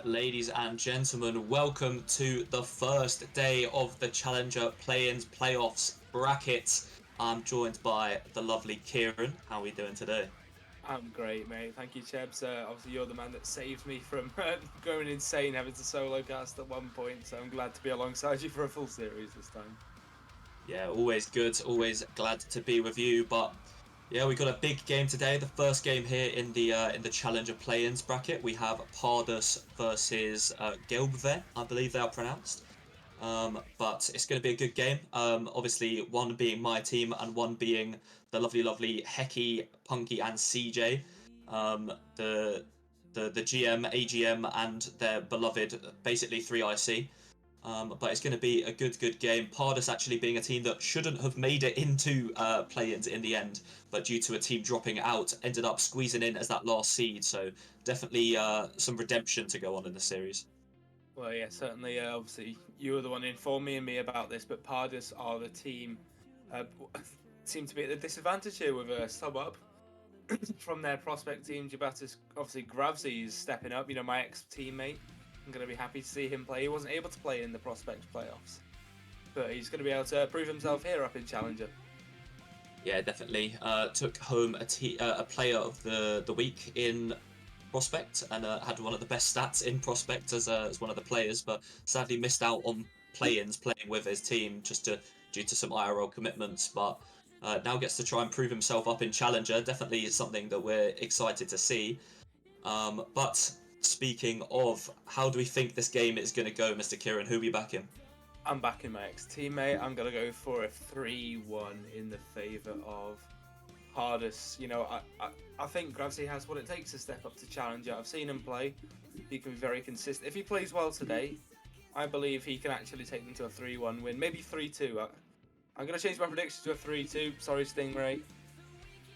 ladies and gentlemen. Welcome to the first day of the Challenger Play-ins Playoffs bracket. I'm joined by the lovely Kieran. How are we doing today? I'm great, mate. Thank you, Chebs. Obviously, you're the man that saved me from going insane having to solo cast at one point, so I'm glad to be alongside you for a full series this time. Yeah, always good. Always glad to be with you. But yeah, we got a big game today. The first game here in the Challenger Play-ins bracket. We have Pardus versus Gelbve, I believe they are pronounced. But it's going to be a good game. Obviously, one being my team and one being the lovely Hecky, Punky, and CJ. The GM, AGM, and their beloved, basically 3IC. But it's going to be a good game. Pardus actually being a team that shouldn't have made it into play-ins in the end, but due to a team dropping out, ended up squeezing in as that last seed. So definitely some redemption to go on in the series. Well, yeah, certainly. Obviously, you were the one informing me about this, but Pardus are the team seem to be at the disadvantage here with a sub up from their prospect team. Jabatis, obviously, Gravsy is stepping up. You know, my ex-teammate. I'm going to be happy to see him play. He wasn't able to play in the prospect playoffs, but he's going to be able to prove himself here up in Challenger. Yeah, definitely. Took home a player of the week in Prospect and had one of the best stats in Prospect as one of the players, but sadly missed out on play-ins playing with his team due to some IRL commitments. But now gets to try and prove himself up in Challenger. Definitely something that we're excited to see. But speaking of, how do we think this game is going to go, Mr. Kieran? Who are we backing? I'm backing my ex-teammate. I'm going to go for a 3-1 in the favour of Pardus. You know, I think Gravsy has what it takes to step up to Challenger. I've seen him play. He can be very consistent. If he plays well today, I believe he can actually take them to a 3-1 win. Maybe 3-2. I'm going to change my prediction to a 3-2. Sorry, Stingray.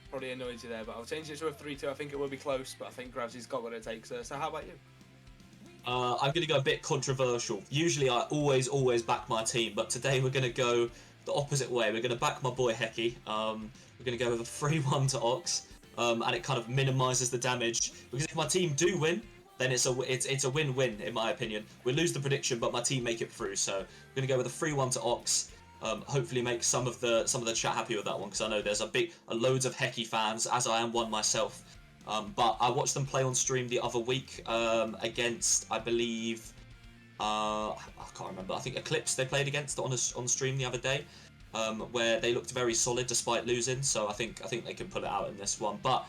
Probably annoyed you there, but I'll change it to a 3-2. I think it will be close, but I think Gravsy's got what it takes. So how about you? I'm going to go a bit controversial. Usually I always back my team, but today we're going to go the opposite way. We're going to back my boy Hecky. We're going to go with a 3-1 to Ox, and it kind of minimises the damage. Because if my team do win, then it's a win-win in my opinion. We lose the prediction, but my team make it through. So we're going to go with a 3-1 to Ox. Hopefully make some of the chat happy with that one, because I know there's loads of Hecky fans, as I am one myself. But I watched them play on stream the other week against, I believe, I can't remember. I think Eclipse they played against on stream the other day, where they looked very solid despite losing. So I think they can pull it out in this one. But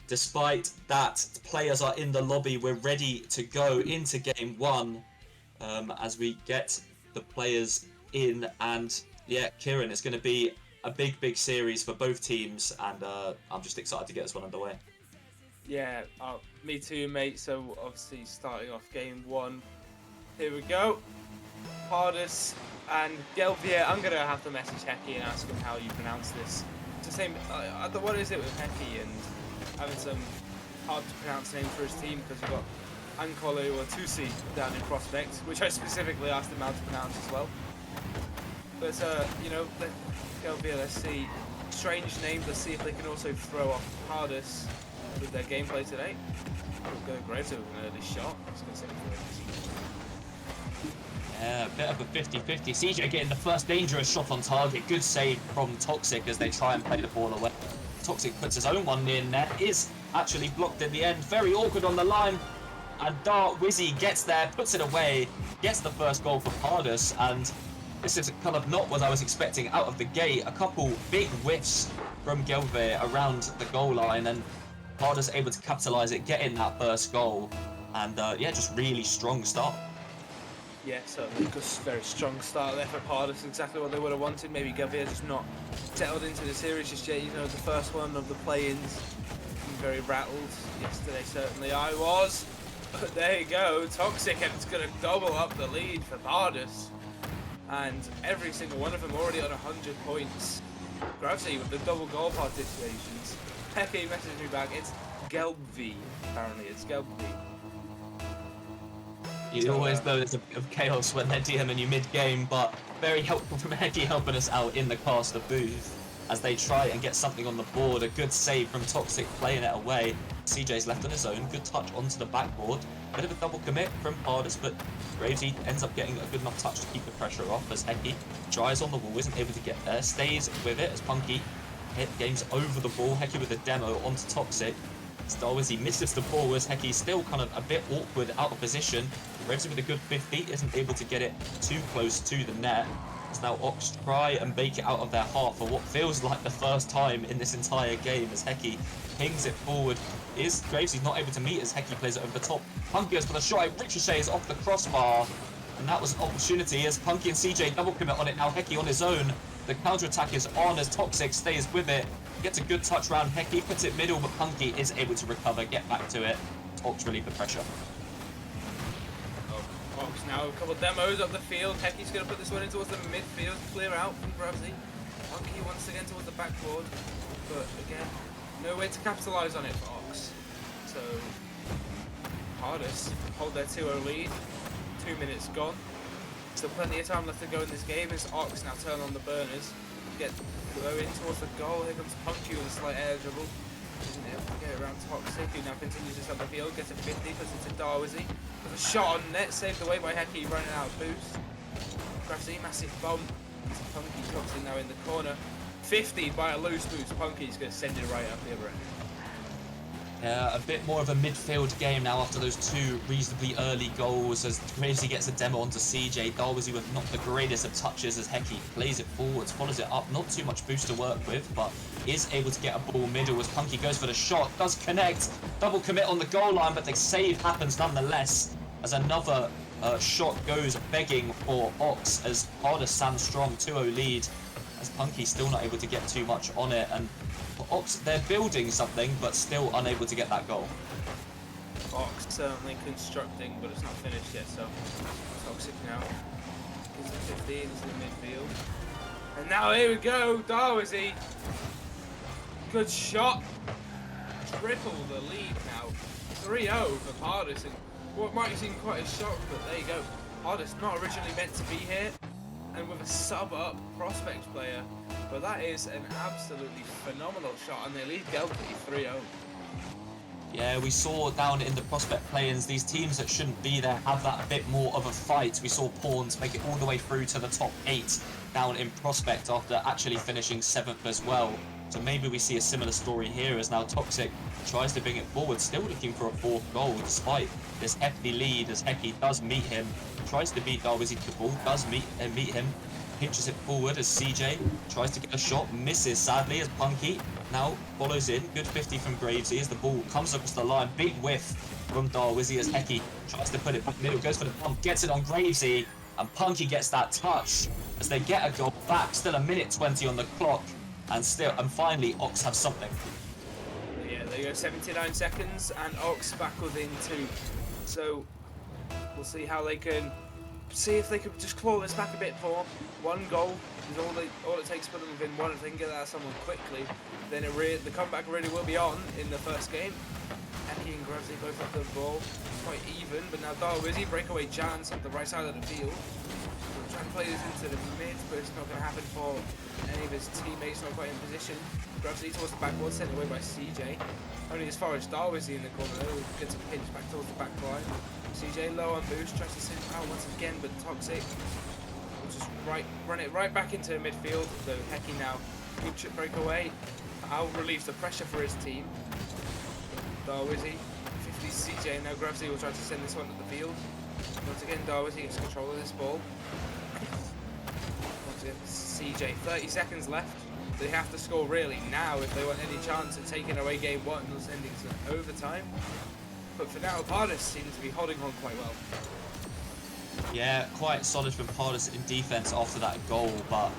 despite that, players are in the lobby. We're ready to go into game one as we get the players in. And yeah, Kieran, it's going to be a big series for both teams, and I'm just excited to get this one underway. Yeah, me too, mate. So obviously starting off game one. Here we go. Pardus and Gelvier. I'm going to have to message Hecky and ask him how you pronounce this. It's the same. What is it with Hecky and having some hard to pronounce names for his team, because you've got Ankolu or Tusi down in Prospect, which I specifically asked him how to pronounce as well. But, you know, Gelvier, let's see. Strange name. Let's see if they can also throw off Pardus with their gameplay today. Going great with an early shot. I was going to say yeah, a bit of a 50-50. CJ getting the first dangerous shot on target. Good save from Toxic as they try and play the ball away. Toxic puts his own one in there. Is actually blocked in the end. Very awkward on the line. And Dart Wizzy gets there, puts it away, gets the first goal for Pardus. And this is kind of not what I was expecting out of the gate. A couple big whiffs from Gelve around the goal line, and Pardus able to capitalise it, get in that first goal, and yeah, just really strong start. Yeah, so very strong start there for Pardus, exactly what they would have wanted. Maybe Gelvier just not settled into the series just yet. You know, the first one of the play-ins, very rattled yesterday. Certainly I was. But there you go, Toxic, and it's going to double up the lead for Pardus, and every single one of them already on 100 points. Gravsy with the double goal participations. Hecky messaged me back. It's Gelbv. Apparently, it's Gelbv. You always know there's a bit of chaos when they're DMing you mid-game, but very helpful from Hecky helping us out in the caster booth. as they try and get something on the board. A good save from Toxic playing it away. CJ's left on his own. Good touch onto the backboard. Bit of a double commit from Hardest, but Gravesy ends up getting a good enough touch to keep the pressure off as Heki tries on the wall, isn't able to get there. Stays with it as Punky hit games over the ball. Heki with a demo onto Toxic. Starwizzy misses the ball as Heki's still kind of a bit awkward, out of position. Gravesy with a good 50, isn't able to get it too close to the net. As now Ox try and make it out of their half for what feels like the first time in this entire game as Heki pings it forward. Is Gravesy's not able to meet as Heki plays it over the top. Punky goes for the shot, it ricochets off the crossbar. And that was an opportunity as Punky and CJ double commit on it. Now Heki on his own. The counter-attack is on as Toxic stays with it. Gets a good touch round Heki, puts it middle, but Punky is able to recover, get back to it. Ox relieve the pressure. Ox now a couple of demos up the field. Heki's going to put this one in towards the midfield, clear out from Gravesy. Punky once again towards the backboard, but again, no way to capitalise on it for Ox. So, Hardest hold their 2-0 lead. 2 minutes gone. Still plenty of time left to go in this game as Ox now turn on the burners. Get in towards the goal. Here comes Punky with a slight air dribble. Isn't able to get around Toxic, who now continues this up the field. Gets a 50, puts it to Darwizzy. With a shot on net, saved away by Heki, running out of boost. Gravesy, massive bump. Punky drops in now in the corner. 50 by a loose boost. Punky's going to send it right up the other end. A bit more of a midfield game now after those two reasonably early goals as Gravesy gets a demo onto CJ. Darwizzy with not the greatest of touches as Heki plays it forwards, follows it up. Not too much boost to work with, but is able to get a ball middle as Punky goes for the shot. Does connect. Double commit on the goal line, but the save happens nonetheless as another shot goes begging for Ox as Hardest stands strong 2-0 lead as Punky's still not able to get too much on it. And for Ox, they're building something, but still unable to get that goal. Ox certainly constructing, but it's not finished yet, so Toxic now. Gets the 15 into the midfield. And now here we go, Darwizzy. Good shot. Triple the lead now. 3-0 for Hardest. And what might seem quite a shock, but there you go. Hardest not originally meant to be here. And with a sub-up prospect player, but that is an absolutely phenomenal shot, and they lead Gelby 3-0. Yeah, we saw down in the prospect play-ins, these teams that shouldn't be there have that a bit more of a fight. We saw Pawns make it all the way through to the top 8 down in prospect after actually finishing 7th as well. So maybe we see a similar story here as now Toxic tries to bring it forward, still looking for a 4th goal despite this hefty lead as Heki does meet him. Tries to beat Darwizzy to the ball, does meet him, pinches it forward as CJ tries to get a shot, misses sadly as Punky now follows in. Good 50 from Gravesy as the ball comes across the line, big whiff from Darwizzy as Heki tries to put it back middle, goes for the pump, gets it on Gravesy, and Punky gets that touch as they get a goal back. Still a minute 20 on the clock, and finally Ox have something. Yeah, there you go, 79 seconds, and Ox back within 2. So we'll see how they can if they can just claw this back a bit more. 1 goal is all it takes to put them within 1. If they can get that out someone quickly, then the comeback really will be on in the first game. Heki and Gravesy both have the ball, quite even, but now Darwizzy breakaway chance at the right side of the field. We'll try and play this into the mid, but it's not going to happen for any of his teammates, not quite in position. Gravesy towards the backboard, sent away by CJ. Only as far as Darwizzy in the corner though, gets a pinch back towards the back line. CJ low on boost, tries to send out once again, but Toxic will just run it right back into midfield. Though Heki now, good chip breakaway. Al relieves the pressure for his team. Darwizzy, 50 CJ, now Gravesy will try to send this one to the field. Once again, Darwizzy gets control of this ball. Once again, CJ, 30 seconds left. They have to score really now if they want any chance at taking away game 1 and sending to overtime. But for now, Hardest seems to be holding on quite well. Yeah, quite solid from Hardest in defense after that goal, but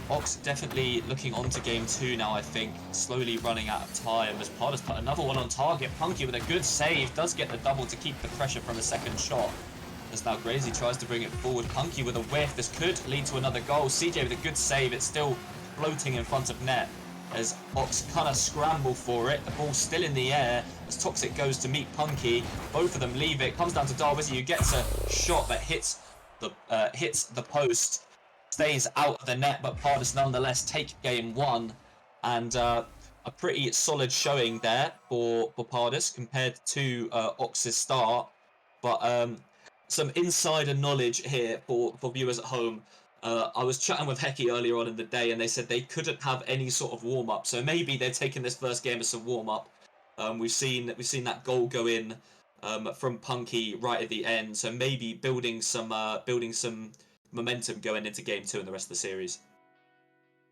Ox definitely looking on to game 2 now, I think, slowly running out of time as Hardest put another one on target. Punky with a good save, does get the double to keep the pressure from the second shot. As now Gravesy tries to bring it forward. Punky with a whiff, this could lead to another goal. CJ with a good save, it's still floating in front of net as Ox kind of scramble for it. The ball's still in the air as Toxic goes to meet Punky. Both of them leave it. Comes down to Darwizzy, who gets a shot that hits the post. Stays out of the net, but Hardest nonetheless take game 1. and a pretty solid showing there for Pardus compared to Ox's start. But some insider knowledge here for viewers at home. I was chatting with Heki earlier on in the day, and they said they couldn't have any sort of warm up. So maybe they're taking this first game as a warm up. We've seen that goal go in from Punky right at the end. So maybe building some momentum going into game 2 and the rest of the series.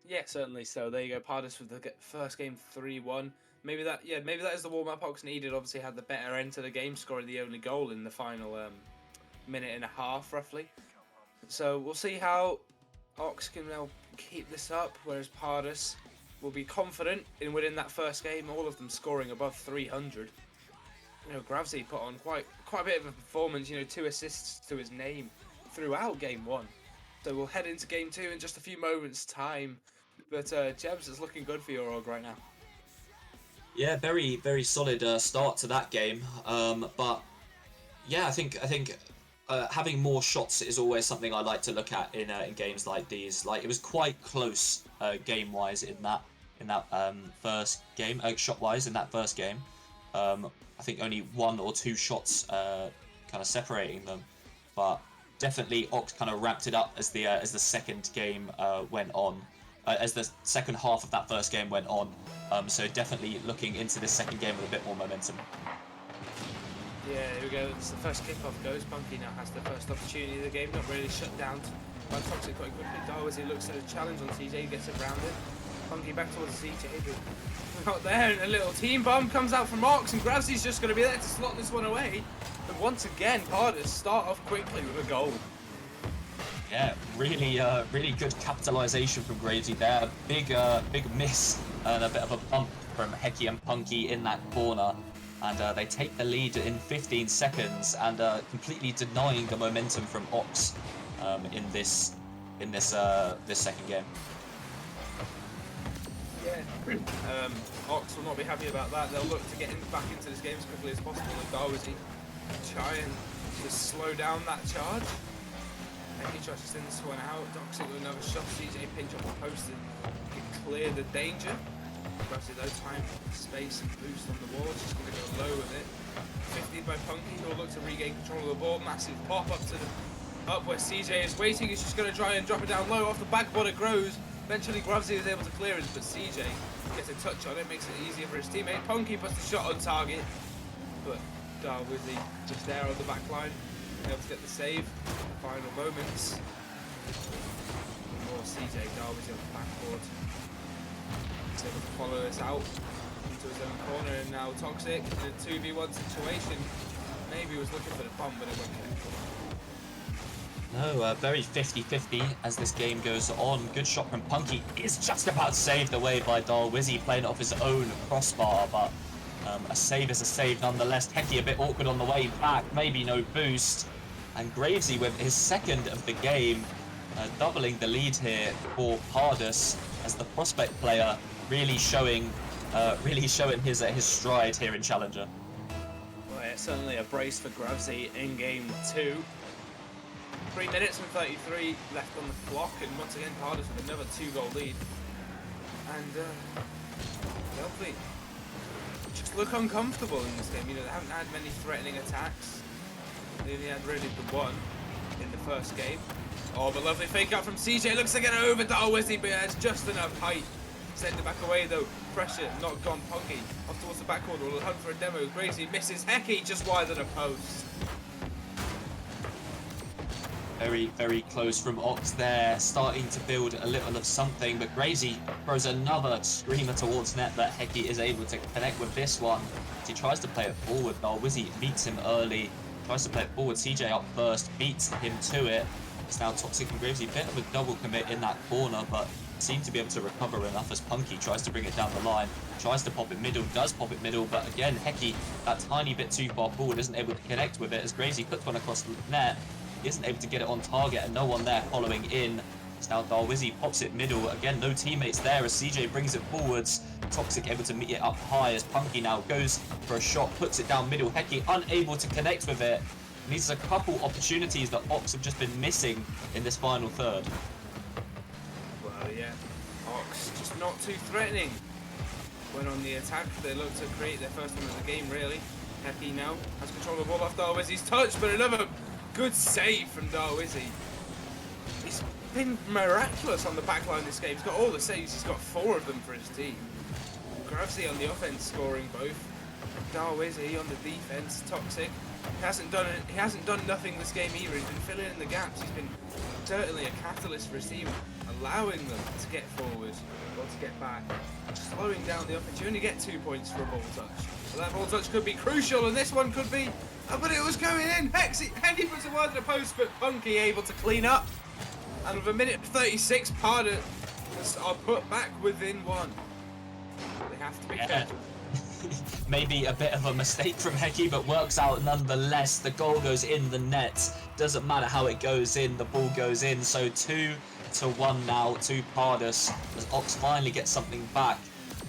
Yeah, certainly. So there you go, Pardus with the first game 3-1. Maybe that is the warm-up Ox needed. Obviously had the better end to the game, scoring the only goal in the final minute and a half, roughly. So we'll see how Ox can now keep this up, whereas Pardus will be confident in winning that first game, all of them scoring above 300. You know, Gravesy put on quite a bit of a performance, you know, 2 assists to his name throughout game 1. So we'll head into game 2 in just a few moments' time. But Jebs, is looking good for your org right now. Yeah, very, very solid start to that game. But yeah, I think having more shots is always something I like to look at in games like these. Like, it was quite close game wise in that first game, shot wise in that first game. I think only 1 or 2 shots kind of separating them, but definitely Ox kind of wrapped it up as the second game went on. As the second half of that first game went on. So definitely looking into this second game with a bit more momentum. Yeah, here we go. It's the first kickoff goes. Punky now has the first opportunity of the game. Not really shut down by Toxic quite quickly. Dar as he looks at a challenge on CJ, gets it rounded. Punky back towards CJ, but out there, and a little team bomb comes out from Ox, and Gravsy's just going to be there to slot this one away. But once again, Pardus start off quickly with a goal. Yeah, really good capitalization from Gravesy there. Big miss and a bit of a bump from Heki and Punky in that corner. And they take the lead in 15 seconds and completely denying the momentum from Ox in this second game. Yeah, Ox will not be happy about that. They'll look to get back into this game as quickly as possible. And Darwizy try and just slow down that charge. He tries to send this one out. Toxic with another shot. CJ pinch off the post and clear the danger. Gravesy though, time, space and boost on the wall. Just going to go low with it. 50 by Punky, who'll look to regain control of the ball. Massive pop up where CJ is waiting. He's just going to try and drop it down low. Off the backboard it grows. Eventually Gravesy is able to clear it, but CJ gets a touch on it. Makes it easier for his teammate. Punky puts the shot on target. But Darwizy just there on the back line. Able to get the save. Final moments. More CJ Darwizy on the backboard. He's able to follow this out into his own corner, and now Toxic in a 2v1 situation. Maybe he was looking for the bomb, but it went connected. No, very 50-50 as this game goes on. Good shot from Punky. Is just about saved away by Darwizy, playing off his own crossbar, but a save is a save nonetheless. Heki a bit awkward on the way back, maybe no boost. And Gravesy with his second of the game, doubling the lead here for Pardus as the prospect player, really showing his stride here in Challenger. Well, yeah, certainly a brace for Gravesy in game 2. 3 minutes and 33 left on the clock, and once again Pardus with another 2-goal lead. And Delphi just look uncomfortable in this game. You know, they haven't had many threatening attacks. They only had really the one in the first game. Oh, but lovely fake out from CJ. Looks to get it over Darwizy, but has just enough height. Send it back away though. Pressure not gone. Punky off towards the back corner. Will hunt for a demo. Gravesy misses. Heki just wide of the post. Very, very close from Ox there, starting to build a little of something, but Gravesy throws another screamer towards net, but Heki is able to connect with this one. He tries to play it forward. Darwizy meets him early, tries to play it forward. CJ up first, beats him to it. It's now Toxic and Gravesy, bit of a double commit in that corner, but seem to be able to recover enough as Punky tries to bring it down the line, tries to pop it middle, does pop it middle, but again, Heki, that tiny bit too far forward, isn't able to connect with it as Gravesy puts one across the net. Isn't able to get it on target, and no one there following in. It's now Darwizy pops it middle. Again, no teammates there as CJ brings it forwards. Toxic able to meet it up high as Punky now goes for a shot, puts it down middle. Heki unable to connect with it. Needs a couple opportunities that Ox have just been missing in this final third. Well, yeah. Ox just not too threatening. When on the attack, they look to create their first one of the game, really. Heki now has control of the ball off Darwizzy's touch, but another good save from Darwizzy. He's been miraculous on the back line this game. He's got all the saves. He's got 4 of them for his team. Gravesy on the offense scoring both. Darwizzy on the defense, toxic. He hasn't done nothing this game either. He's been filling in the gaps. He's been certainly a catalyst for his team, allowing them to get forward or to get back, slowing down the offense. You only get 2 points for a ball touch. But that ball touch could be crucial, and this one could be. But it was going in. Heki puts it wide to the post, but Punky able to clean up. And with a minute 36, Parda are put back within 1. They have to be careful. Maybe a bit of a mistake from Heki, but works out nonetheless. The goal goes in the net. Doesn't matter how it goes in, the ball goes in. So 2-1 now to Pardus, as Ox finally gets something back.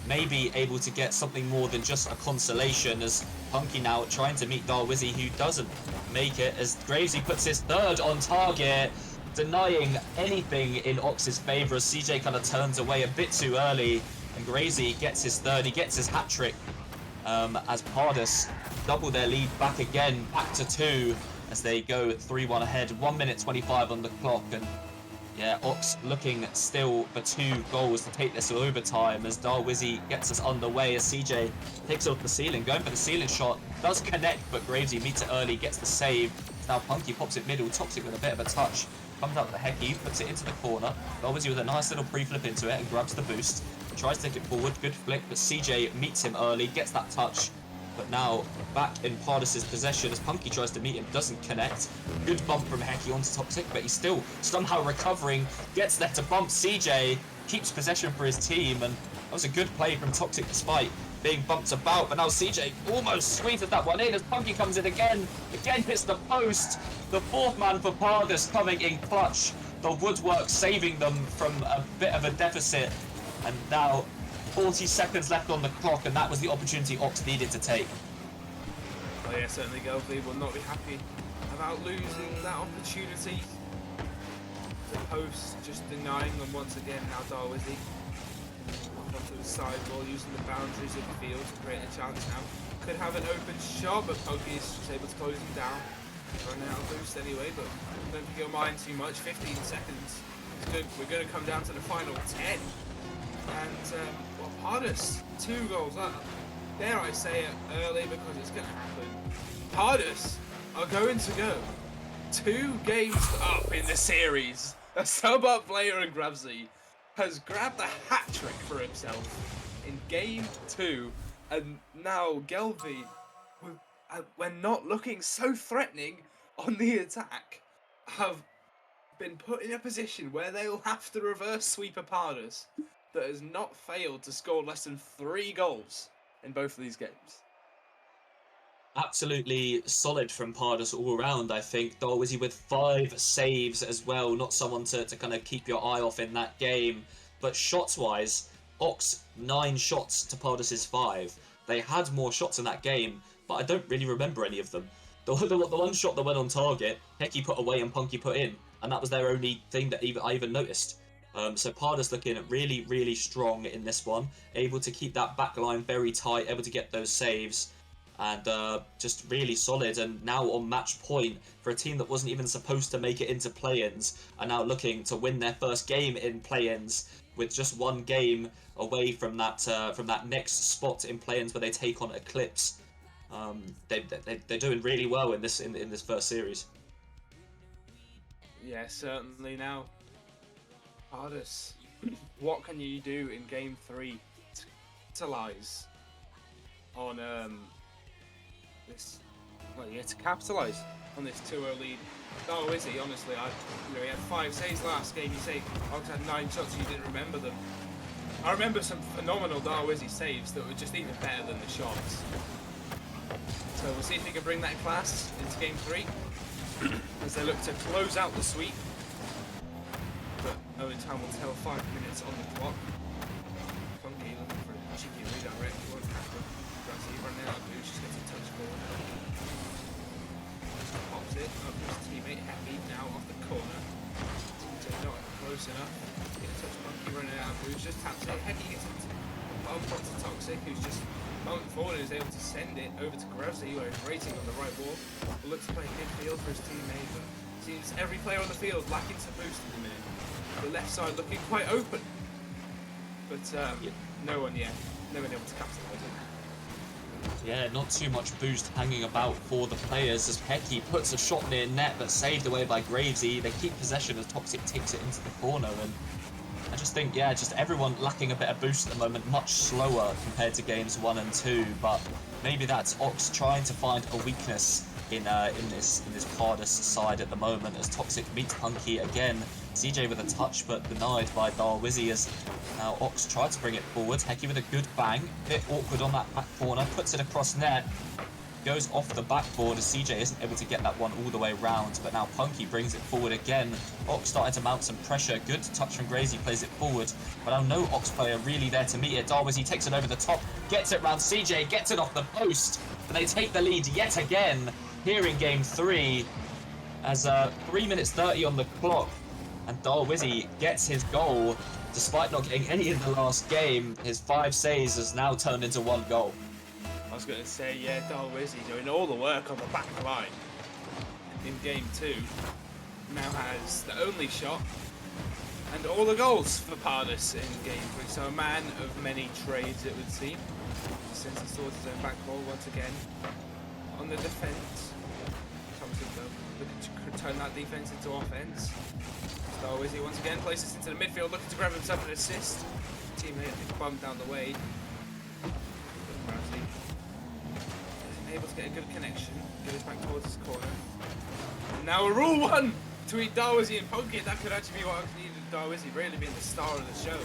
Maybe able to get something more than just a consolation, as Punky now trying to meet Darwizzy, who doesn't make it, as Gravesy puts his 3rd on target, denying anything in Ox's favour, as CJ kind of turns away a bit too early, and Gravesy gets his 3rd, he gets his hat-trick, as Pardus double their lead back again, back to 2, as they go 3-1 ahead, 1 minute 25 on the clock, and yeah, Ox looking still for 2 goals to take this to overtime, as Darwizzy gets us underway, as CJ takes off the ceiling, going for the ceiling shot, does connect, but Gravesy meets it early, gets the save. Now Punky pops it middle, Toxic with a bit of a touch, comes out with the Heki, puts it into the corner, Darwizzy with a nice little pre-flip into it and grabs the boost, tries to take it forward, good flick, but CJ meets him early, gets that touch. But now back in Pardus' possession as Punky tries to meet him, doesn't connect. Good bump from Heki onto Toxic, but he's still somehow recovering, gets there to bump CJ, keeps possession for his team, and that was a good play from Toxic despite being bumped about. But now CJ almost squeezes that one in as Punky comes in again hits the post. The 4th man for Pardus coming in clutch. The woodwork saving them from a bit of a deficit, and now 40 seconds left on the clock, and that was the opportunity Ox needed to take. Oh yeah, certainly Gelby will not be happy about losing that opportunity. The post just denying them once again. Now Darwizzy off onto the sidewall, using the boundaries of the field to create a chance now. Could have an open shot, but Punky is just able to close him down. Running out of boost anyway, but don't think you'll mind too much. 15 seconds. It's good. We're going to come down to the final 10. And, well, Pardus, 2 goals. Dare I say it early because it's going to happen. Pardus are going to go 2 games up in the series. A sub-up player in Gravesy has grabbed a hat-trick for himself in game 2. And now Gelby, when not looking so threatening on the attack, have been put in a position where they will have to reverse sweep a Pardus that has not failed to score less than 3 goals in both of these games. Absolutely solid from Pardus all around, I think. Darwizzy with 5 saves as well. Not someone to kind of keep your eye off in that game. But shots-wise, Ox 9 shots to Pardus's 5. They had more shots in that game, but I don't really remember any of them. The one shot that went on target, Heki put away and Punky put in, and that was their only thing that I even noticed. So Pardus looking really, really strong in this one, able to keep that back line very tight, able to get those saves, and just really solid. And now on match point for a team that wasn't even supposed to make it into play-ins, are now looking to win their first game in play-ins, with just 1 game away from that next spot in play-ins where they take on Eclipse. They're doing really well in this first series. Yeah, certainly. Now, Pardus, what can you do in game 3 to capitalize on this? Well, yeah, to capitalize on this 2-0 lead. Oh, is he? Honestly, he had 5 saves last game. You say Ox had 9 shots, and you didn't remember them. I remember some phenomenal Darwizzy saves that were just even better than the shots. So we'll see if he can bring that class into game 3 as they look to close out the sweep. But only time will tell. 5 minutes on the clock. Funky looking for a cheeky redirect. Won't happen. Grassy running out of boost. Just gets a touch ball. Pops it up to his teammate Happy now off the corner. So not close enough. Get a touch Monkey running out of boost, just taps it. Hecky gets it bump onto Toxic, who's just bumped forward and is able to send it over to Grozzy, where he's racing on the right wall. Will look to play midfield for his teammate, but seems every player on the field lacking some boost at the minute. The left side looking quite open, but no one yet. No one able to capitalise it. Yeah, not too much boost hanging about for the players as Hecky puts a shot near net but saved away by Gravesy. They keep possession as Toxic takes it into the corner, and I just think, yeah, just everyone lacking a bit of boost at the moment, much slower compared to games 1 and 2, but maybe that's Ox trying to find a weakness in this Pardus side at the moment as Toxic meets Punky again. CJ with a touch but denied by Darwizzy as now Ox tried to bring it forward. Hecky with a good bang, bit awkward on that back corner, puts it across net, goes off the backboard as CJ isn't able to get that one all the way round, but now Punky brings it forward again. Ox starting to mount some pressure, good touch from Grazy, plays it forward, but now no Ox player really there to meet it. Darwizzy takes it over the top, gets it round CJ, gets it off the post, and they take the lead yet again here in game 3 as 3 minutes 30 on the clock, and Darwizzy gets his goal despite not getting any in the last game. His 5 saves has now turned into 1 goal. I was going to say, yeah, Darwizzy doing all the work on the back line in game 2. Now has the only shot and all the goals for Pardus in game 3. So a man of many trades, it would seem. Sends it towards his own back ball once again. On the defence, Thompson looking to turn that defence into offence. Darwizzy once again places into the midfield, looking to grab himself an assist. Teammate, I think, bumped down the way. Bradley isn't able to get a good connection. Goes back towards his corner. And now a rule 1 between Darwizzy and Punky. That could actually be what I needed. Darwizzy really being the star of the show,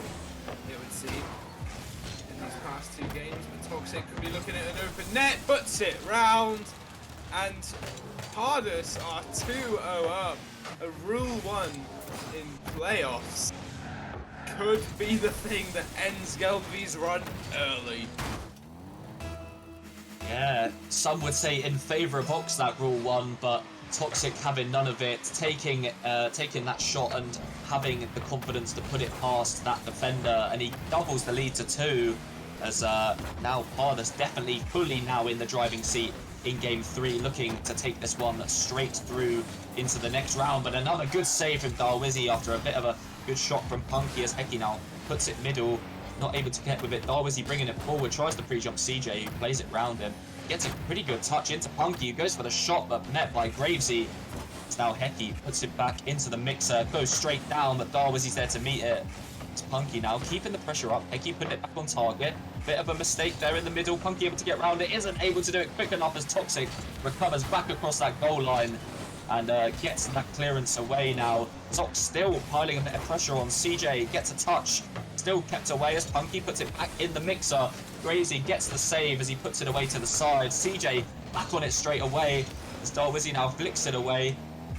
it would seem, in these past 2 games. But Toxic could be looking at an open net, butts it round, and Pardus are 2-0 up. A rule 1 in playoffs could be the thing that ends Gelby's run early. Yeah, some would say in favour of Ox that rule 1, but Toxic having none of it, taking that shot and having the confidence to put it past that defender, and he doubles the lead to 2 as now Pardus definitely fully now in the driving seat in game 3, looking to take this one straight through into the next round. But another good save from Darwizzy after a bit of a good shot from Punky as Hecky now puts it middle, not able to get with it. Darwizzy bringing it forward, tries to pre-jump CJ, who plays it round him, gets a pretty good touch into Punky, who goes for the shot but met by Gravesy. It's now Hecky, puts it back into the mixer, goes straight down, but Darwizzy's there to meet it. It's Punky now keeping the pressure up. Hecky putting it back on target. Bit of a mistake there in the middle. Punky able to get around it, isn't able to do it quick enough as Toxic recovers back across that goal line and gets that clearance away now. Zox still piling a bit of pressure on CJ, gets a touch, still kept away as Punky puts it back in the mixer. Grazy gets the save as he puts it away to the side. CJ back on it straight away as Darwizzy now flicks it away,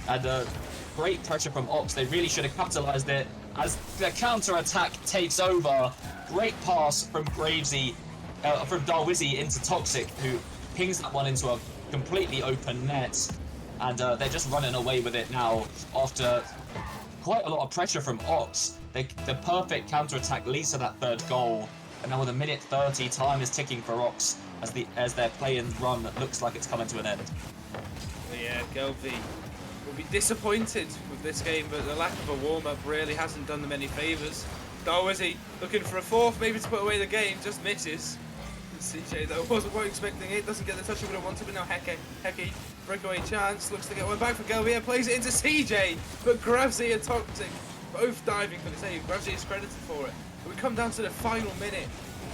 and great pressure from Ox. They really should have capitalised it as the counter-attack takes over. Great pass from Gravesy, from Darwizzy into Toxic, who pings that one into a completely open net. And they're just running away with it now after quite a lot of pressure from Ox. The perfect counter-attack leads to that 3rd goal. And now with 1:30, time is ticking for Ox as their play-in run looks like it's coming to an end. Well, yeah, Gelby will be disappointed with this game, but the lack of a warm-up really hasn't done them any favours. Darwizzy looking for a 4th, maybe to put away the game, just misses. CJ though wasn't quite expecting it, doesn't get the touch he would have wanted, but now Hecky, breakaway chance, looks to get one back for Gelby, plays it into CJ, but Gravesy and Toxic both diving for the save. Gravesy is credited for it. But we come down to the final minute,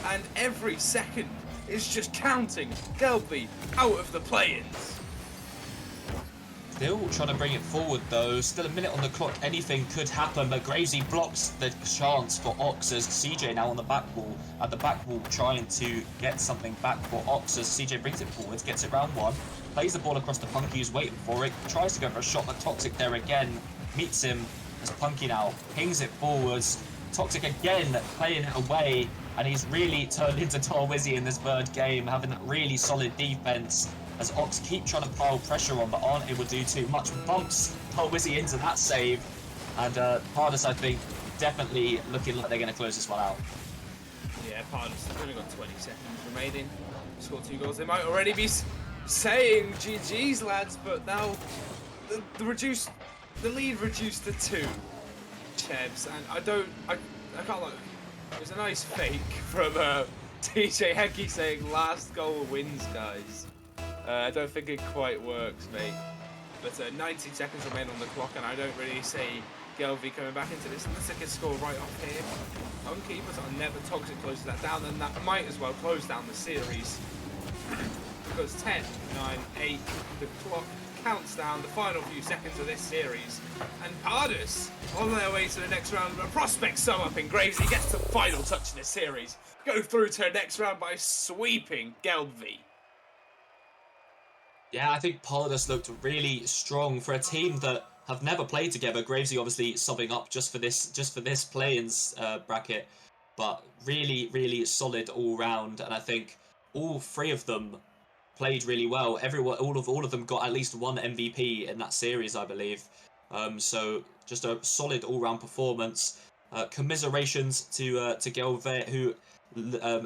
and every second is just counting Gelby out of the play-ins. Still trying to bring it forward though, still a minute on the clock, anything could happen, but Gravesy blocks the chance for Ox as CJ now on the back wall, at the back wall trying to get something back for Ox as CJ brings it forward, gets it round 1, plays the ball across to Punky who's waiting for it, tries to go for a shot, but Toxic there again, meets him as Punky now pings it forwards. Toxic again playing it away, and he's really turned into Darwizzy in this 3rd game, having that really solid defense as Ox keep trying to pile pressure on but aren't able to do too much. Bumps Darwizzy into that save, And Pardus, I think, definitely looking like they're going to close this one out. Yeah, Pardus have only got 20 seconds remaining. Scored 2 goals. They might already be saying GG's, lads, but now the lead reduced to 2. Chebs, and I can't like. It was a nice fake from TJ Henke saying last goal wins, guys. I don't think it quite works, mate. But 90 seconds remain on the clock, and I don't really see Gelvi coming back into this. Unless they can score right off here. Unkeepers are never toxic, closes that down, and that might as well close down the series. Because 10, 9, 8, the clock counts down the final few seconds of this series, and Pardus on their way to the next round. A prospect sum up in Graves. He gets the final touch in this series. Go through to the next round by sweeping Gelvi. Yeah, I think Pardus looked really strong for a team that have never played together. Gravesy obviously subbing up just for this play-ins bracket, but really solid all round. And I think all 3 of them played really well. All of them got at least 1 MVP in that series, I believe. So just a solid all-round performance. Commiserations to Gelvet, who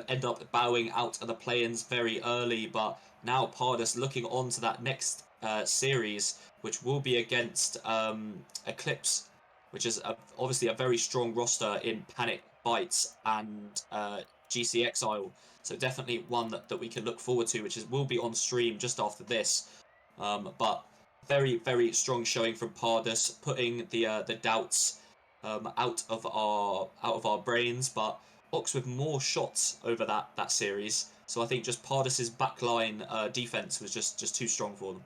end up bowing out of the play-ins very early, but now Pardus looking on to that next series, which will be against Eclipse, which is obviously a very strong roster in Panic, Bites, and GC Exile. So definitely one that we can look forward to, which will be on stream just after this. But very strong showing from Pardus, putting the doubts out of our brains. But Ox with more shots over that series. So I think just Pardus's backline defense was just too strong for them.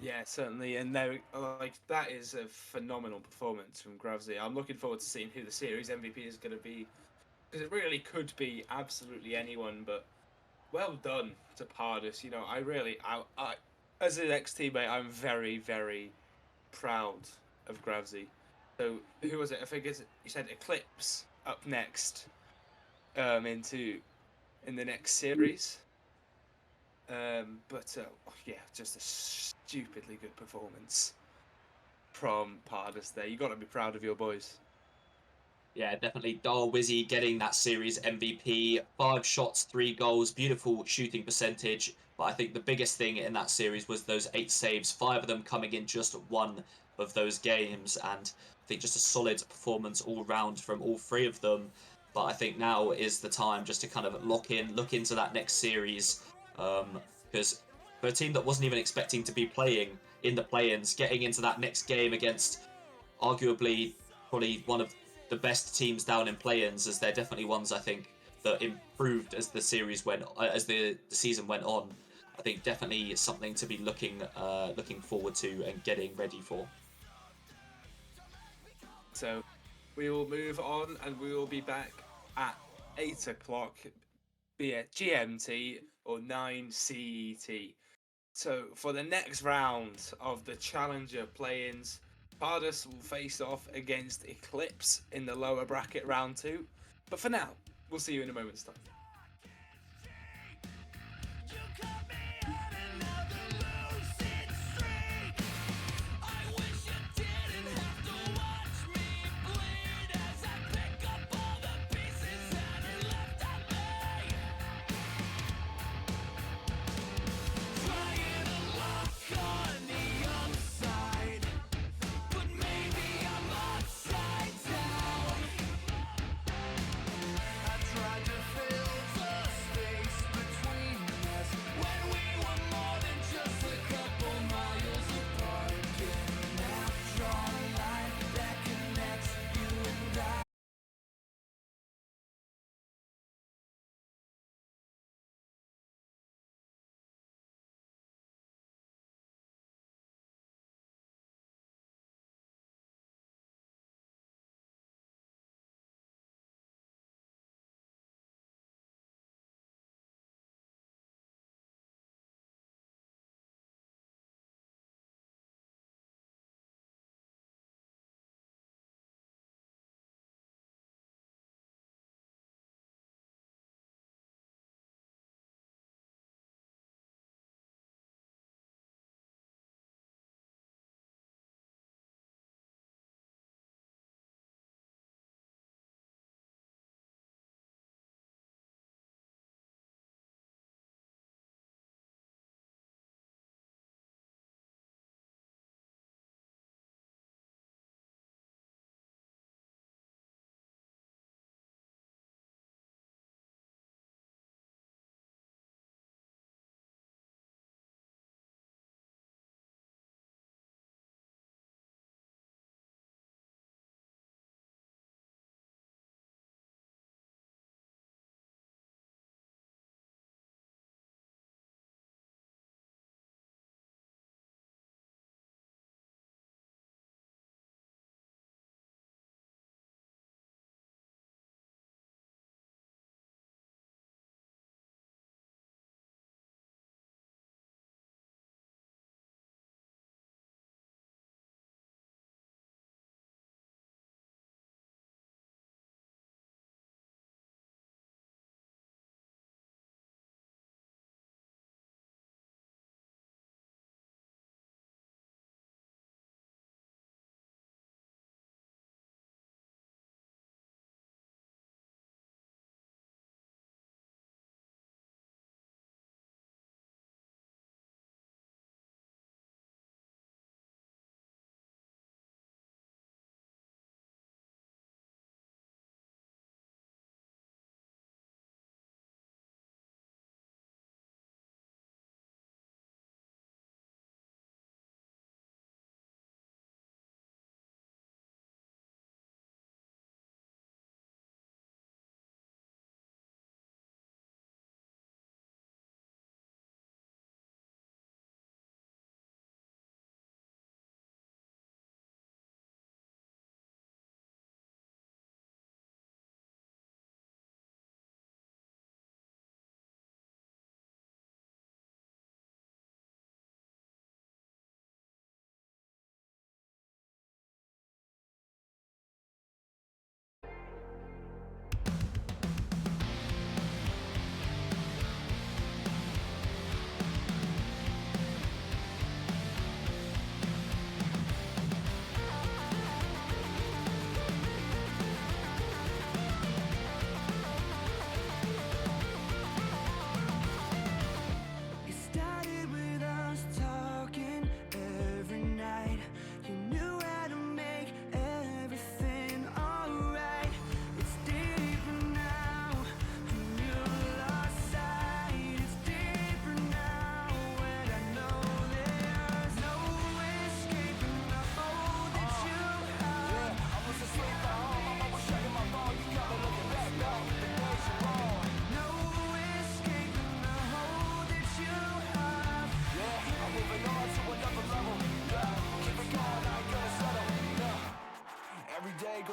Yeah, certainly, and that is a phenomenal performance from Gravesy. I'm looking forward to seeing who the series MVP is going to be, because it really could be absolutely anyone. But well done to Pardus. You know, I as an ex-teammate, I'm very proud of Gravesy. So who was it? I think you said Eclipse up next, in the next series. Yeah, just a stupidly good performance from Pardus there. You got to be proud of your boys. Yeah, definitely. Darwizzy getting that series MVP. 5 shots, 3 goals, beautiful shooting percentage. But I think the biggest thing in that series was those 8 saves, 5 of them coming in just 1 of those games. And I think just a solid performance all round from all 3 of them. But I think now is the time just to kind of look into that next series. Because for a team that wasn't even expecting to be playing in the play-ins, getting into that next game against arguably probably one of the best teams down in play-ins, as they're definitely ones I think that improved as the season went on. I think definitely something to be looking forward to and getting ready for. So we will move on, and we will be back at 8 o'clock, be it GMT or 9 CET. So for the next round of the Challenger play-ins, Pardus will face off against Eclipse in the lower bracket round 2. But for now, we'll see you in a moment's time. Tried to fill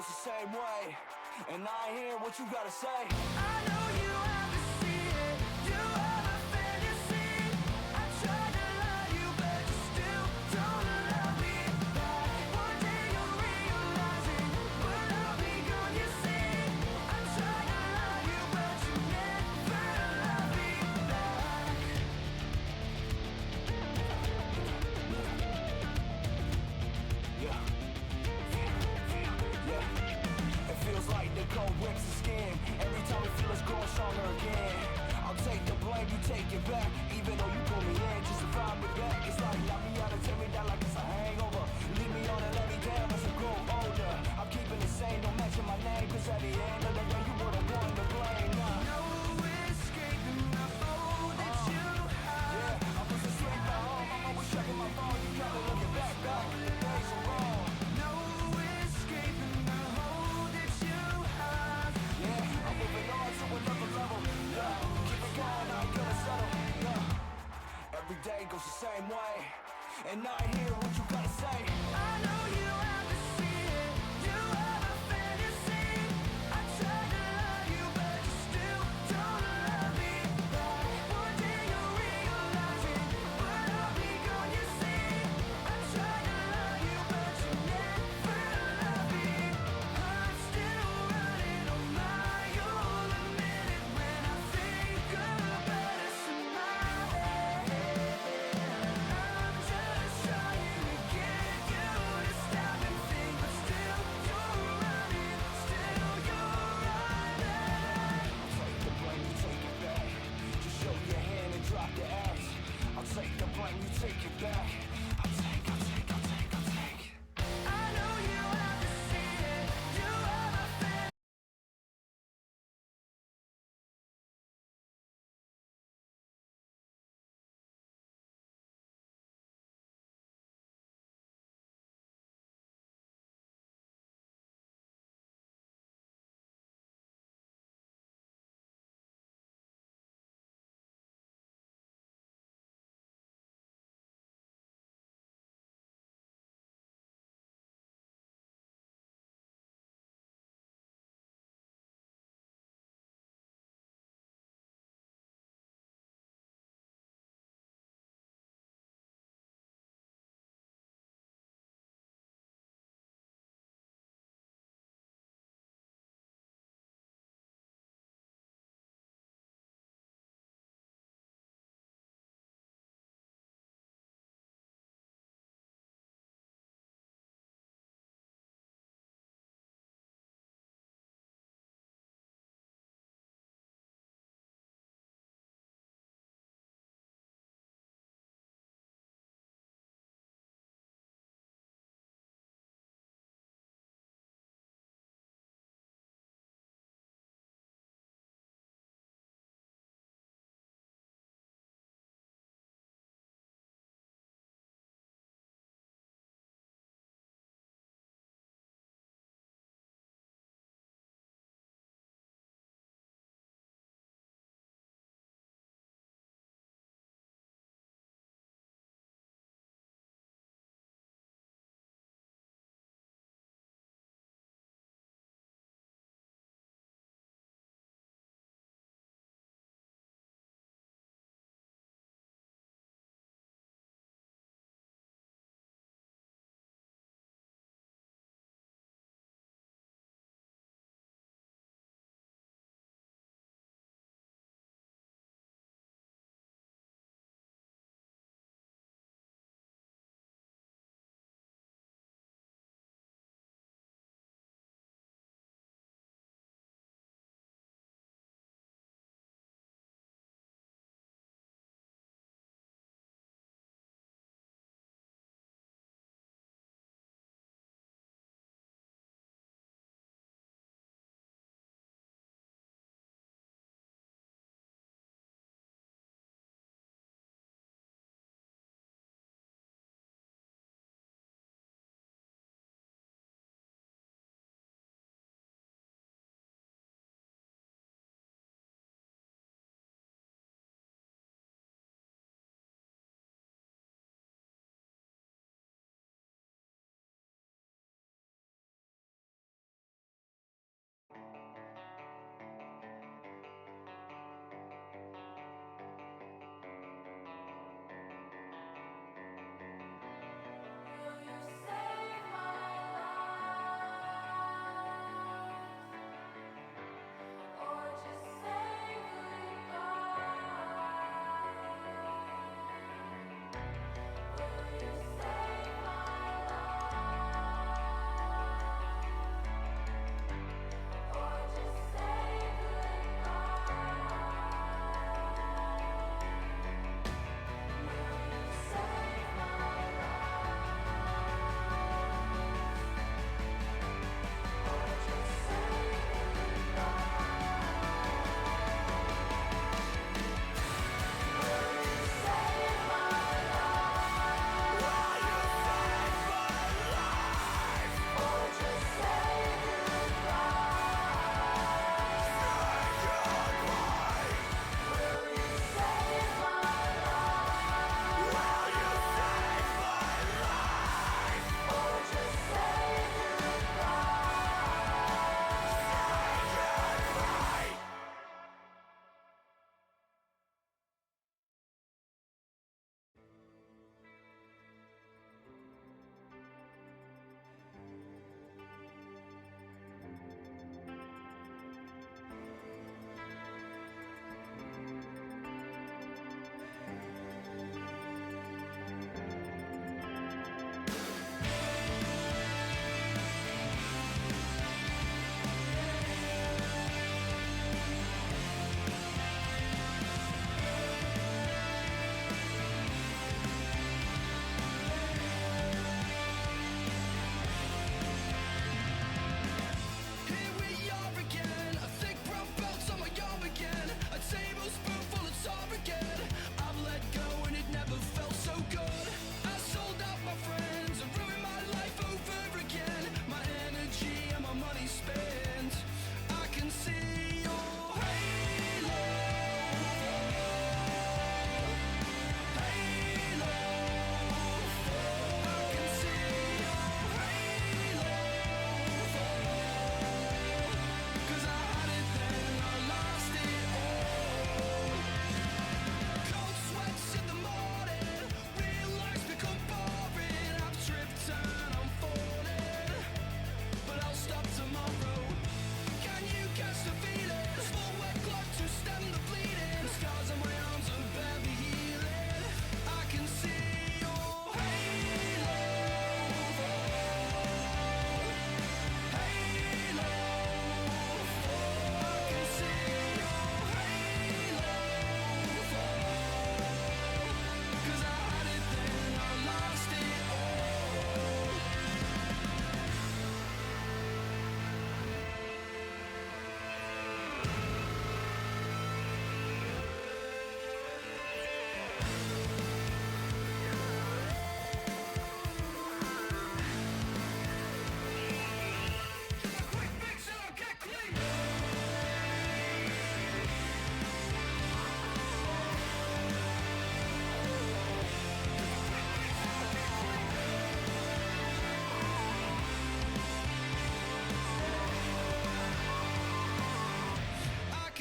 goes the same way, and I ain't hear what you gotta say. I know you have to see it. You have a fantasy. I tried to love you, but you still don't love me back. One day you'll realize it, but I'll be gone, you see. I tried to love you, but you never love me back. Yeah. It feels like the cold rips the skin. Every time we feel it's growing stronger again. I'll take the blame, you take it back. Even though you pull me in just to find me back. It's like knock me out and tear me down like it's a hangover. Leave me on and let me down as I grow older. I'm keeping it sane, don't mention my name, cause at the end of the day you were the one to blame. No escaping the hole that you have. Yeah, I was asleep at home, I'm always checking my phone. You gotta look it back, the days are wrong. No escaping the hole that you have. Yeah, I'm moving on to another level. Yeah, keep it going, I ain't gonna settle. Yeah, every day goes the same way, and I hear what you gotta say. I know you have to see it. You have a fantasy. I tried to love you, but you still don't love me back. One day you'll realize it, but I'll be gone, you see. I tried to love you, but you never love me. I'm still running on my own minute when I think about us in my head. I'm just trying to get you to stay.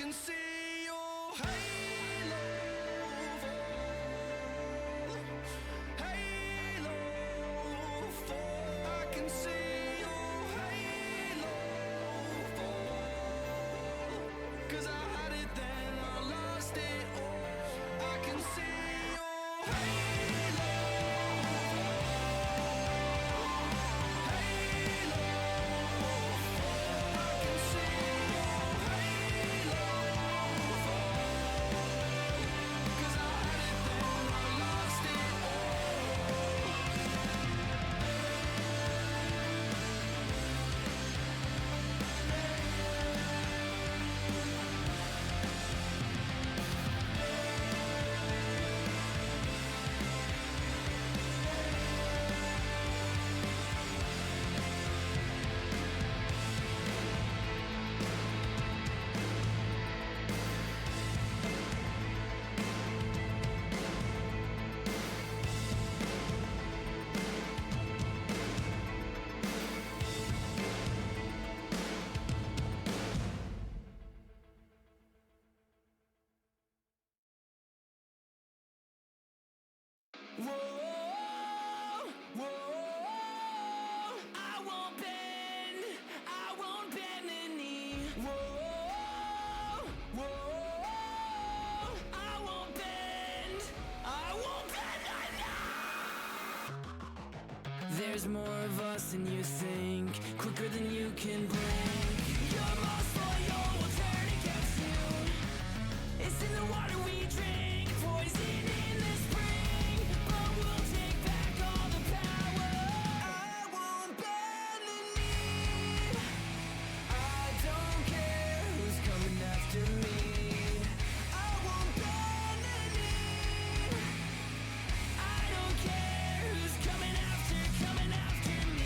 can see your halo fall. Halo fall. I can see your halo fall. 'Cause I had it then, I lost it all. I can see your halo fall. Halo fall. I can see your halo fall. 'Cause I had it then, I lost it all. Whoa, whoa, I won't bend the knee. Whoa, whoa, I won't bend the knee. There's more of us than you think, quicker than you can blink. Your most loyal will turn against you. It's in the water we drink, poison in the spring, but we'll take back all the power. I won't bend the knee. I don't care who's coming after me. I won't bend the knee. I don't care who's coming after me.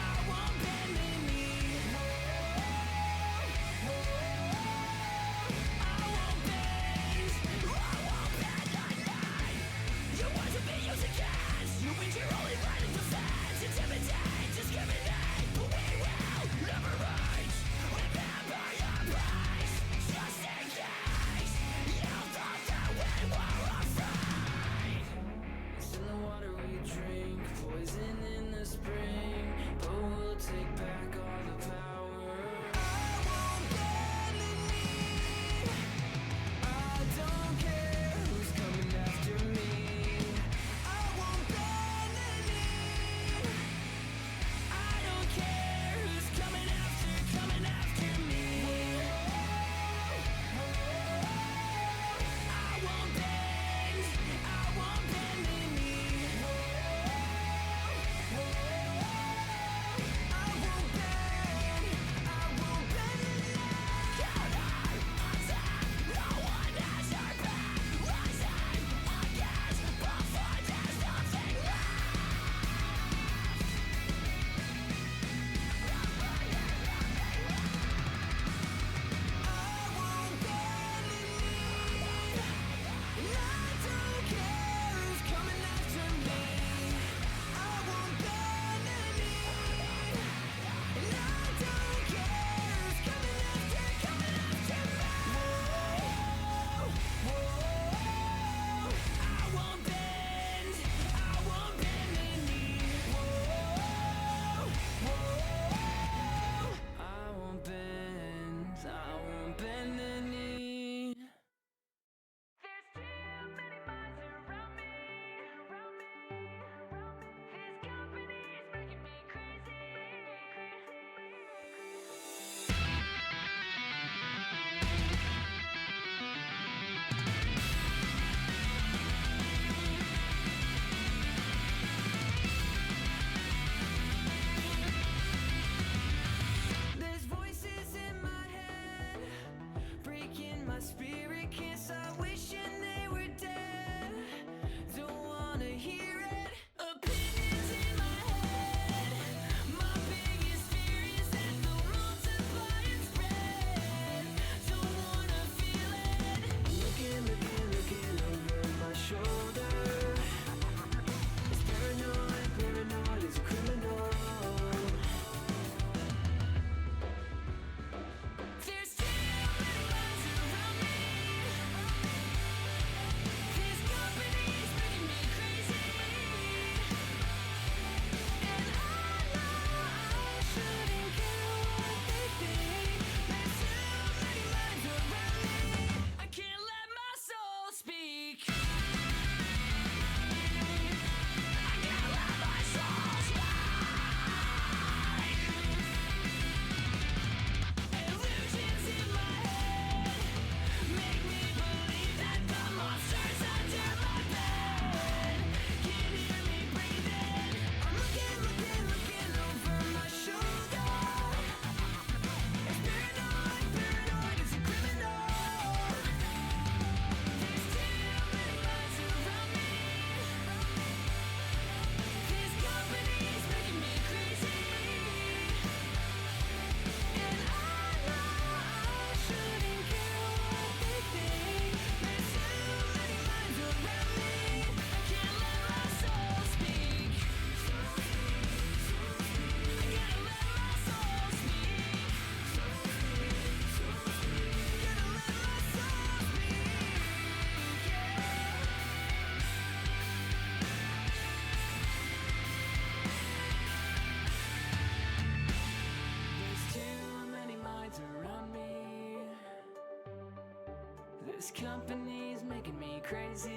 I won't bend the knee. This company's making me crazy.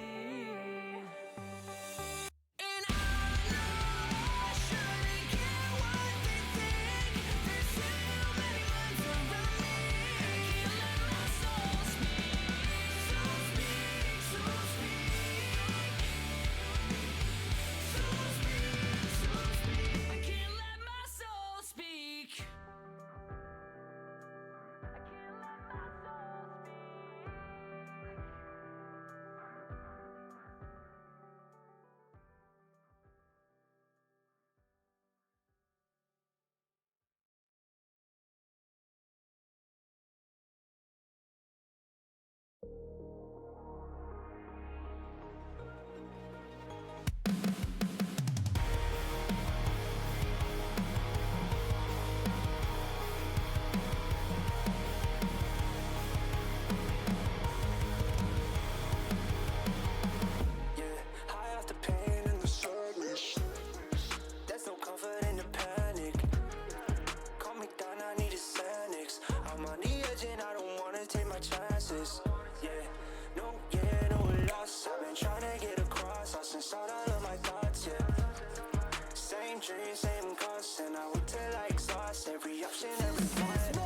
And I know I shouldn't care what they think. There's too many minds around me. I can't let my soul speak. Soul speak, soul speak. Soul speak, soul speak. I can't let my soul speak. I can't let my soul speak. Yeah, high off the pain and the sadness. There's no comfort in the panic. Calm me down, I need a Xanax. I'm on the edge and I don't wanna take my chances. Yeah, no loss. I've been trying to get across, lost inside all of my thoughts, yeah. Same dream, same cost, and I wait till I exhaust every option, every plan.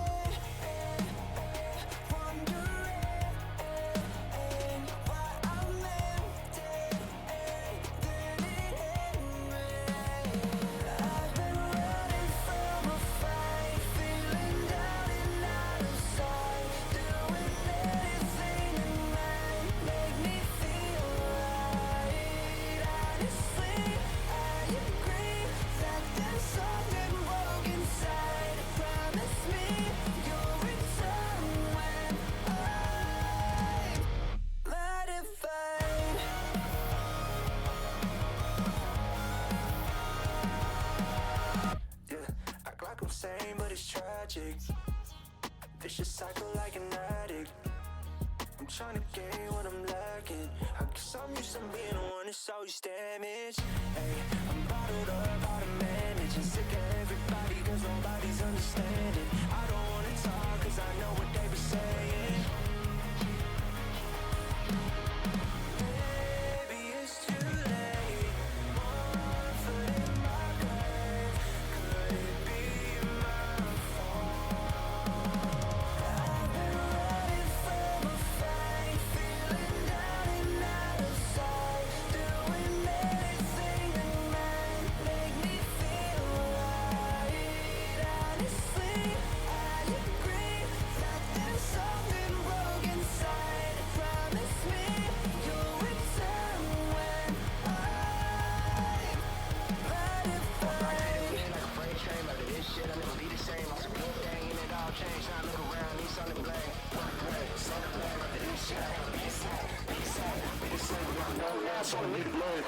Act like I'm sane, but it's tragic. Vicious cycle like an addict. I'm trying to gain what I'm lacking. I guess I'm used to being the one that's always damaged. Hey, I'm bottled up, out of manage. And sick of everybody, cause nobody's understanding. I don't wanna talk, cause I know what they were saying. Maybe it's too late. One foot in my grave. Could it be my fault? I've been running from a fight, feeling down and out of sight, doing anything that might make me feel right. Honestly, I agree that there's something wrong inside. Promise me you'll return when I'm ratified. Like a freight train, but this shit I'll never be the same. I'm some good thing and it all changed. Now I look around, need something to blame. Something to blame after this shit. I gotta be the same, be the same, be the same. I know now, so I need to blame.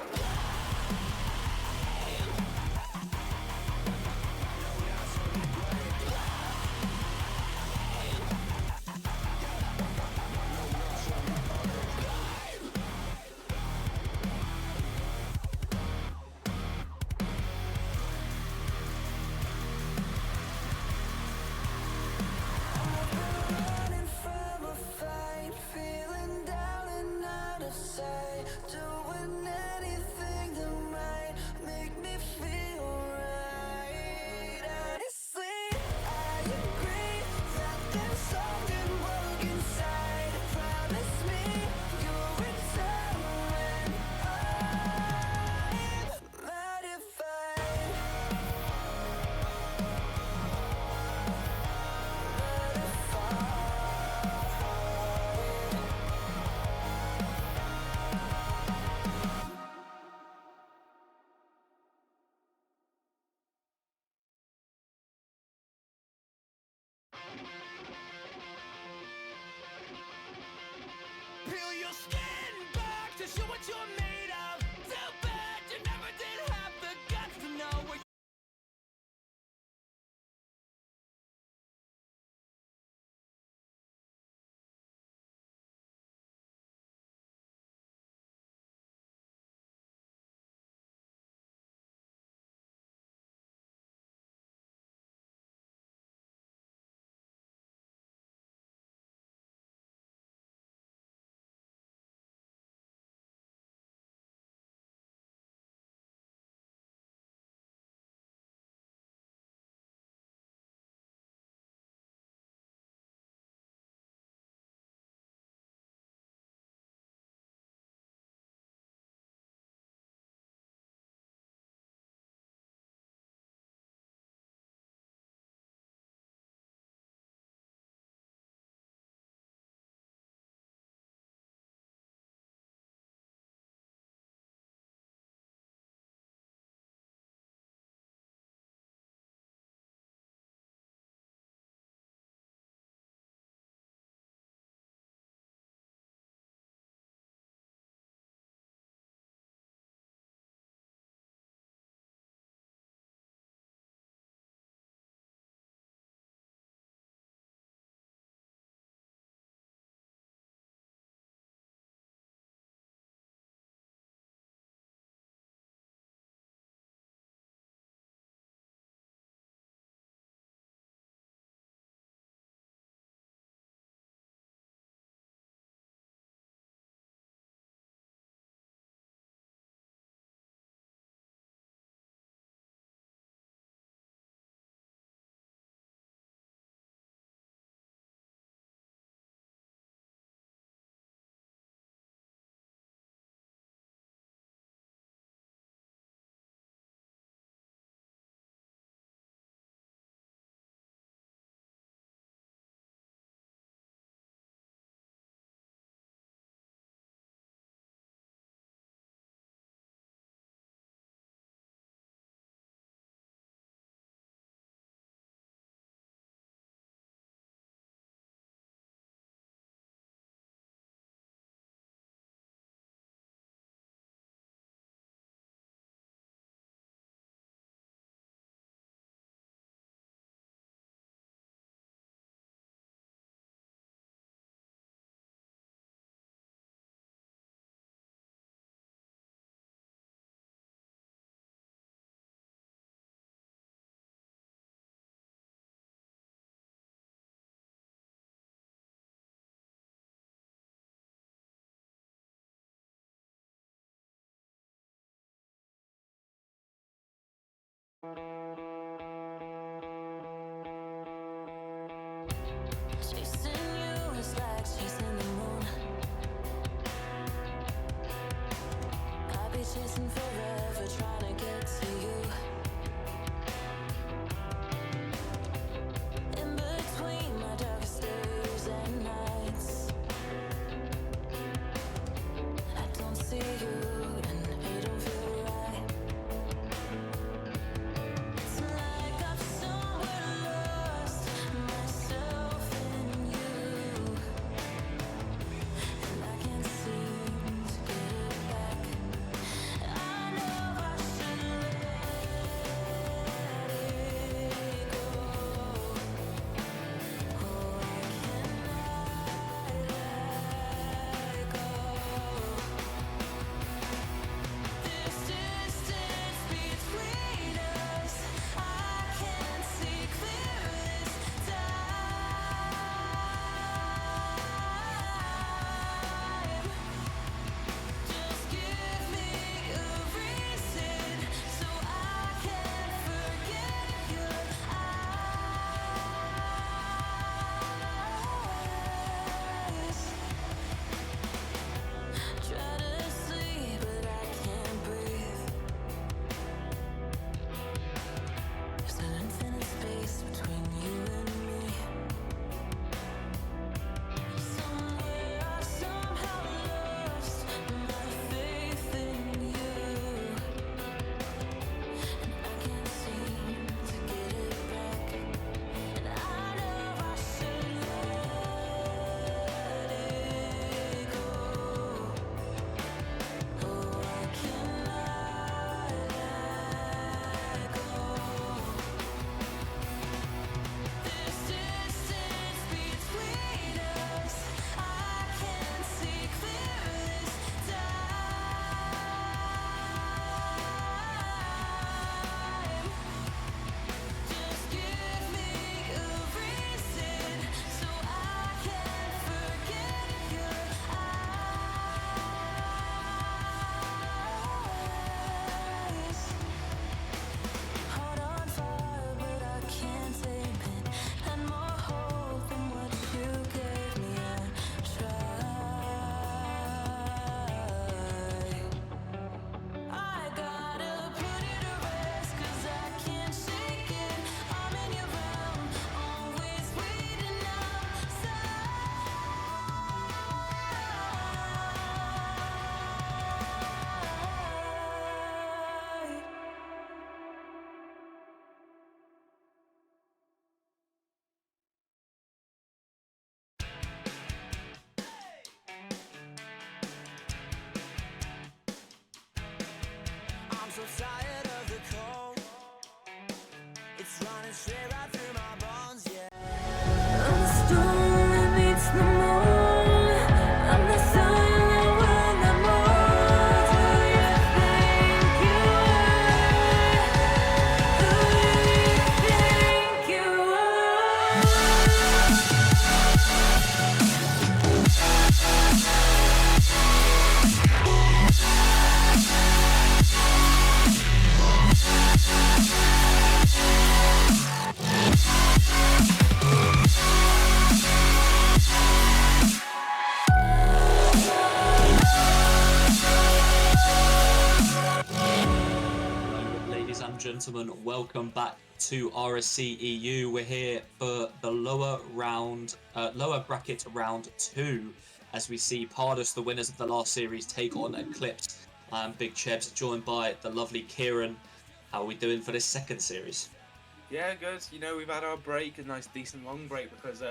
Running from a fight, feeling down and out of sight, doing anything chasing forever, trying to get to you. In between my darkest days and nights, I don't see you and it don't feel right. It's like I've somewhere lost myself in you, and I can't seem to get it back. I know I should let it go. Oh, I cannot let go. This distance between us, I can't see clear this time. Just give me a reason so I can forget your eyes. Try to sleep, but I can't breathe. There's an infinite space between you and me. Somewhere I somehow lost my faith in you, and I can't seem to get it back. And I know I should let it go. Oh, I cannot let go. This distance between us, I can't see clear this time. Just give me a reason so I can forget your eyes. Heart on fire, but I can't tame it. And more hope than what you gave me. I try. I gotta put it to rest, 'cause I can't shake it. I'm in your realm, always waiting outside. I'm so tired of the cold. It's running straight right through my bones, yeah. I'm the storm that meets the moon. I'm the sun that will not move. Do you think you are? Who do you Hello, ladies and gentlemen, welcome back to RSC EU. We're here for the lower bracket round 2, as we see Pardus, the winners of the last series, take on Eclipse. I'm Big Chebs, joined by the lovely Kieran. How are we doing for this second series? Yeah, good. You know, we've had our break, a nice decent long break, because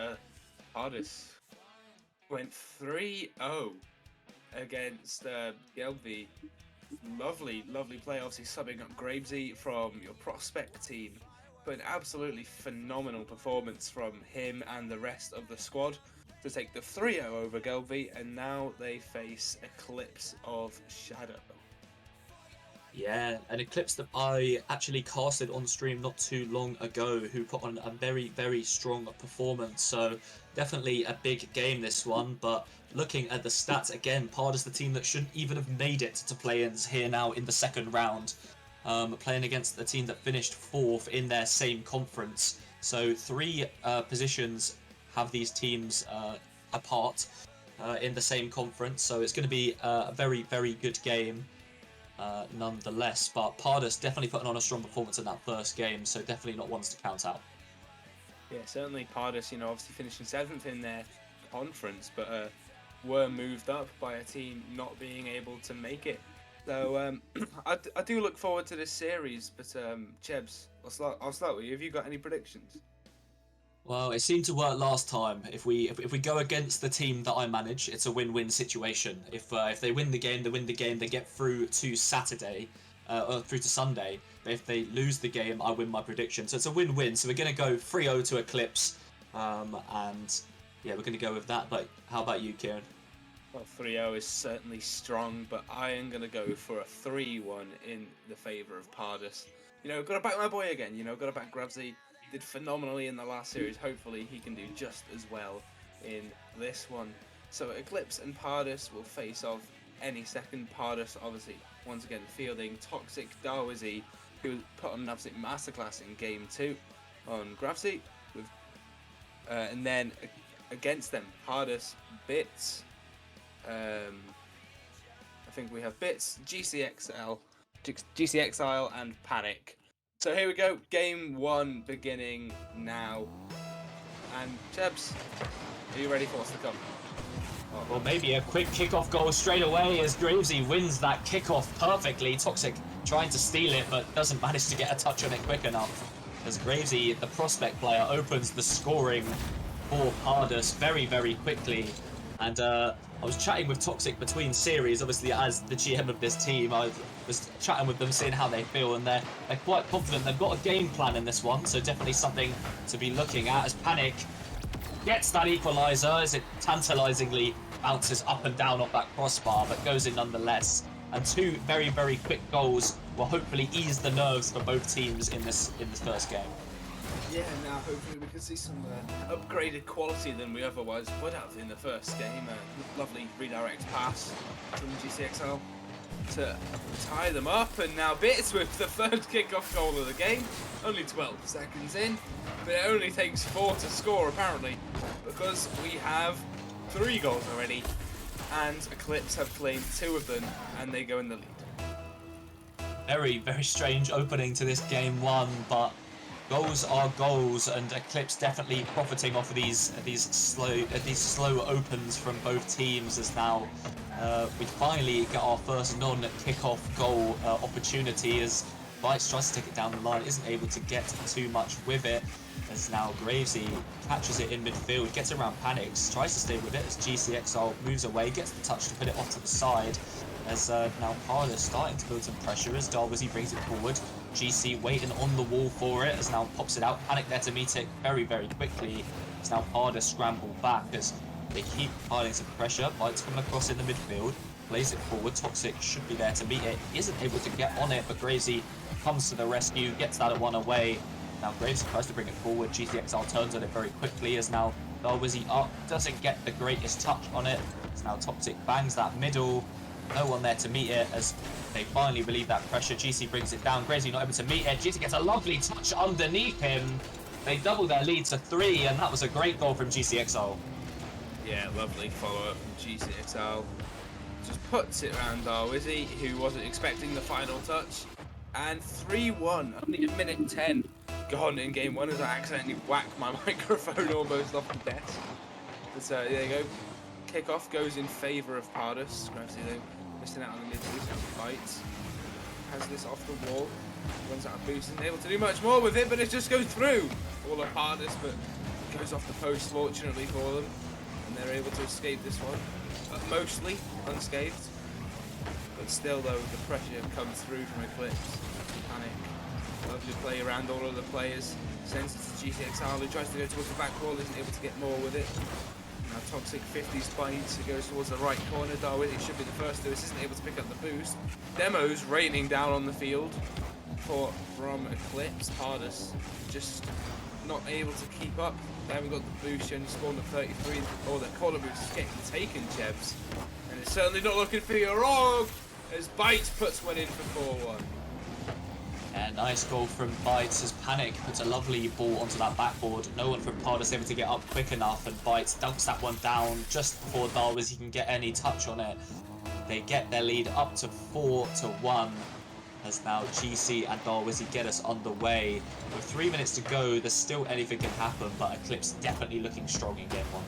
Hardis went 3-0 against Gelby. Lovely play, obviously subbing up Gravesy from your prospect team, but an absolutely phenomenal performance from him and the rest of the squad to take the 3-0 over Gelby, and now they face Eclipse of Shadow. Yeah, an Eclipse that I actually casted on stream not too long ago, who put on a very strong performance. So definitely a big game, this one. But looking at the stats again, Pardus, the team that shouldn't even have made it to play-ins, here now in the second round, playing against the team that finished 4th in their same conference. So 3 positions have these teams apart in the same conference. So it's going to be a very good game. nonetheless. But Pardus definitely putting on a strong performance in that first game, so definitely not ones to count out. Yeah, certainly Pardus, obviously finishing 7th in their conference, but were moved up by a team not being able to make it. So I do look forward to this series, but Chebs, I'll start with you. Have you got any predictions? Well, it seemed to work last time. If we go against the team that I manage, it's a win-win situation. If they win the game, they get through to Saturday, or through to Sunday. But if they lose the game, I win my prediction. So it's a win-win. So we're gonna go 3-0 to Eclipse, and yeah, we're gonna go with that. But how about you, Kieran? Well, 3-0 is certainly strong, but I am going to go for a 3-1 in the favour of Pardus. Got to back my boy again, got to back Gravsy. Did phenomenally in the last series. Hopefully he can do just as well in this one. So Eclipse and Pardus will face off any second. Pardus, obviously, once again, fielding Toxic Darwizy, who put on an absolute masterclass in Game 2 on Gravsy. And then against them, Pardus, Bits, I think we have Bits, GCXL, and Panic. So here we go, Game 1 beginning now. And Chebs, are you ready for what's to come? Well, maybe a quick kickoff goal straight away as Gravesy wins that kickoff perfectly. Toxic trying to steal it, but doesn't manage to get a touch on it quick enough. As Gravesy, the prospect player, opens the scoring for Pardus very, very quickly. And I was chatting with Toxic between series, obviously as the GM of this team. I was chatting with them, seeing how they feel, and they're quite confident. They've got a game plan in this one, so definitely something to be looking at as Panic gets that equaliser as it tantalisingly bounces up and down off that crossbar, but goes in nonetheless. And two very, very quick goals will hopefully ease the nerves for both teams in this first game. Yeah, now hopefully we can see some upgraded quality than we otherwise would have in the first game. Lovely redirect pass from GCXL to tie them up, and now Bits with the third kickoff goal of the game. Only 12 seconds in, but it only takes 4 to score apparently, because we have 3 goals already, and Eclipse have claimed 2 of them, and they go in the lead. Very, very strange opening to this game one, but goals are goals, and Eclipse definitely profiting off of these slow opens from both teams. As now we finally get our first non-kickoff goal opportunity as Bites tries to take it down the line, isn't able to get too much with it. As now Gravesy catches it in midfield, gets around Panics, tries to stay with it as GCXL moves away, gets the touch to put it off to the side. As now Pardus starting to build some pressure as Darwizy brings it forward. GC waiting on the wall for it as now pops it out. Panic there to meet it very, very quickly. As now Pardus scramble back as they keep piling some pressure. Bites coming across in the midfield, plays it forward. Toxic should be there to meet it. Isn't able to get on it, but Gravesy comes to the rescue, gets that at one away. Now Graves tries to bring it forward. GCXL turns on it very quickly as now Darwizy up, doesn't get the greatest touch on it. As now Toxic bangs that middle. No one there to meet it as they finally relieve that pressure. GC brings it down. Gravesy not able to meet it. GC gets a lovely touch underneath him. They double their lead to 3, and that was a great goal from GCXL. Yeah, lovely follow-up from GCXL. Just puts it around Darwizy, who wasn't expecting the final touch. And 3-1, only a minute 10 gone in game 1 as I accidentally whacked my microphone almost off the desk. But there you go. Kickoff goes in favour of Pardus. Gravesy though missing out on the midfield. Bites has this off the wall, runs out of boost, isn't able to do much more with it, but it just goes through all of Pardus, but it goes off the post fortunately for them, and they're able to escape this one, but mostly unscathed. But still though, the pressure comes through from Eclipse. Panic, lovely play around all of the players, sends it to GCXL, who tries to go towards the back wall, isn't able to get more with it. Now Toxic 50s Bites, who goes towards the right corner. Darwizy should be the first to this, isn't able to pick up the boost. Demo's raining down on the field from Eclipse. Pardus just not able to keep up. They haven't got the boost, only scored at 33. Oh, their corner boost is getting taken, Chebs. And it's certainly not looking for your Og as Bites puts one in for 4-1. Yeah, nice goal from Bites as Panic puts a lovely ball onto that backboard. No one from Pardus able to get up quick enough, and Bites dunks that one down just before Darwizy can get any touch on it. They get their lead up to 4-1. As now GC and Darwizzy get us underway. With 3 minutes to go, there's still anything can happen, but Eclipse definitely looking strong in game 1.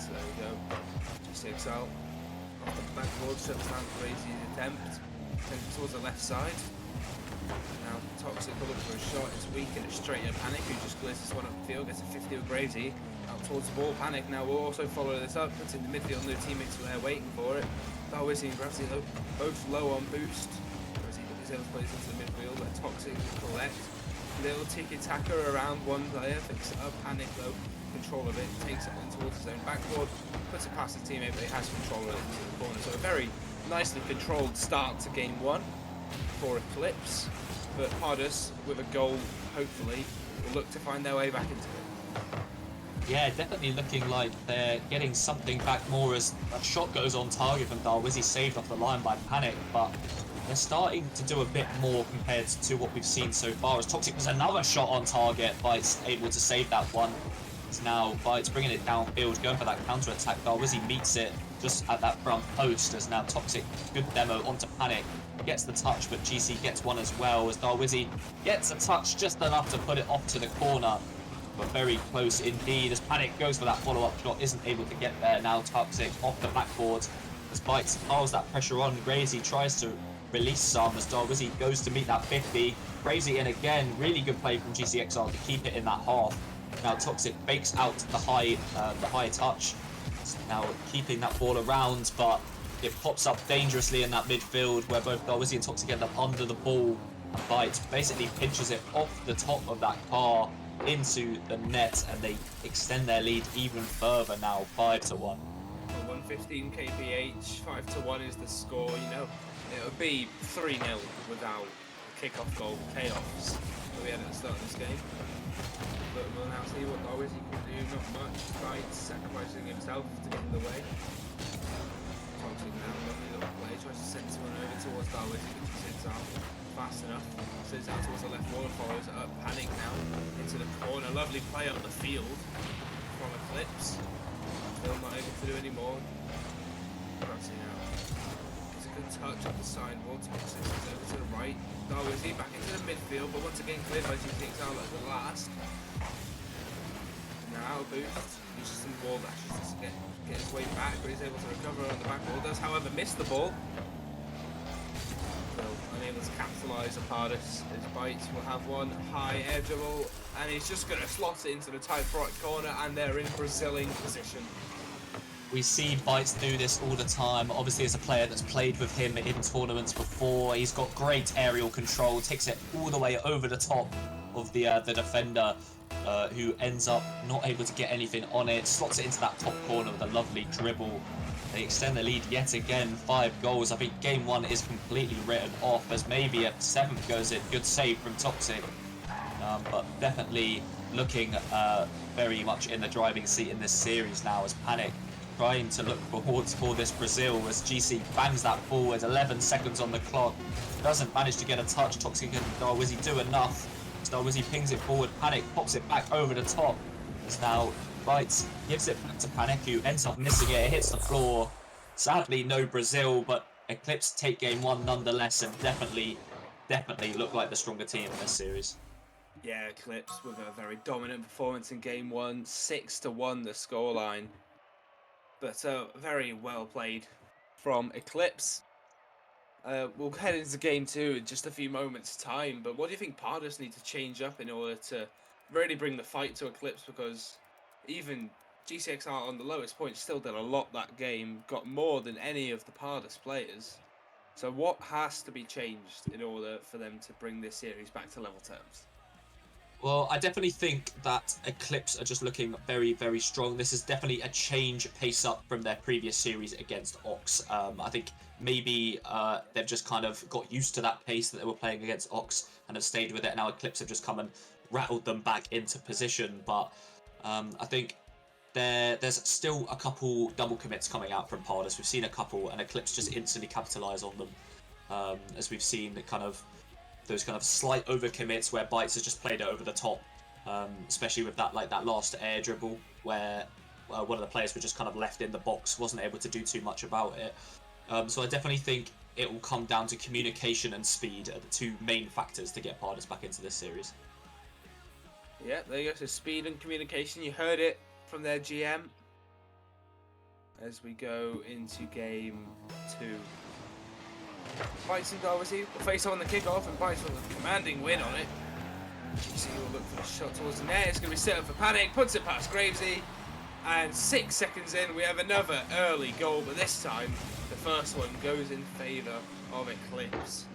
So there we go. Just Excel off the backboard, shuts down Crazy's attempt. Sends it towards the left side. Now Toxic will look for a shot. It's weak and it's straight at Panic, who just clears this one up the field, gets a 50 with Crazy. Out towards the ball. Panic now will also follow this up, puts in the midfield, no teammates were there waiting for it. Darwizzy and Gravity both low on boost. Gravity is able to play this into the midfield, let Toxic collect. Little tiki-taka around one player, picks it up. Panic though, control of it, takes it on towards his own backboard, puts it past his teammate, but he has control of it into the corner. So a very nicely controlled start to game 1 for Eclipse. But Pardus, with a goal, hopefully, will look to find their way back into it. Yeah, definitely looking like they're getting something back more as a shot goes on target from Darwizzy, saved off the line by Panic, but they're starting to do a bit more compared to what we've seen so far. As Toxic was another shot on target, Bites able to save that one. It's now Bites bringing it downfield, going for that counter-attack. Darwizzy meets it just at that front post as now Toxic, good demo onto Panic. Gets the touch, but GC gets one as well as Darwizzy gets a touch just enough to put it off to the corner. But very close indeed as Panic goes for that follow-up shot, isn't able to get there. Now Toxic off the backboard as Bites piles that pressure on. Crazy tries to release some as Darwizzy goes to meet that 50. Crazy in again, really good play from GCXR to keep it in that half. Now Toxic fakes out the high touch. Now keeping that ball around, but it pops up dangerously in that midfield where both Darwizzy and Toxic end up under the ball. And Bites basically pinches it off the top of that car into the net, and they extend their lead even further now, 5-1. 115 kph, 5-1 is the score. You know, it would be 3-0 without the kickoff goal chaos that we had at the start of this game. But we'll now see what Darwizzy can do. Not much. Bites sacrificing himself to get in the way. Toxic now, lovely little play, tries to send someone over towards Darwizzy, which he sits out fast enough. Sits out towards the left wall and follows it up. Panic now into the corner. Lovely play up the field from Eclipse. Still not able to do any more. Gravity now. It's a good touch up the sidewall. Toxic is over to the right. Darwizzy back into the midfield, but once again cleared by GTXR at the last. Now boost. Uses some ball dashes to get his way back, but he's able to recover on the back ball. Does, however, miss the ball. So unable to capitalise upon Pardus. His Bites will have one high air dribble, and he's just going to slot it into the tight right corner, and they're in Brazilian position. We see Bites do this all the time. Obviously, as a player that's played with him in tournaments before, he's got great aerial control, takes it all the way over the top of the defender, who ends up not able to get anything on it, slots it into that top corner with a lovely dribble. They extend the lead yet again, 5 goals. I think game 1 is completely written off as maybe a 7th goes in. Good save from Toxic, but definitely looking very much in the driving seat in this series now as Panic trying to look forwards for this Brazil as GC bangs that forward. 11 seconds on the clock, doesn't manage to get a touch. Toxic and Darwizzy do enough. Darwizzy pings it forward. Panic pops it back over the top. As now Bites gives it back to Panic, who ends up missing it. It hits the floor. Sadly, no Brazil, but Eclipse take game 1 nonetheless, and definitely look like the stronger team in this series. Yeah, Eclipse with a very dominant performance in game 1, 6-1 the scoreline. But very well played from Eclipse. We'll head into game 2 in just a few moments' time, but what do you think Pardus need to change up in order to really bring the fight to Eclipse? Because even GCXR on the lowest point still did a lot that game, got more than any of the Pardus players. So what has to be changed in order for them to bring this series back to level terms? Well, I definitely think that Eclipse are just looking very, very strong. This is definitely a change pace up from their previous series against Ox. I think maybe they've just kind of got used to that pace that they were playing against Ox and have stayed with it. Now Eclipse have just come and rattled them back into position. But I think there's still a couple double commits coming out from Pardus. We've seen a couple, and Eclipse just instantly capitalise on them. As we've seen those kind of slight overcommits where Bites has just played it over the top, especially with that last air dribble where one of the players was just kind of left in the box, wasn't able to do too much about it. So I definitely think it will come down to communication and speed are the two main factors to get Pardus back into this series. Yeah, there you go. So speed and communication. You heard it from their GM. As we go into game 2. Bites and Darwizzy will face on the kickoff, and Bites with a commanding win on it. GC will look for the shot towards the net. It's going to be set up for Panic. Puts it past Gravesy. And 6 seconds in, we have another early goal, but this time the first one goes in favour of Eclipse.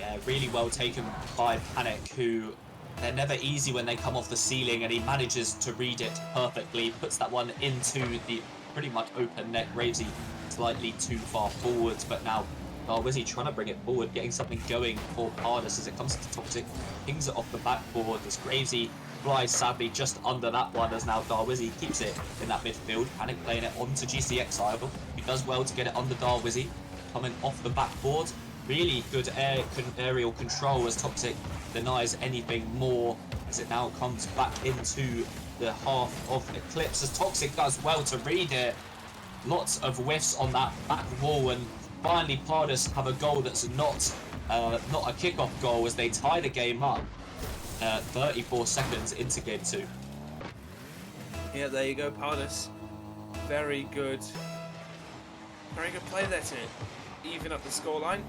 Yeah, really well taken by Panic, who they're never easy when they come off the ceiling, and he manages to read it perfectly, puts that one into the pretty much open net. Gravesy slightly too far forwards, but now Darwizzy trying to bring it forward, getting something going for Pardus as it comes to Toxic, pings it off the backboard as Gravesy flies sadly just under that one, as now Darwizzy keeps it in that midfield. Panic playing it onto GC Exile. He does well to get it under Darwizzy, coming off the backboard. Really good aerial control as Toxic denies anything more, as it now comes back into the half of Eclipse, as Toxic does well to read it. Lots of whiffs on that back wall, and finally Pardus have a goal that's not a kickoff goal as they tie the game up 34 seconds into game 2. Yeah, there you go, Pardus. Very good play there to even up the scoreline.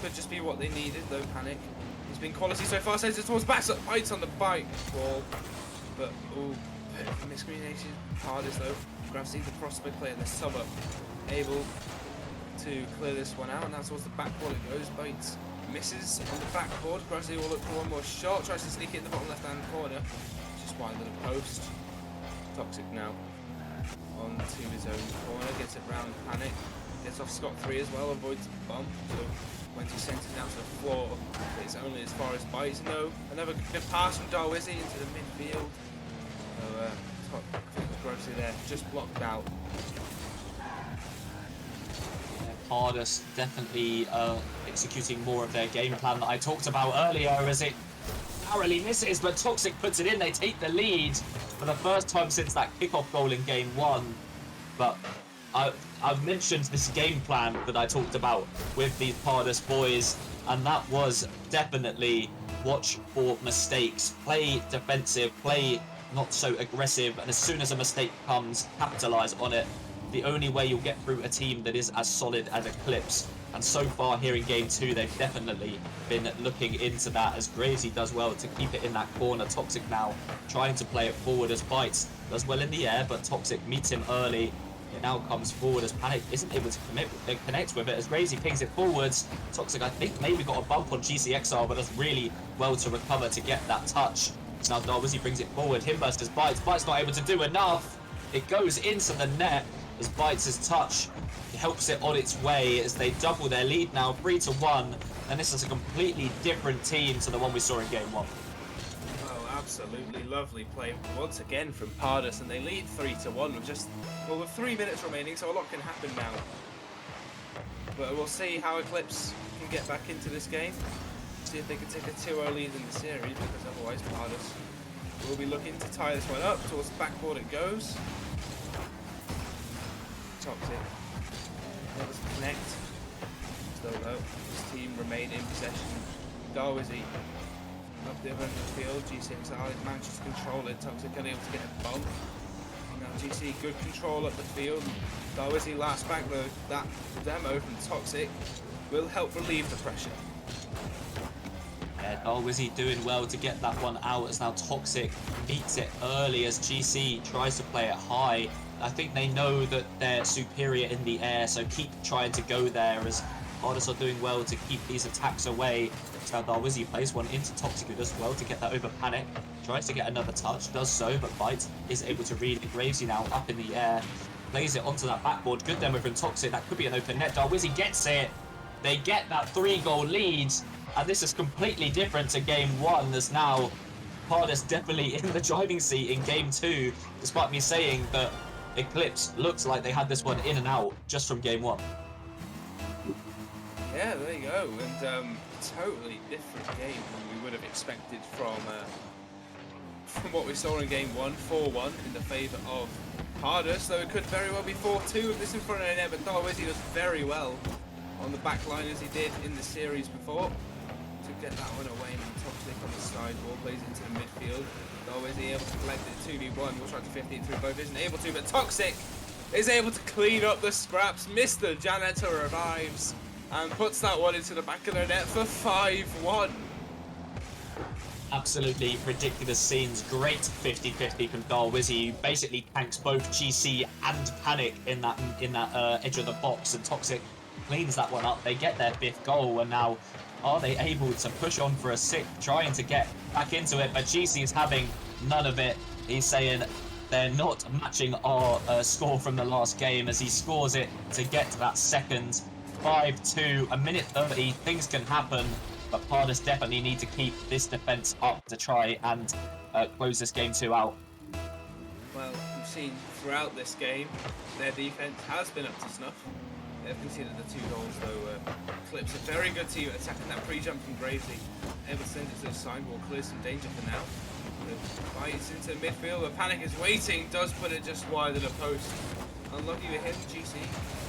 Could just be what they needed though. Panic. He's been quality so far, sends it towards back, so bites on the bike ball. But miscommunication. Pardus though. Gravity, the prospect player, the sub up, able to clear this one out, and now towards the backboard it goes. Bites misses on the backboard. Gravity will look for one more shot, tries to sneak it in the bottom left hand corner, just wide of the post. Toxic now onto his own corner, gets it round Panic, gets off scot-free as well, avoids the bump. So when he sends it down to the floor, it's only as far as Bites. No, another good pass from Darwizzy into the midfield. So Gravity there, just blocked out. Pardus definitely executing more of their game plan that I talked about earlier, as it narrowly misses, but Toxic puts it in. They take the lead for the first time since that kickoff goal in game 1. But I've mentioned this game plan that I talked about with these Pardus boys, and that was definitely watch for mistakes, play defensive, play not so aggressive, and as soon as a mistake comes, capitalise on it. The only way you'll get through a team that is as solid as Eclipse. And so far here in game 2, they've definitely been looking into that, as Gravesy does well to keep it in that corner. Toxic now trying to play it forward as Bites does well in the air, but Toxic meets him early. It now comes forward as Panic isn't able to connect with it, as Gravesy pings it forwards. Toxic, I think, maybe got a bump on GC Exile, but does really well to recover to get that touch. So now Darwizzy brings it forward. Himburst as Bites. Bites not able to do enough. It goes into the net as Bites' touch helps it on its way, as they double their lead now, 3-1. And this is a completely different team to the one we saw in game 1. Oh, absolutely lovely play once again from Pardus, and they lead 3-1 with 3 minutes remaining, so a lot can happen now. But we'll see how Eclipse can get back into this game. See if they can take a 2-0 lead in the series, because otherwise Pardus will be looking to tie this one up. Towards the backboard it goes. Toxic. That was connect. Still though, his team remain in possession. Darwizzy up the other end of the field. GC manages to control it. Toxic unable to get a bump. Now GC good control up the field. Darwizzy last back though. That demo from Toxic will help relieve the pressure. Yeah, Darwizzy doing well to get that one out, as now Toxic beats it early as GC tries to play it high. I think they know that they're superior in the air, so keep trying to go there, as Pardus are doing well to keep these attacks away. So now Darwizzy plays one into Toxic, who does well to get that over Panic. Tries to get another touch, does so, but Bite is able to read it. Gravesy now up in the air, plays it onto that backboard. Good demo from Toxic, that could be an open net. Darwizzy gets it. They get that 3-goal lead, and this is completely different to game 1, as now Pardus definitely in the driving seat in game 2, despite me saying that Eclipse looks like they had this one in and out just from game 1. Yeah, there you go, and totally different game than we would have expected from what we saw in game 1, 4-1 in the favour of Pardus, though it could very well be 4-2 with this in front of the net, but Darwizzy does very well on the back line as he did in the series before to get that one away. And Toxic on the sidewall plays into the midfield. Darwizzy able to collect it 2v1, will try to 15 through both, isn't able to, but Toxic is able to clean up the scraps. Mr. Janitor revives and puts that one into the back of the net for 5-1. Absolutely ridiculous scenes. Great 50-50 from Darwizzy, who basically tanks both GC and Panic in that edge of the box, and Toxic cleans that one up. They get their 5th goal, and now are they able to push on for a 6th, trying to get back into it, but GC is having none of it. He's saying they're not matching our score from the last game as he scores it to get to that 2nd. 5-2, a minute 30, things can happen, but Pardus definitely need to keep this defence up to try and close this game 2 out. Well, we've seen throughout this game, their defence has been up to snuff. They've conceded the 2 goals, though. Clips a very good team at attacking that pre-jump from Gravesy. Able to send it to the sidewall, clears some danger for now. Bites into the midfield, but Panic is waiting, does put it just wide of the post. Unlucky with him, GC.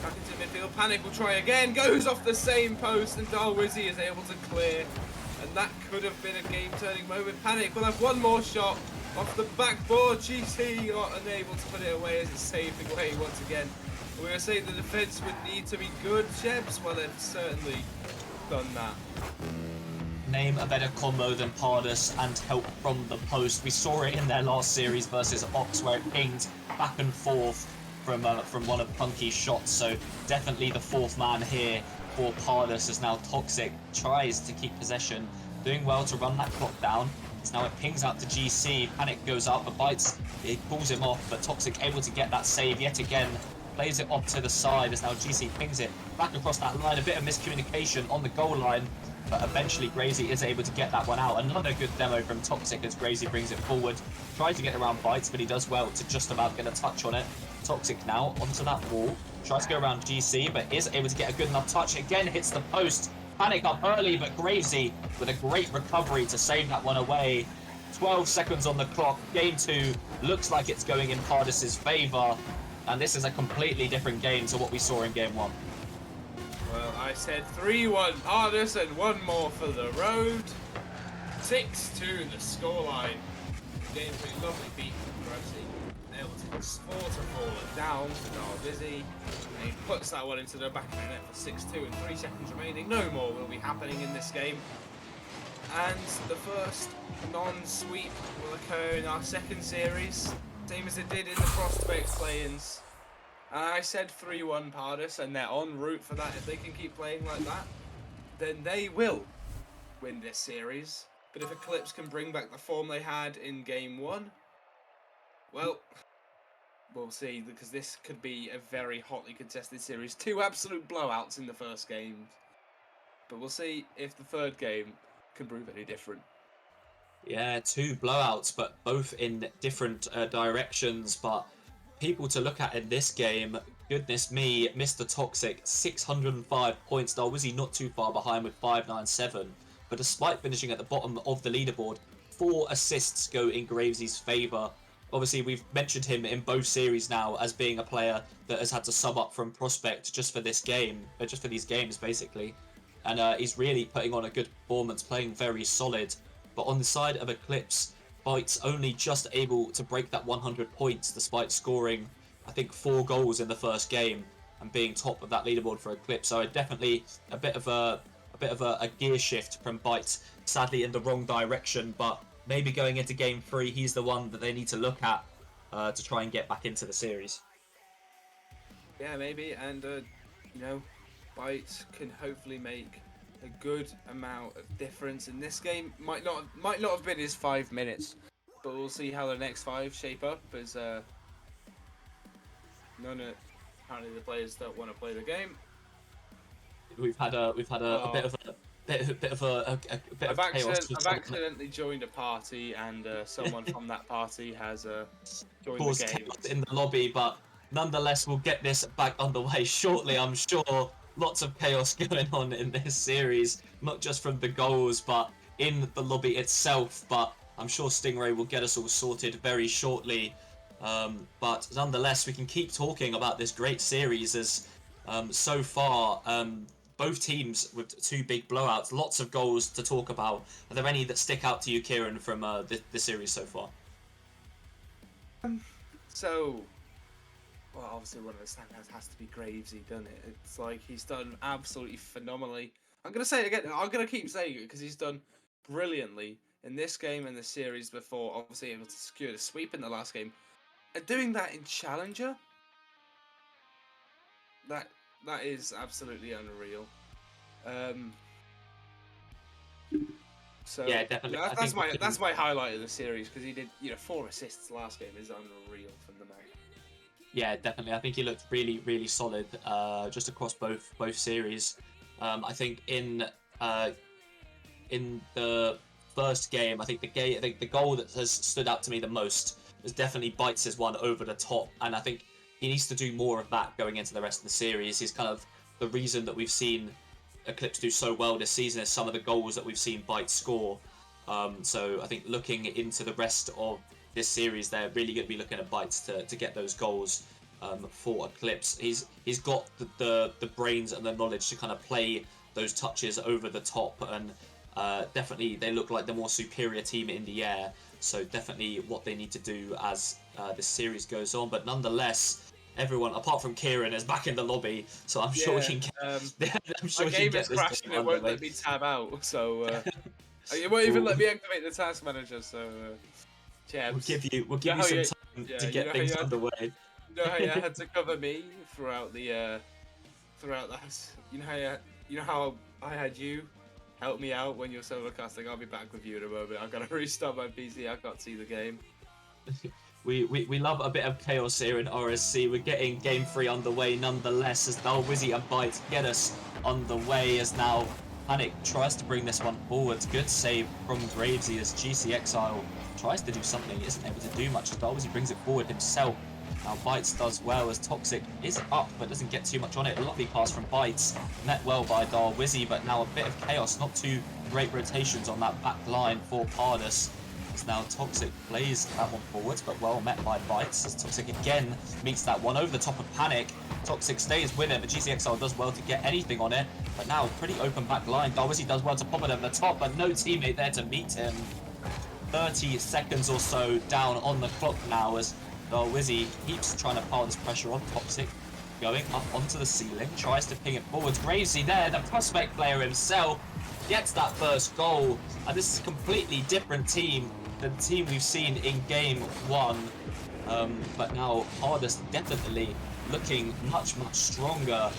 Back into midfield, Panic will try again, goes off the same post, and Darwizzy is able to clear. And that could have been a game-turning moment. Panic will have one more shot off the backboard. GC are unable to put it away as it's saved away once again. We were saying the defence would need to be good, Chebs. Well, they've certainly done that. Name a better combo than Pardus and help from the post. We saw it in their last series versus Ox, where it pinged back and forth from one of Punky's shots. So definitely the 4th man here for Pardus as now Toxic tries to keep possession, doing well to run that clock down. So now it pings out to GC. Panic goes up, but Bites, it pulls him off, but Toxic able to get that save yet again. Plays it off to the side as now GC pings it back across that line. A bit of miscommunication on the goal line, but eventually Grazy is able to get that one out. Another good demo from Toxic as Grazy brings it forward. Tries to get around Bites, but he does well to just about get a touch on it. Toxic now onto that wall. Tries to go around GC, but is able to get a good enough touch. Again, hits the post. Panic up early, but Grazy with a great recovery to save that one away. 12 seconds on the clock. Game 2 looks like it's going in Pardus's favour. And this is a completely different game to what we saw in game 1. Well, I said 3-1 Pardus and one more for the road. 6-2 the scoreline. Game 3, lovely beat from Gracie. Able to score to fall it down to Darwizzy. And he puts that one into the back of the net for 6-2 and 3 seconds remaining. No more will be happening in this game. And the first non-sweep will occur in our 2nd series. Same as it did in the Prospect play-ins. And I said 3-1 Pardus, and they're en route for that. If they can keep playing like that, then they will win this series. But if Eclipse can bring back the form they had in game 1, well, we'll see, because this could be a very hotly contested series. 2 absolute blowouts in the first game. But we'll see if the 3rd game can prove any different. Yeah, 2 blowouts, but both in different directions. But people to look at in this game, goodness me, Mr. Toxic, 605 points. Darwizzy not too far behind with 597. But despite finishing at the bottom of the leaderboard, 4 assists go in Gravesy's favour. Obviously, we've mentioned him in both series now as being a player that has had to sub up from Prospect just for this game, just for these games, basically. And he's really putting on a good performance, playing very solid. But on the side of Eclipse, Bites only just able to break that 100 points despite scoring, I think, 4 goals in the first game and being top of that leaderboard for Eclipse. So definitely a bit of a gear shift from Bites, sadly in the wrong direction. But maybe going into game 3, he's the one that they need to look at to try and get back into the series. Yeah, maybe, and you know, Bites can hopefully make a good amount of difference in this game. Might not have been his 5 minutes, but we'll see how the next 5 shape up. As apparently the players don't want to play the game. We've had a bit of chaos. I've accidentally joined a party, and someone from that party has joined the game. Chaos in the lobby, but nonetheless, we'll get this back underway shortly, I'm sure. Lots of chaos going on in this series, not just from the goals, but in the lobby itself. But I'm sure Stingray will get us all sorted very shortly. But nonetheless, we can keep talking about this great series as so far both teams with 2 big blowouts, lots of goals to talk about. Are there any that stick out to you, Kieran, from the series so far? So, well, obviously one of the standouts has to be Gravesy, doesn't it? It's like he's done absolutely phenomenally. I'm gonna say it again. I'm gonna keep saying it because he's done brilliantly in this game and the series before. Obviously able to secure the sweep in the last game, and doing that in Challenger. That is absolutely unreal. So Yeah, definitely. That's my highlight of the series because he did 4 assists last game is unreal from the man. Yeah, definitely. I think he looked really, really solid just across both series. I think in the first game, I think the goal that has stood out to me the most was definitely Bites' one over the top, and I think he needs to do more of that going into the rest of the series. He's kind of the reason that we've seen Eclipse do so well this season is some of the goals that we've seen Bites score. So I think looking into the rest of this series, they're really going to be looking at Bites to get those goals for Eclipse. He's got the brains and the knowledge to kind of play those touches over the top, and definitely they look like the more superior team in the air. So definitely what they need to do as this series goes on. But nonetheless, everyone apart from Kieran is back in the lobby, so I'm sure we can get. I'm sure my we can game get is this crashing. game It won't underway. let me tab out, so it won't even let me activate the task manager. So, We'll give you how some you- time yeah, to you get know how things you had- underway. You know how you had to cover me throughout the you know how I had you help me out when you're solo casting. I'll be back with you in a moment. I've got to restart my PC. I can't see the game. We love a bit of chaos here in RSC. We're getting game 3 underway nonetheless as Wizzy and Bite get us underway as now Panic tries to bring this one forwards. Good save from Gravesy as GC Exile tries to do something, isn't able to do much as Wizzy brings it forward himself. Now Bites does well as Toxic is up but doesn't get too much on it. Lovely pass from Bites, met well by Wizzy, but now a bit of chaos, not too great rotations on that back line for Pardus. As now Toxic plays that one forwards, but well met by Bites as Toxic again meets that one over the top of Panic. Toxic stays with it, but GCXL does well to get anything on it. But now pretty open back line. Wizzy does well to pop it over the top, but no teammate there to meet him. 30 seconds or so down on the clock now as Wizzy keeps trying to pile this pressure on Toxic. Going up onto the ceiling, tries to ping it forwards. Gravesy there, the prospect player himself, gets that first goal. And this is a completely different team than the team we've seen in game 1. But now Hardest definitely looking much, much stronger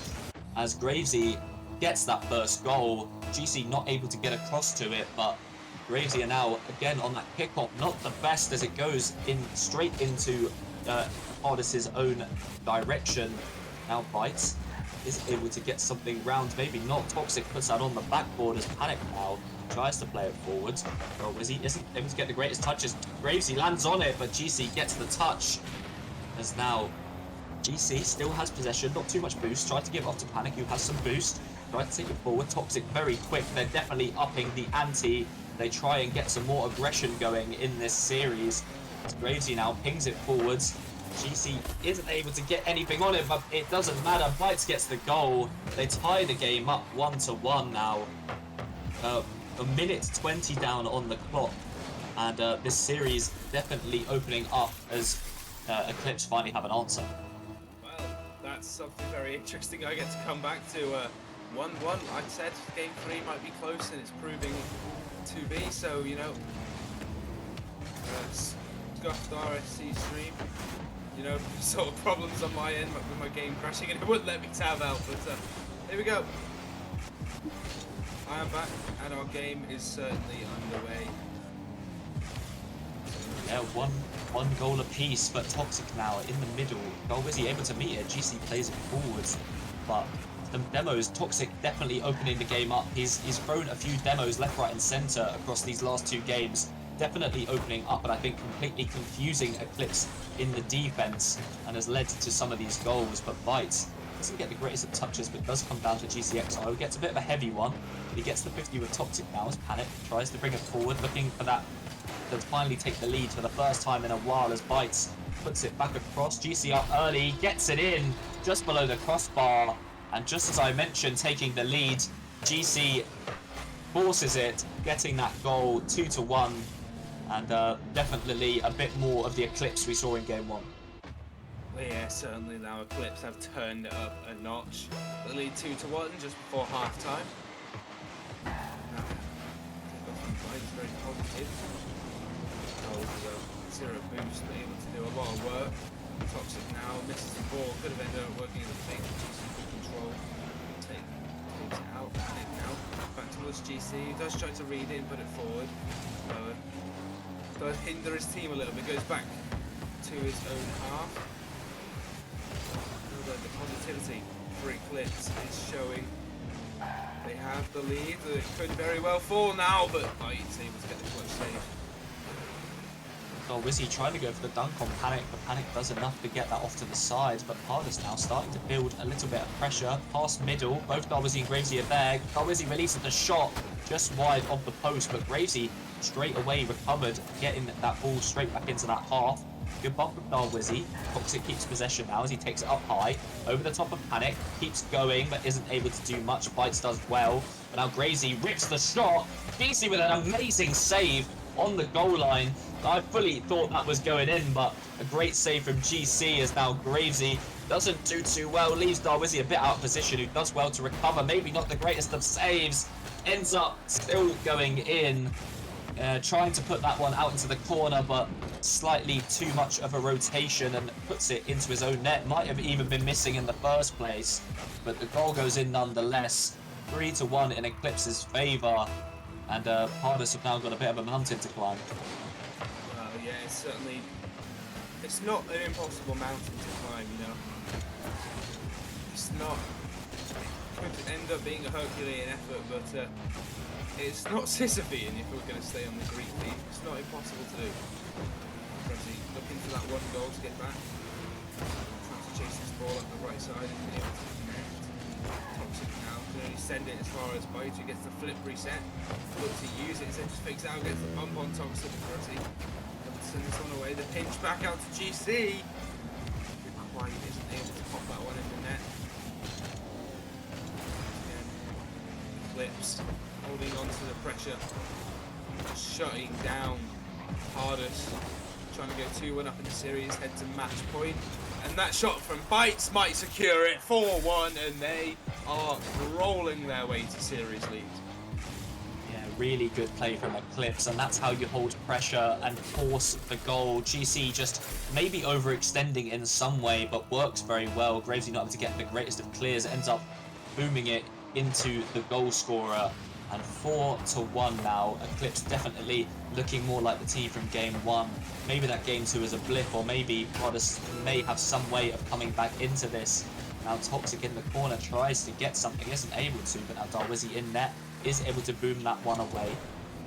as Gravesy gets that first goal. GC not able to get across to it, but Gravesy are now again on that kickoff. Not the best as it goes in straight into Hardest's own direction. Now Bites is able to get something round, maybe not. Toxic puts that on the backboard as Panic now tries to play it forwards. Wizzy isn't able to get the greatest touches. Gravesy lands on it, but GC gets the touch. As now GC still has possession, not too much boost. Tries to give it off to Panic, who has some boost. Tries to take it forward. Toxic very quick. They're definitely upping the ante. They try and get some more aggression going in this series. As Gravesy now pings it forwards. GC isn't able to get anything on it, but it doesn't matter. Bites gets the goal. They tie the game up 1-1 now. A minute 20 down on the clock. And this series definitely opening up as Eclipse finally have an answer. Well, that's something very interesting. I get to come back to 1-1. I said game 3 might be close, and it's proving to be. So scuffed RSC stream. Sort of problems on my end with my game crashing, and it wouldn't let me tab out. But here we go. I am back, and our game is certainly underway. Yeah, one goal apiece, but Toxic now in the middle. Wizzy able to meet it. GC plays it forwards, but the demos, Toxic definitely opening the game up. He's thrown a few demos left, right, and centre across these last 2 games. Definitely opening up, and I think completely confusing Eclipse in the defense, and has led to some of these goals. But Bites doesn't get the greatest of touches, but does come down to GCXO. He gets a bit of a heavy one, but he gets the 50 with Toxic now as Panic tries to bring it forward, looking for that to finally take the lead for the first time in a while as Bites puts it back across. GC up early, gets it in just below the crossbar, and just as I mentioned, taking the lead, GC forces it, getting that goal 2-1, and definitely a bit more of the eclipse we saw in game 1. Yeah, certainly now Eclipse have turned it up a notch. The lead 2-1 just before half time. It's very positive. Zero boost, but able to do a lot of work. Toxic now misses the ball, could have ended up working in the fake. GC full control. Takes it out. Panic now. Back towards GC. He does try to read it and put it forward. Does hinder his team a little bit. Goes back to his own half. The positivity for Eclipse is showing. They have the lead. It could very well fall now, but Bites able to get the clutch save. Oh, Wizzy trying to go for the dunk on Panic, but Panic does enough to get that off to the side. But Pardus now starting to build a little bit of pressure. Past middle, both Darwizzy and Gravesy are there. Darwizzy releases the shot just wide of the post, but Gravesy straight away recovered, getting that ball straight back into that half. Good bump from Darwizzy. Toxic keeps possession now as he takes it up high. Over the top of Panic. Keeps going, but isn't able to do much. Bites does well. But now Gravesy rips the shot. GC with an amazing save on the goal line. I fully thought that was going in, but a great save from GC as now Gravesy doesn't do too well. Leaves Darwizzy a bit out of position, who does well to recover. Maybe not the greatest of saves. Ends up still going in. Trying to put that one out into the corner, but slightly too much of a rotation and puts it into his own net. Might have even been missing in the first place, but the goal goes in nonetheless. 3-1 in Eclipse's favour, and Pardus have now got a bit of a mountain to climb. Yeah, it's not an impossible mountain to climb, you know. It's not. It could end up being a Herculean effort, but it's not Sisyphean if we're going to stay on the Greek theme. It's not impossible to do. Obviously, looking for that one goal to get back. Trying to chase this ball up the right side and be able to connect. Toxic now can only send it as far as Bite, who gets the flip reset. Looks to use it, instead just fakes out, gets the bump on Toxic and Rossi. Able to send this one away. The pinch back out to GC. Quite isn't able to pop that one in the net. Again, Eclipse holding on to the pressure, shutting down Pardus, trying to go 2-1 up in the series, head to match point, and that shot from Bites might secure it. 4-1, and they are rolling their way to series lead. Yeah, really good play from Eclipse, and that's how you hold pressure and force the goal. GC just maybe overextending in some way, but works very well. Gravesy not able to get the greatest of clears, ends up booming it into the goal scorer. And 4-1 now. Eclipse definitely looking more like the team from game 1. Maybe that game 2 is a blip, or maybe Pardus may have some way of coming back into this. Now Toxic in the corner tries to get something, isn't able to, but now Darwizzy in net is able to boom that one away.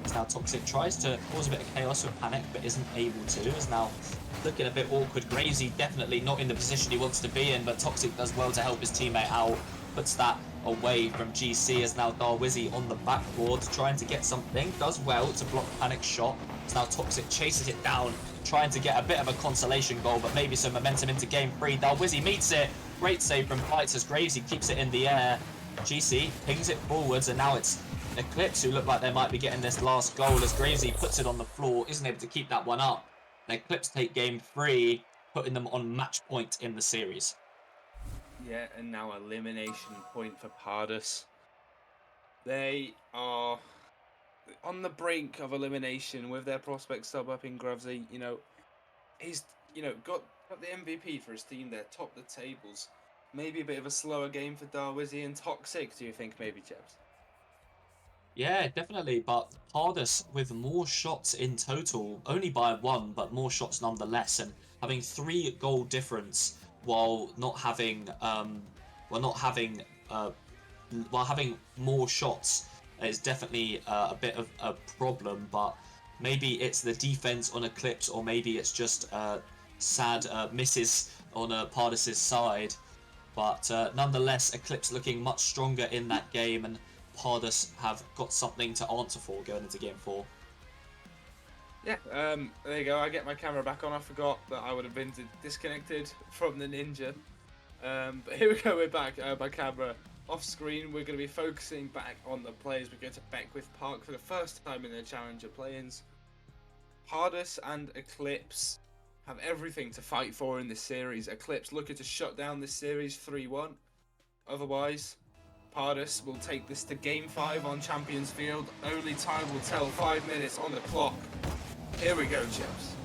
As now Toxic tries to cause a bit of chaos with Panic, but isn't able to. Is now looking a bit awkward. Gravesy definitely not in the position he wants to be in, but Toxic does well to help his teammate out. Puts that away from GC as now Darwizzy on the backboard trying to get something. Does well to block Panic's shot. As now Toxic chases it down, trying to get a bit of a consolation goal, but maybe some momentum into game 3. Darwizzy meets it. Great save from Bites as Gravesy keeps it in the air. GC pings it forwards, and now it's Eclipse who look like they might be getting this last goal as Gravesy puts it on the floor, isn't able to keep that one up. And Eclipse take game 3, putting them on match point in the series. Yeah, and now elimination point for Pardus. They are on the brink of elimination with their prospect sub up in Gravesy. You know, he's got the MVP for his team there, top the tables. Maybe a bit of a slower game for Darwizzy and Toxic, do you think, maybe, Jebs? Yeah, definitely, but Pardus with more shots in total, only by 1, but more shots nonetheless, and having 3 goal difference while having more shots is definitely a bit of a problem. But maybe it's the defense on Eclipse, or maybe it's just sad misses on Pardus's side. But nonetheless, Eclipse looking much stronger in that game, and Pardus have got something to answer for going into game 4. Yeah, there you go. I get my camera back on. I forgot that I would have been disconnected from the ninja. But here we go. We're back. My camera off screen. We're going to be focusing back on the players. We're going to Beckwith Park for the first time in their Challenger play-ins. Pardus and Eclipse have everything to fight for in this series. Eclipse looking to shut down this series 3-1. Otherwise, Pardus will take this to Game 5 on Champions Field. Only time will tell. 5 minutes on the clock. Here we go, chaps.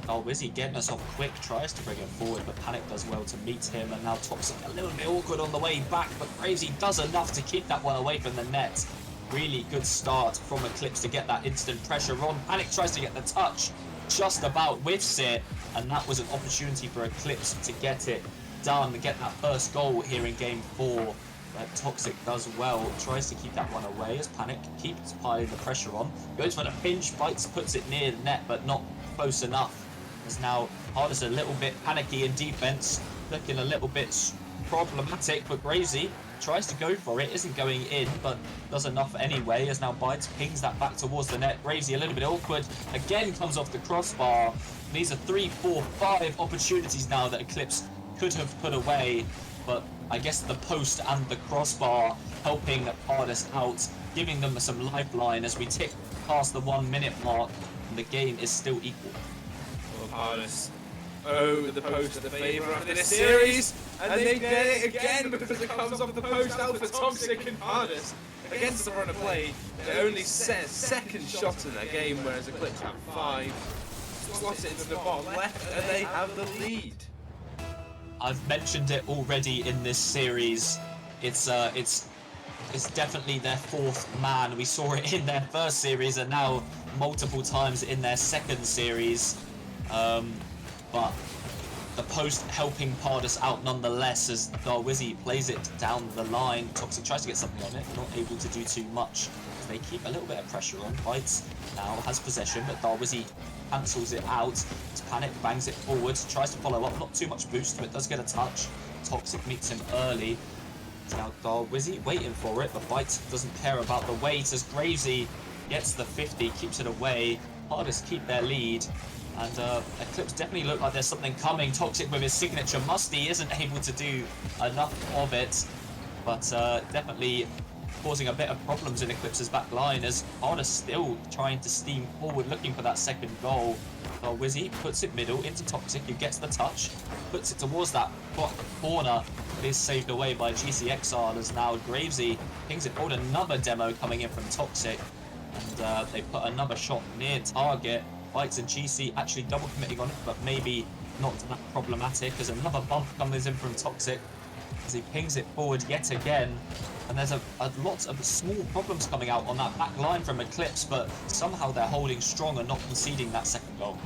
Oh, Wizzy getting us off quick, tries to bring him forward, but Panic does well to meet him, and now Toxic a little bit awkward on the way back, but Gravesy does enough to keep that one away from the net. Really good start from Eclipse to get that instant pressure on. Panic tries to get the touch, just about whiffs it, and that was an opportunity for Eclipse to get it done, get that first goal here in Game 4. But Toxic does well, tries to keep that one away as Panic keeps piling the pressure on. Goes for the pinch, bites, puts it near the net, but not close enough. As now Pardus a little bit panicky in defense, looking a little bit problematic, but Gravesy tries to go for it, isn't going in, but does enough anyway, as now Bites pings that back towards the net. Gravesy a little bit awkward, again comes off the crossbar. These are 3, 4, 5 opportunities now that Eclipse could have put away, but I guess the post and the crossbar helping Pardus out, giving them some lifeline as we tick past the 1 minute mark, and the game is still equal. Pardus. Oh, the post, the favour after this series, and they get it again because it comes off the post out for Toxic and Pardus. Against the run of play, they only set a second shot in their game, whereas Eclipse have 5. Slot it into the bottom left, and they have the lead. I've mentioned it already in this series. It's definitely their 4th man. We saw it in their first series, and now multiple times in their second series. But the post helping Pardus out nonetheless as Darwizzy plays it down the line. Toxic tries to get something on it, not able to do too much. They keep a little bit of pressure on. Bites now has possession, but Darwizzy cancels it out. As Panic bangs it forward, tries to follow up, not too much boost, but does get a touch. Toxic meets him early. Now Darwizzy waiting for it, but Bites doesn't care about the weight as Gravesy gets the 50, keeps it away. Pardus keep their lead. And Eclipse definitely look like there's something coming. Toxic with his signature Musty isn't able to do enough of it. But definitely causing a bit of problems in Eclipse's back line as Pardus still trying to steam forward, looking for that second goal. Wizzy puts it middle into Toxic, who gets the touch, puts it towards that corner. It is saved away by GCXR as now Gravesy pings it forward. Another demo coming in from Toxic. And they put another shot near target. Bites and GC actually double committing on it, but maybe not that problematic as another bump comes in from Toxic as he pings it forward yet again. And there's a lot of small problems coming out on that back line from Eclipse, but somehow they're holding strong and not conceding that second goal.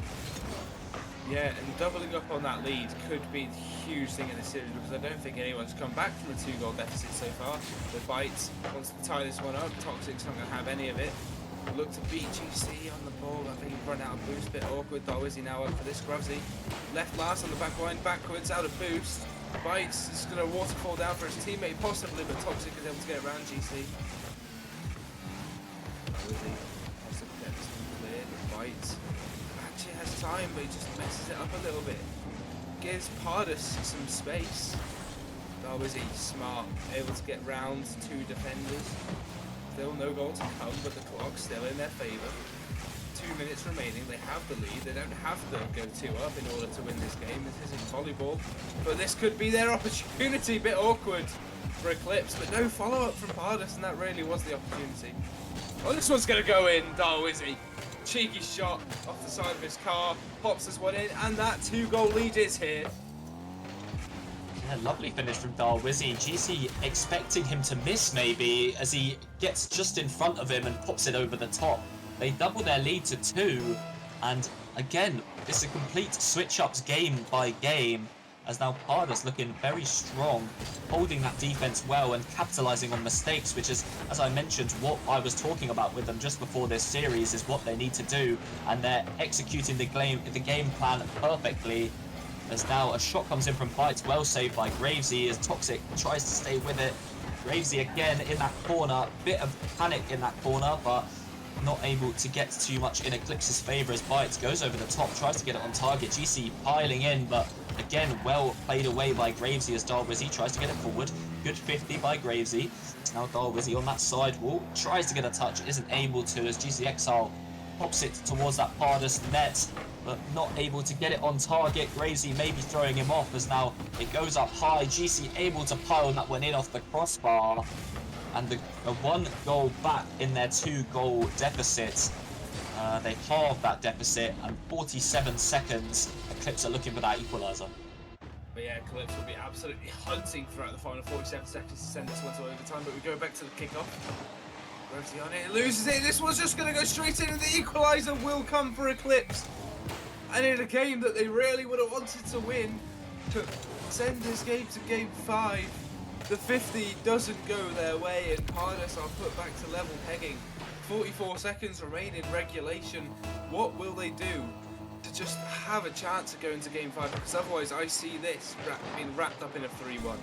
Yeah, and doubling up on that lead could be a huge thing in the series because I don't think anyone's come back from a 2-goal deficit so far. The Bites wants to tie this one up. Toxic's not going to have any of it. Look to beat GC on the ball. I think he's run out of boost, a bit awkward though. Is he now up for this? Gravesy left last on the back line, backwards, out of boost. Bites is going to waterfall down for his teammate possibly, but Toxic is able to get around GC. Gravesy possibly get this one cleared. Bites actually has time, but he just messes it up a little bit. Gives Pardus some space. Gravesy smart, able to get round 2 defenders. Still no goal to come, but the clock's still in their favour. 2 minutes remaining, they have the lead. They don't have to go 2 up in order to win this game. This isn't volleyball, but this could be their opportunity. Bit awkward for Eclipse, but no follow-up from Pardus, and that really was the opportunity. Oh, this one's going to go in. Darwizzy, cheeky shot off the side of his car, pops this one in, and that 2-goal lead is here. Yeah, lovely finish from Darwizzy. GC expecting him to miss maybe as he gets just in front of him and pops it over the top. They double their lead to 2, and again, it's a complete switch-ups game by game as now Pardus looking very strong, holding that defense well and capitalizing on mistakes, which is, as I mentioned, what I was talking about with them just before this series is what they need to do, and they're executing the game plan perfectly. As now a shot comes in from Bites, well saved by Gravesy as Toxic tries to stay with it. Gravesy again in that corner, bit of panic in that corner, but not able to get too much in Eclipse's favour as Bites goes over the top, tries to get it on target. GC piling in, but again, well played away by Gravesy as Darwizzy tries to get it forward. Good 50 by Gravesy. Now Darwizzy on that sidewall, tries to get a touch, isn't able to as GC Exile pops it towards that Pardus net, but not able to get it on target. Gravesy maybe throwing him off as now it goes up high. GC able to pile that one in off the crossbar. And the 1 goal back in their 2 goal deficit. They halved that deficit, and 47 seconds. Eclipse are looking for that equaliser. But yeah, Eclipse will be absolutely hunting throughout the final 47 seconds to send this one to overtime. But we go back to the kickoff. Gravesy on it, loses it. This one's just going to go straight in, and the equaliser will come for Eclipse. And in a game that they really would have wanted to win, to send this game to game 5. The 50 doesn't go their way, and Pardus are put back to level pegging. 44 seconds remain in regulation. What will they do to just have a chance of going to game 5? Because otherwise I see this being wrapped up in a 3-1.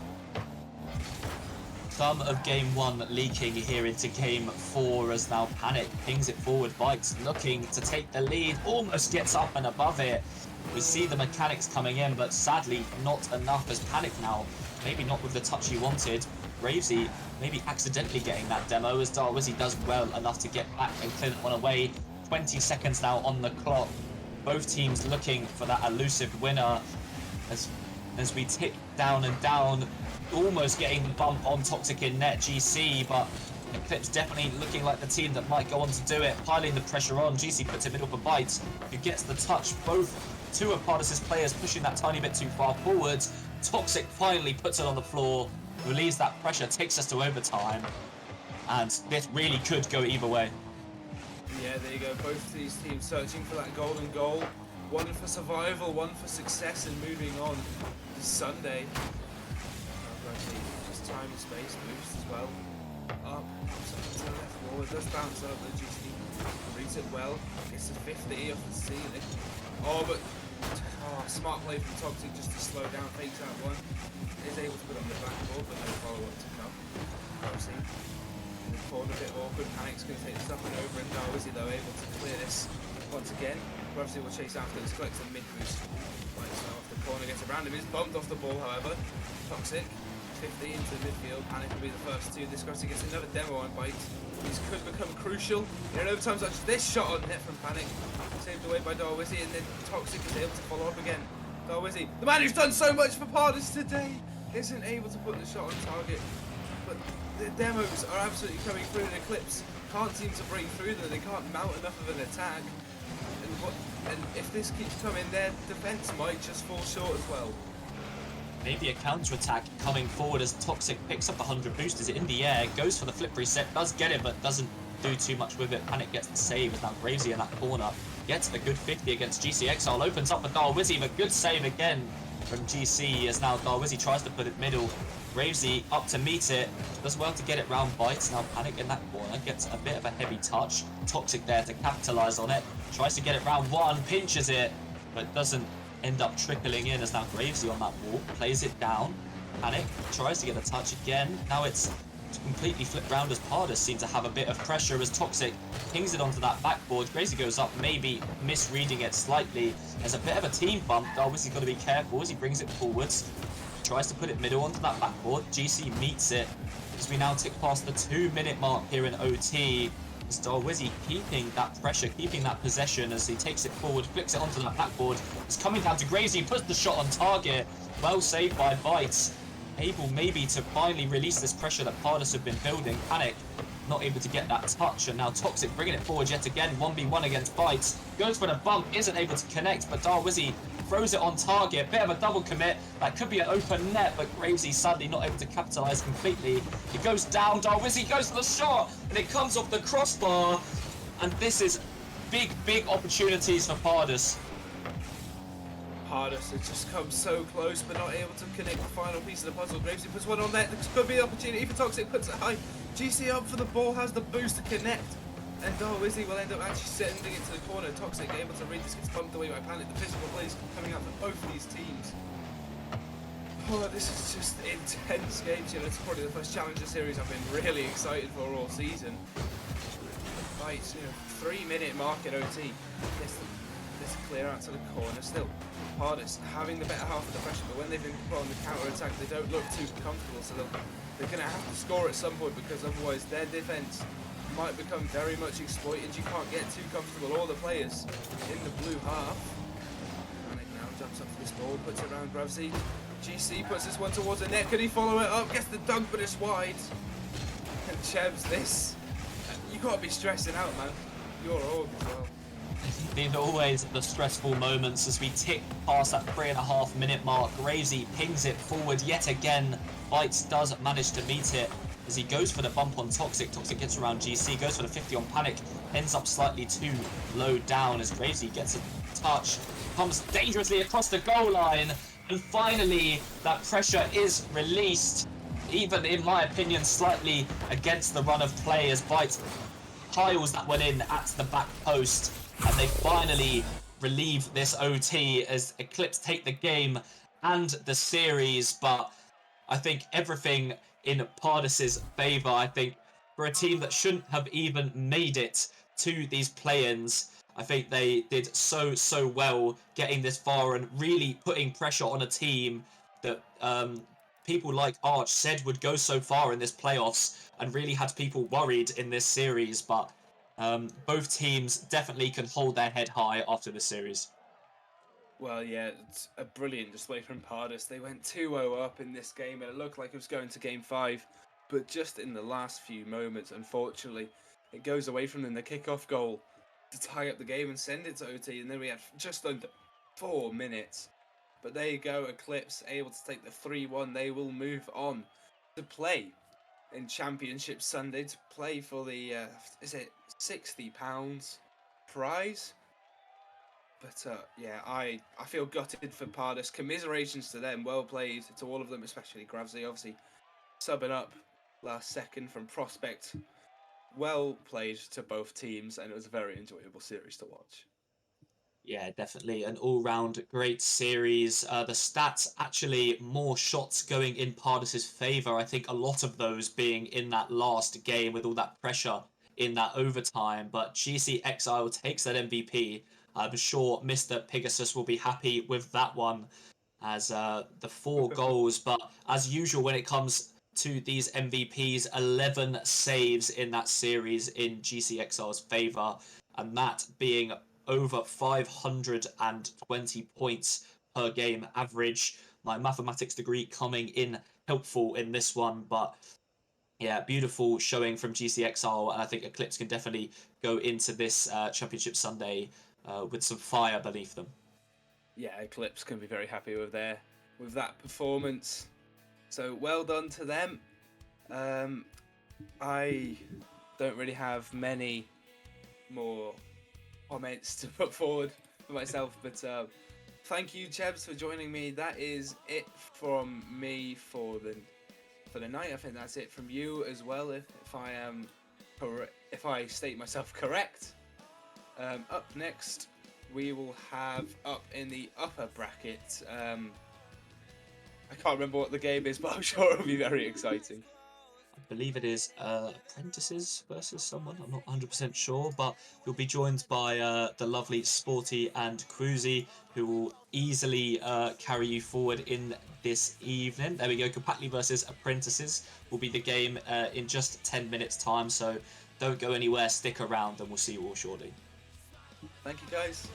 Some of game 1 leaking here into game 4 as now Panic pings it forward. Bites looking to take the lead, almost gets up and above it. We see the mechanics coming in, but sadly not enough as Panic now, maybe not with the touch he wanted. Gravesy maybe accidentally getting that demo as Darwizzy does well enough to get back and clear that one away. 20 seconds now on the clock. Both teams looking for that elusive winner as we tick down and down, almost getting the bump on Toxic in net GC, but Eclipse definitely looking like the team that might go on to do it, piling the pressure on. GC puts it middle for Bites, who gets the touch. Both 2 of Pardus' players pushing that tiny bit too far forwards. Toxic finally puts it on the floor, relieves that pressure, takes us to overtime, and this really could go either way. Yeah, there you go. Both of these teams searching for that golden goal. One for survival, one for success and moving on to Sunday. Just time and space boost as well. Up, to the left wall. It does bounce up, the GC reads it well. Gets to 50 off the ceiling. But smart play from Toxic just to slow down, fakes out one. Is able to put on the backboard, but no follow-up to come. Darwizzy in the corner, a bit awkward. Panic's going to take this up and over, and Darwizzy though able to clear this once again. Darwizzy will chase after this, collects a mid-boost. Right, so off the corner, gets around him, is bumped off the ball however. Toxic, 50 into the midfield. Panic will be the first 2. This Gravesy gets another demo on Bite. These could become crucial. In overtime such as this shot on net from Panic. Saved away by Darwizzy, and then Toxic is able to follow up again. Darwizzy, the man who's done so much for Pardus today, isn't able to put the shot on target. But the demos are absolutely coming through, and Eclipse can't seem to break through them. They can't mount enough of an attack. And if this keeps coming, their defense might just fall short as well. Maybe a counter-attack coming forward as Toxic picks up the 100 boost. Is it in the air? Goes for the flip reset. Does get it, but doesn't do too much with it. Panic gets the save as now Gravesy in that corner. Gets a good 50 against GC Exile. Opens up for Darwizzy, but good save again from GC as now Darwizzy tries to put it middle. Gravesy up to meet it. Does well to get it round Bites. Now Panic in that corner. Gets a bit of a heavy touch. Toxic there to capitalise on it. Tries to get it round 1. Pinches it, but doesn't end up trickling in as now Gravesy on that wall. Plays it down. Panic tries to get a touch again. Now it's completely flipped round as Pardus seem to have a bit of pressure as Toxic pings it onto that backboard. Gravesy goes up, maybe misreading it slightly. There's a bit of a team bump. Darwizzy's got to be careful as he brings it forwards. Tries to put it middle onto that backboard. GC meets it as we now tick past the 2-minute mark here in OT. As Darwizzy keeping that pressure, keeping that possession as he takes it forward, flicks it onto that backboard. It's coming down to Gravesy, puts the shot on target. Well saved by Bites. Able maybe to finally release this pressure that Pardus have been building. Panic not able to get that touch, and now Toxic bringing it forward yet again. 1v1 against Bites. Goes for the bump, isn't able to connect, but Darwizzy throws it on target. Bit of a double commit. That could be an open net, but Gravesy sadly not able to capitalise completely. It goes down. Darwizzy goes for the shot, and it comes off the crossbar. And this is big opportunities for Pardus. Pardus has just come so close, but not able to connect the final piece of the puzzle. Gravesy puts one on there. This could be an opportunity for Toxic. Puts it high. GC up for the ball, has the boost to connect. And Darwizzy will end up actually sending it to the corner. Toxic able to read this, gets bumped away by Panic. The physical plays coming out for both of these teams. Oh, this is just intense games. You know, it's probably the first Challenger series I've been really excited for all season. fights. 3-minute mark at OT. This clear out to the corner. Still, Hardest having the better half of the pressure, but when they've been put on the counter attack, they don't look too comfortable. So they're going to have to score at some point, because otherwise their defense might become very much exploited. You can't get too comfortable. All the players in the blue half. And now jumps up for this ball, puts it around Gravesy. GC puts this one towards the net. Could he follow it up? Gets the dunk, but it's wide. And Chebs, this. You got to be stressing out, man. You're org as well. These are always the stressful moments as we tick past that 3.5 minute mark. Gravesy pings it forward yet again. Bites does manage to meet it as he goes for the bump on Toxic. Toxic gets around GC, goes for the 50 on Panic, ends up slightly too low down as Gravesy gets a touch, comes dangerously across the goal line, and finally that pressure is released, even in my opinion slightly against the run of play, as Bites piles that one in at the back post, and they finally relieve this OT as Eclipse take the game and the series. But I think everything in Pardus's favour. I think for a team that shouldn't have even made it to these play-ins, I think they did so well getting this far and really putting pressure on a team that people like Arch said would go so far in this playoffs and really had people worried in this series. But both teams definitely can hold their head high after this series. Well, yeah, it's a brilliant display from Pardus. They went 2-0 up in this game, and it looked like it was going to Game 5. But just in the last few moments, unfortunately, it goes away from them. The kickoff goal to tie up the game and send it to OT, and then we had just under 4 minutes. But there you go, Eclipse able to take the 3-1. They will move on to play in Championship Sunday, to play for the, is it £60 prize? But yeah, I feel gutted for Pardus. Commiserations to them. Well played to all of them, especially Gravesy, obviously subbing up last second from Prospect. Well played to both teams, and it was a very enjoyable series to watch. Yeah, definitely an all-round great series. The stats, actually more shots going in Pardus's favour. I think a lot of those being in that last game with all that pressure in that overtime. But GC Exile takes that MVP. I'm sure Mr. Pegasus will be happy with that one, as the 4 goals. But as usual, when it comes to these MVPs, 11 saves in that series in GC Exile's favour, and that being over 520 points per game average. My mathematics degree coming in helpful in this one, but yeah, beautiful showing from GC Exile, and I think Eclipse can definitely go into this Championship Sunday with some fire beneath them. Yeah, Eclipse can be very happy with that performance. So well done to them. I don't really have many more comments to put forward for myself, but thank you, Chebs, for joining me. That is it from me for the night. I think that's it from you as well, if I state myself correct. Up next, we will have up in the upper bracket. I can't remember what the game is, but I'm sure it'll be very exciting. I believe it is Apprentices versus someone. I'm not 100% sure, but you'll be joined by the lovely Sporty and Cruzy, who will easily carry you forward in this evening. There we go. Compactly versus Apprentices will be the game in just 10 minutes time, so don't go anywhere. Stick around, and we'll see you all shortly. Thank you, guys.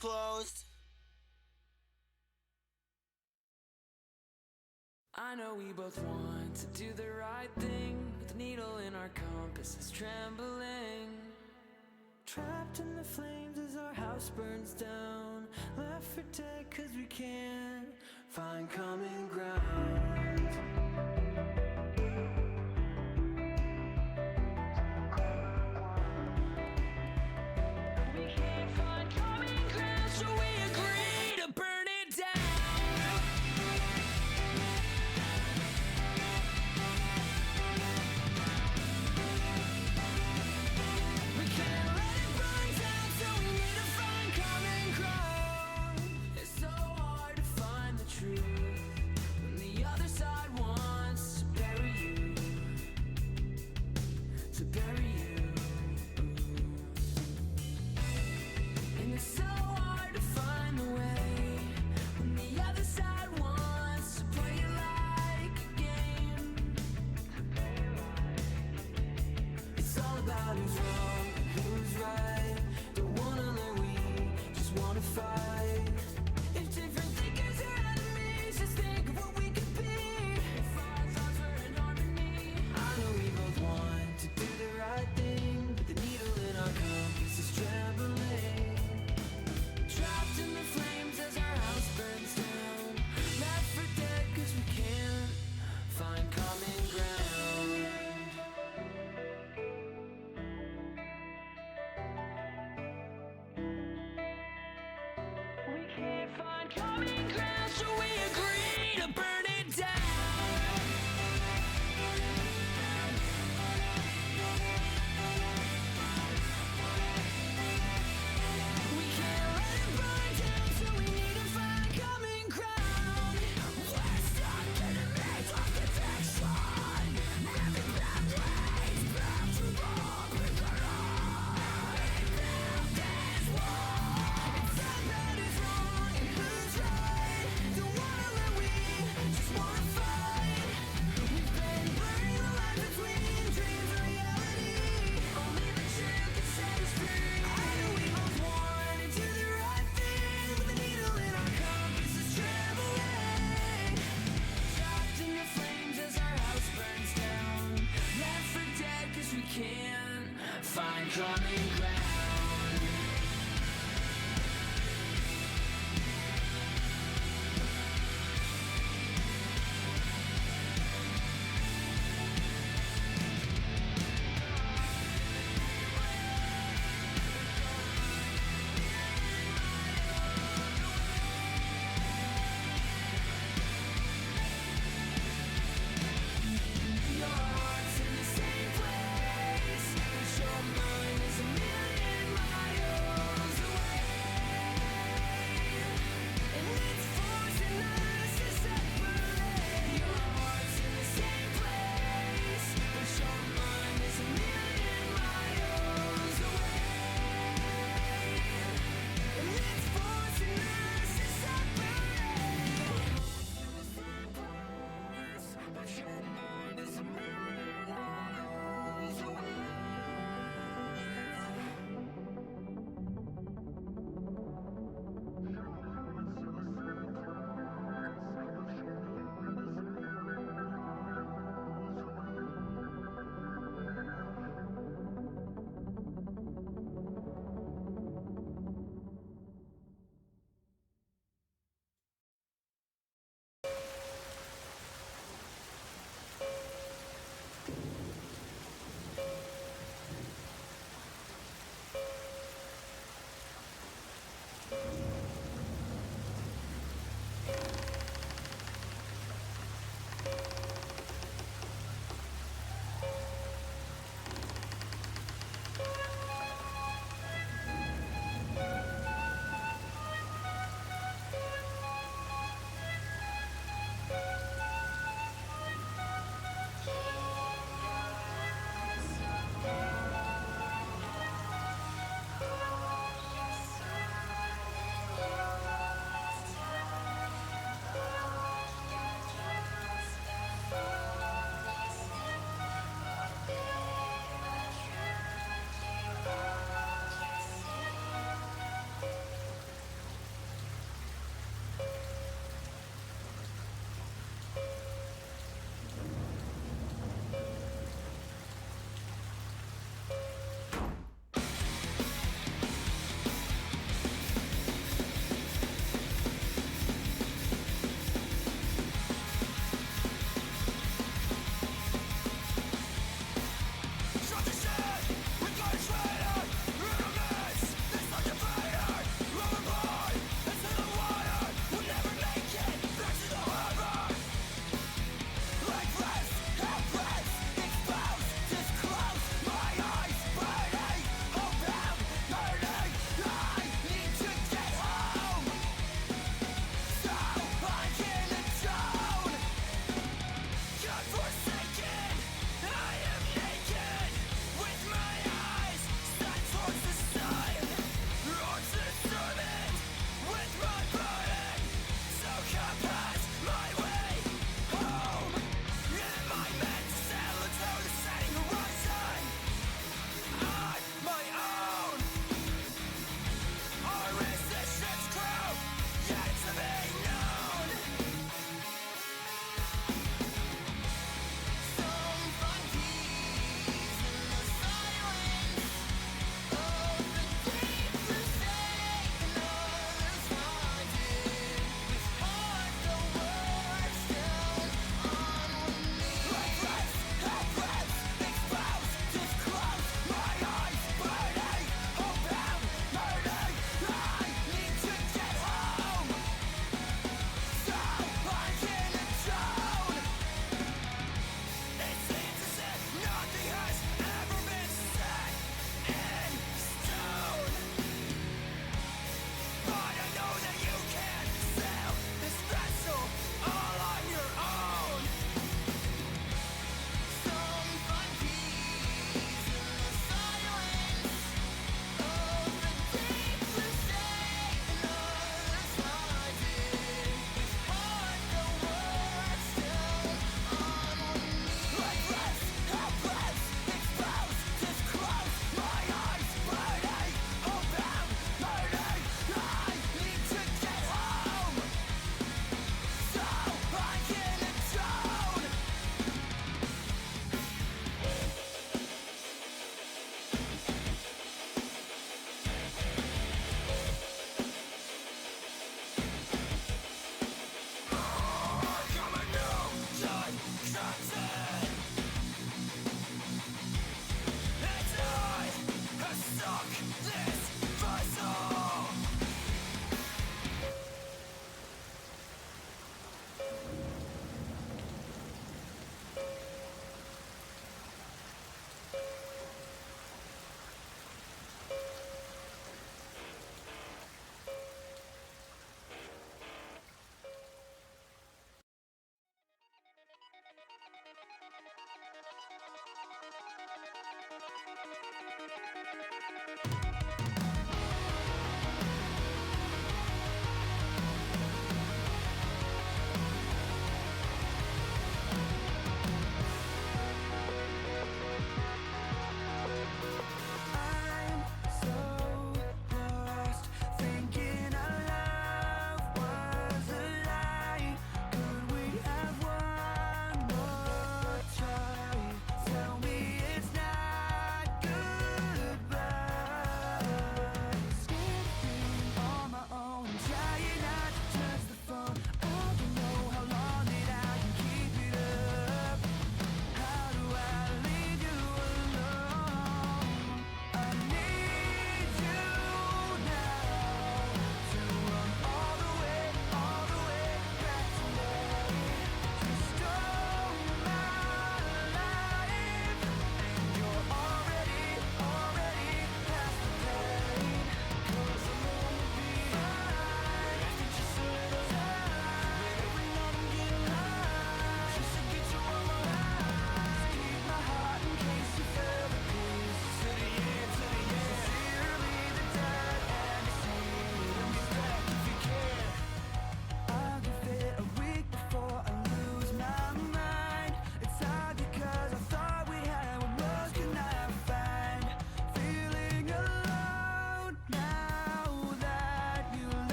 Closed. I know we both want to do the right thing, but the needle in our compass is trembling. Trapped in the flames as our house burns down, left for dead cause we can't find common ground. Your heart's in the same place, but your mind is a million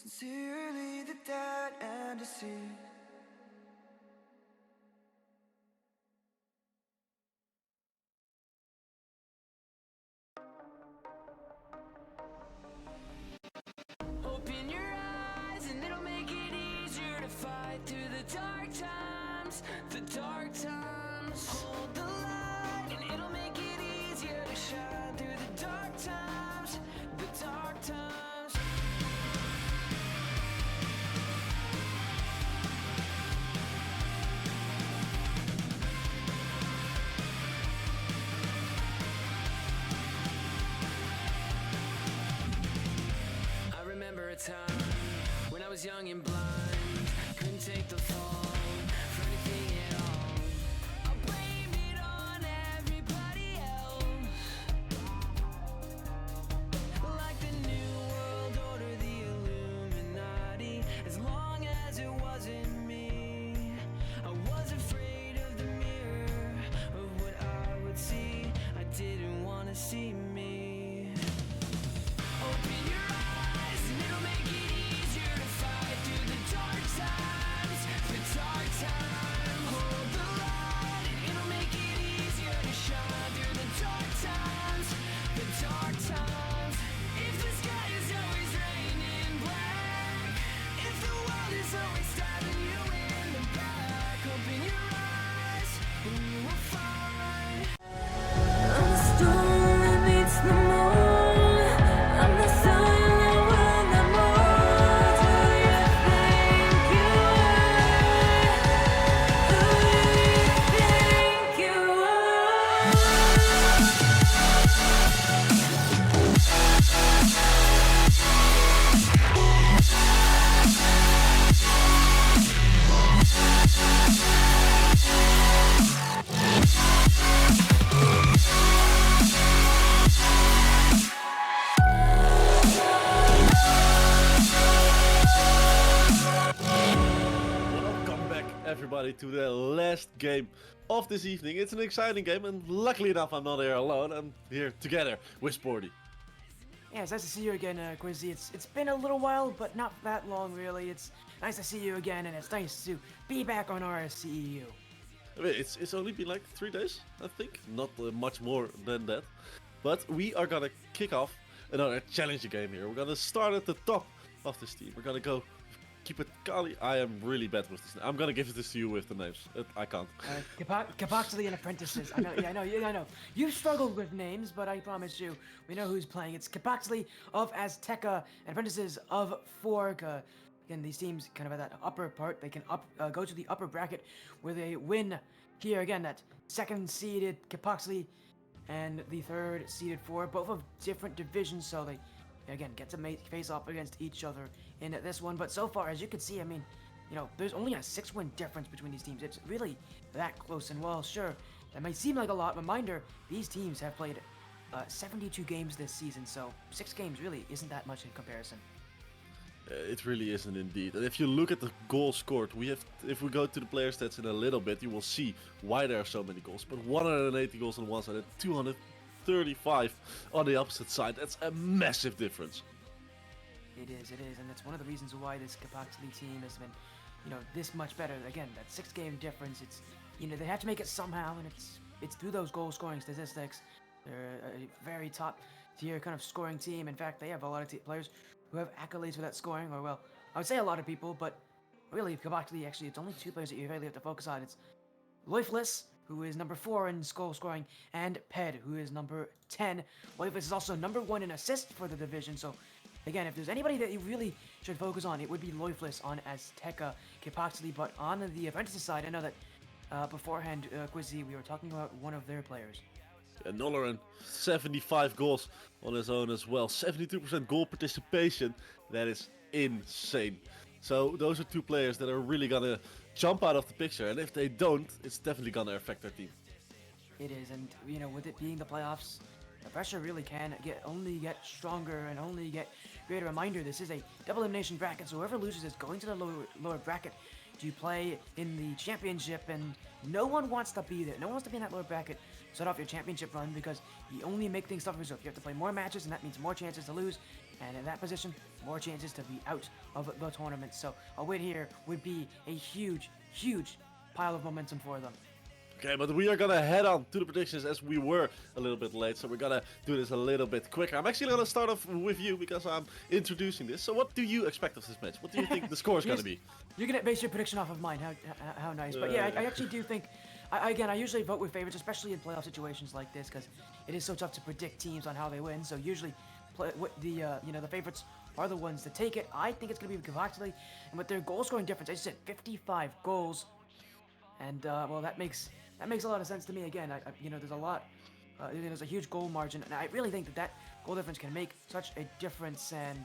Sincerely, the dead and deceased. Open your eyes and it'll make it easier to fight through the dark times, the dark times. Hold the light and it'll make it easier to shine through the dark times, the dark times. I remember a time when I was young and blind, couldn't take the fall for anything at all. I blamed it on everybody else, like the new world order, the Illuminati. As long as it wasn't me, I was afraid of the mirror, of what I would see. I didn't want to see me. Open your eyes and it'll make it easier to fight through the dark times, the dark times. Hold the light and it'll make it easier to shine through the dark times, the dark times. If the sky is always raining black, if the world is always stabbing you in the back, open your eyes and you will find. I'm the storm that meets the moon. I'm the sun that will not move. Do you think you are? Who do you think you Welcome back, everybody, to the last game of this evening. It's an exciting game, and luckily enough, I'm not here alone. I'm here together with Sporty. Yeah, it's nice to see you again, Quizzy. It's been a little while, but not that long, really. It's nice to see you again, and it's nice to be back on RSCEU. I mean, it's only been like 3 days, I think. Not much more than that. But we are gonna kick off another challenger game here. We're gonna start at the top of this team. We're gonna go keep it Kali. I am really bad with this. I'm gonna give this to you with the names. I can't. Capoxley and Apprentices. I know, yeah, I know. You've struggled with names, but I promise you, we know who's playing. It's Capoxley of Azteca and Apprentices of Forga. Again, these teams kind of at that upper part, they can go to the upper bracket where they win here again, that second seeded Capoxley and the third seeded Forga, both of different divisions, so they again get to face off against each other in this one. But so far, as you can see, I mean, you know, there's only a 6-win difference between these teams. It's really that close, and well, sure, that might seem like a lot. Reminder, these teams have played 72 games this season, so 6 games really isn't that much in comparison. It really isn't indeed. And if you look at the goals scored, if we go to the player stats in a little bit, you will see why there are so many goals. But 180 goals on one side and 235 on the opposite side. That's a massive difference. It is, and that's one of the reasons why this Capoxley team has been, you know, this much better. Again, that 6-game difference, it's, you know, they have to make it somehow, and it's through those goal scoring statistics. They're a very top tier kind of scoring team. In fact, they have a lot of players who have accolades for that scoring, or well, I would say a lot of people, but really, Capoxley, actually, it's only 2 players that you really have to focus on. It's Loifless, who is number 4 in goal scoring, and Ped, who is number 10. Loifless is also number 1 in assists for the division, so again, if there's anybody that you really should focus on, it would be Loifless on Azteca Capoxley. But on the Apprentices side, I know that beforehand, Quizzy, we were talking about one of their players. And Noloran, 75 goals on his own as well. 72% goal participation. That is insane. So those are 2 players that are really gonna jump out of the picture. And if they don't, it's definitely gonna affect their team. It is, and you know, with it being the playoffs, the pressure really can only get stronger and only get greater. Reminder, this is a double elimination bracket, so whoever loses is going to the lower bracket to play in the championship, and no one wants to be there. No one wants to be in that lower bracket. Start off your championship run, because you only make things tougher. So if you have to play more matches, and that means more chances to lose, and in that position, more chances to be out of the tournament. So a win here would be a huge, huge pile of momentum for them. Okay, but we are gonna head on to the predictions as we were a little bit late, so we're gonna do this a little bit quicker. I'm actually gonna start off with you because I'm introducing this. So what do you expect of this match? What do you think the score is gonna be? You're gonna base your prediction off of mine. How nice. But yeah, I actually do think. Again, I usually vote with favorites, especially in playoff situations like this, because it is so tough to predict teams on how they win. So usually, the favorites are the ones to take it. I think it's gonna be Cavaxley, and with their goal scoring difference, I said 55 goals, and well, that makes a lot of sense to me. Again, there's a lot. There's a huge goal margin, and I really think that goal difference can make such a difference. And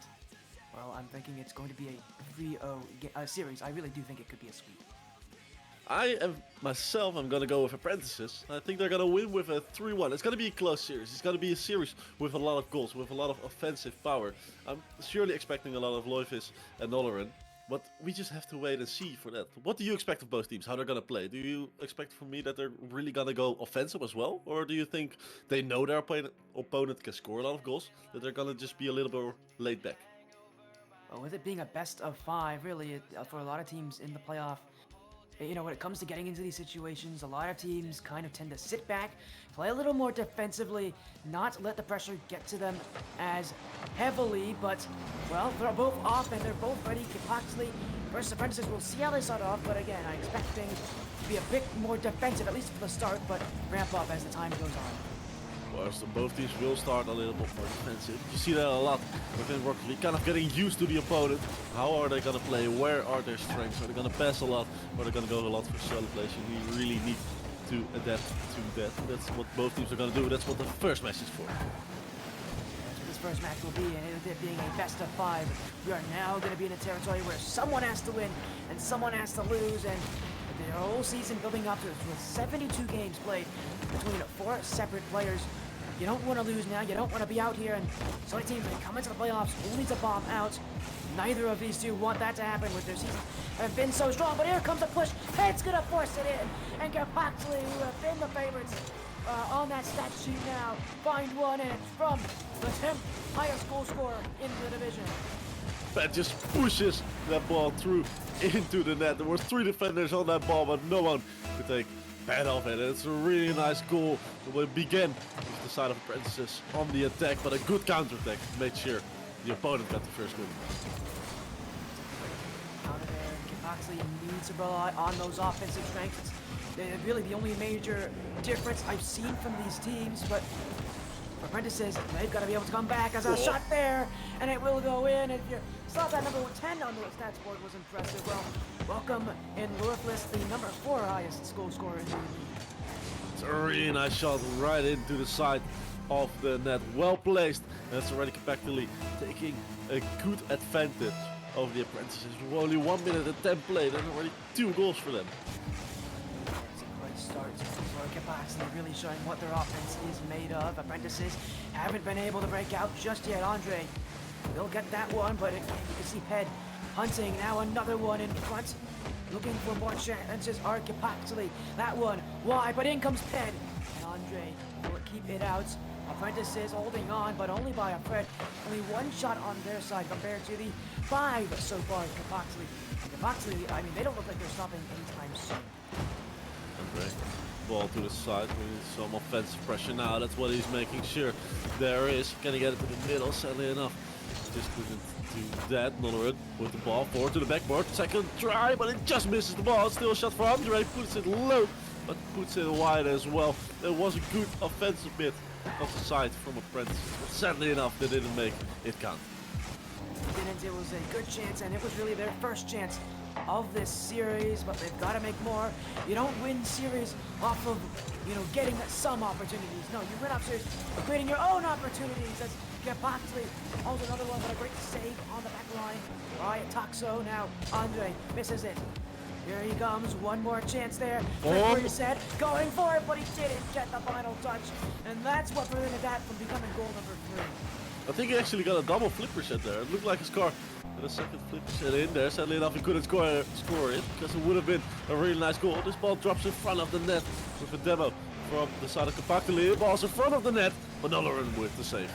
well, I'm thinking it's going to be a 3-0 series. I really do think it could be a sweep. I'm gonna go with Apprentices. I think they're gonna win with a 3-1. It's gonna be a close series. It's gonna be a series with a lot of goals, with a lot of offensive power. I'm surely expecting a lot of Loivis and Olorin, but we just have to wait and see for that. What do you expect of both teams? How they're gonna play? Do you expect from me that they're really gonna go offensive as well? Or do you think they know their opponent can score a lot of goals, that they're gonna just be a little bit more laid back? Well, with it being a best of 5, really, for a lot of teams in the playoff, when it comes to getting into these situations, a lot of teams kind of tend to sit back, play a little more defensively, not let the pressure get to them as heavily, but, well, they're both off and they're both ready. Kipaxley versus Apprentices, we'll see how they start off, but again, I expect things to be a bit more defensive, at least for the start, but ramp up as the time goes on. Well, so both teams will start a little bit more defensive. You see that a lot within Rocket League, kind of getting used to the opponent. How are they gonna play? Where are their strengths? Are they gonna pass a lot? Or are they gonna go a lot for solo plays? You really need to adapt to that. That's what both teams are gonna do. That's what the first match is for. That's what this first match will be, and it being a best of 5, we are now going to be in a territory where someone has to win and someone has to lose, and the whole season building up to it with 72 games played between 4 separate players. You don't want to lose now. You don't want to be out here, and so many teams that come into the playoffs only to bomb out. Neither of these two want that to happen with their seasons have been so strong, but here comes a push. It's going to force it in, and Kapaxley, who have been the favorites on that stat sheet now, find one, and it's from the 10th highest goal scorer in the division. That just pushes that ball through into the net. There were 3 defenders on that ball, but no one could take pad off it. It's a really nice goal. We began with the side of Apprentices on the attack, but a good counter-attack made sure the opponent got the first goal. Out of there, Kapaxley needs to rely on those offensive strengths. It's really the only major difference I've seen from these teams, but Apprentices, they've got to be able to come back as a shot there, and it will go in. If you saw that number 10 on the stats board was impressive. Well, welcome in Worthless, the number 4 highest goal scorer in the league. It's a really nice shot right into the side of the net. Well placed. That's already Kapaxley taking a good advantage of the Apprentices. With only 1 minute and 10 played, and already 2 goals for them. It's a great start for Kapaxley, really showing what their offense is made of. Apprentices haven't been able to break out just yet. Andre will get that one, but you can see Ped hunting now another one in front. Looking for more chances are Kapaxley. That one wide, but in comes Ped. And Andre will keep it out. Apprentices holding on, but only by a thread. Only 1 shot on their side compared to the 5 so far. Kapaxley. Kapaxley, I mean, they don't look like they're stopping anytime soon. Andre, ball to the side with some offensive pressure now. That's what he's making sure there is. Can he get it to the middle? Sadly enough, just couldn't do that. Nolorin with the ball forward to the backboard. Second try, but it just misses the ball. Still a shot for Andre. Puts it low, but puts it wide as well. There was a good offensive bit of the side from Apprentices, but sadly enough, they didn't make it count. It was a good chance, and it was really their first chance of this series, but they've got to make more. You don't win series off of, getting some opportunities. No, you win off series by creating your own opportunities. As Kapaxley holds another one, but a great save on the back line by Toxo. Now Andre misses it. Here he comes, one more chance there. Flipper said, going for it, but he didn't get the final touch. And that's what prevented that from becoming goal number 3. I think he actually got a double flipper set there. It looked like a score. And a second flipper set in there. Sadly enough, he couldn't score it because it would have been a really nice goal. This ball drops in front of the net with a demo from the side of Kapaxley. The ball's in front of the net, but Nolorin with the save.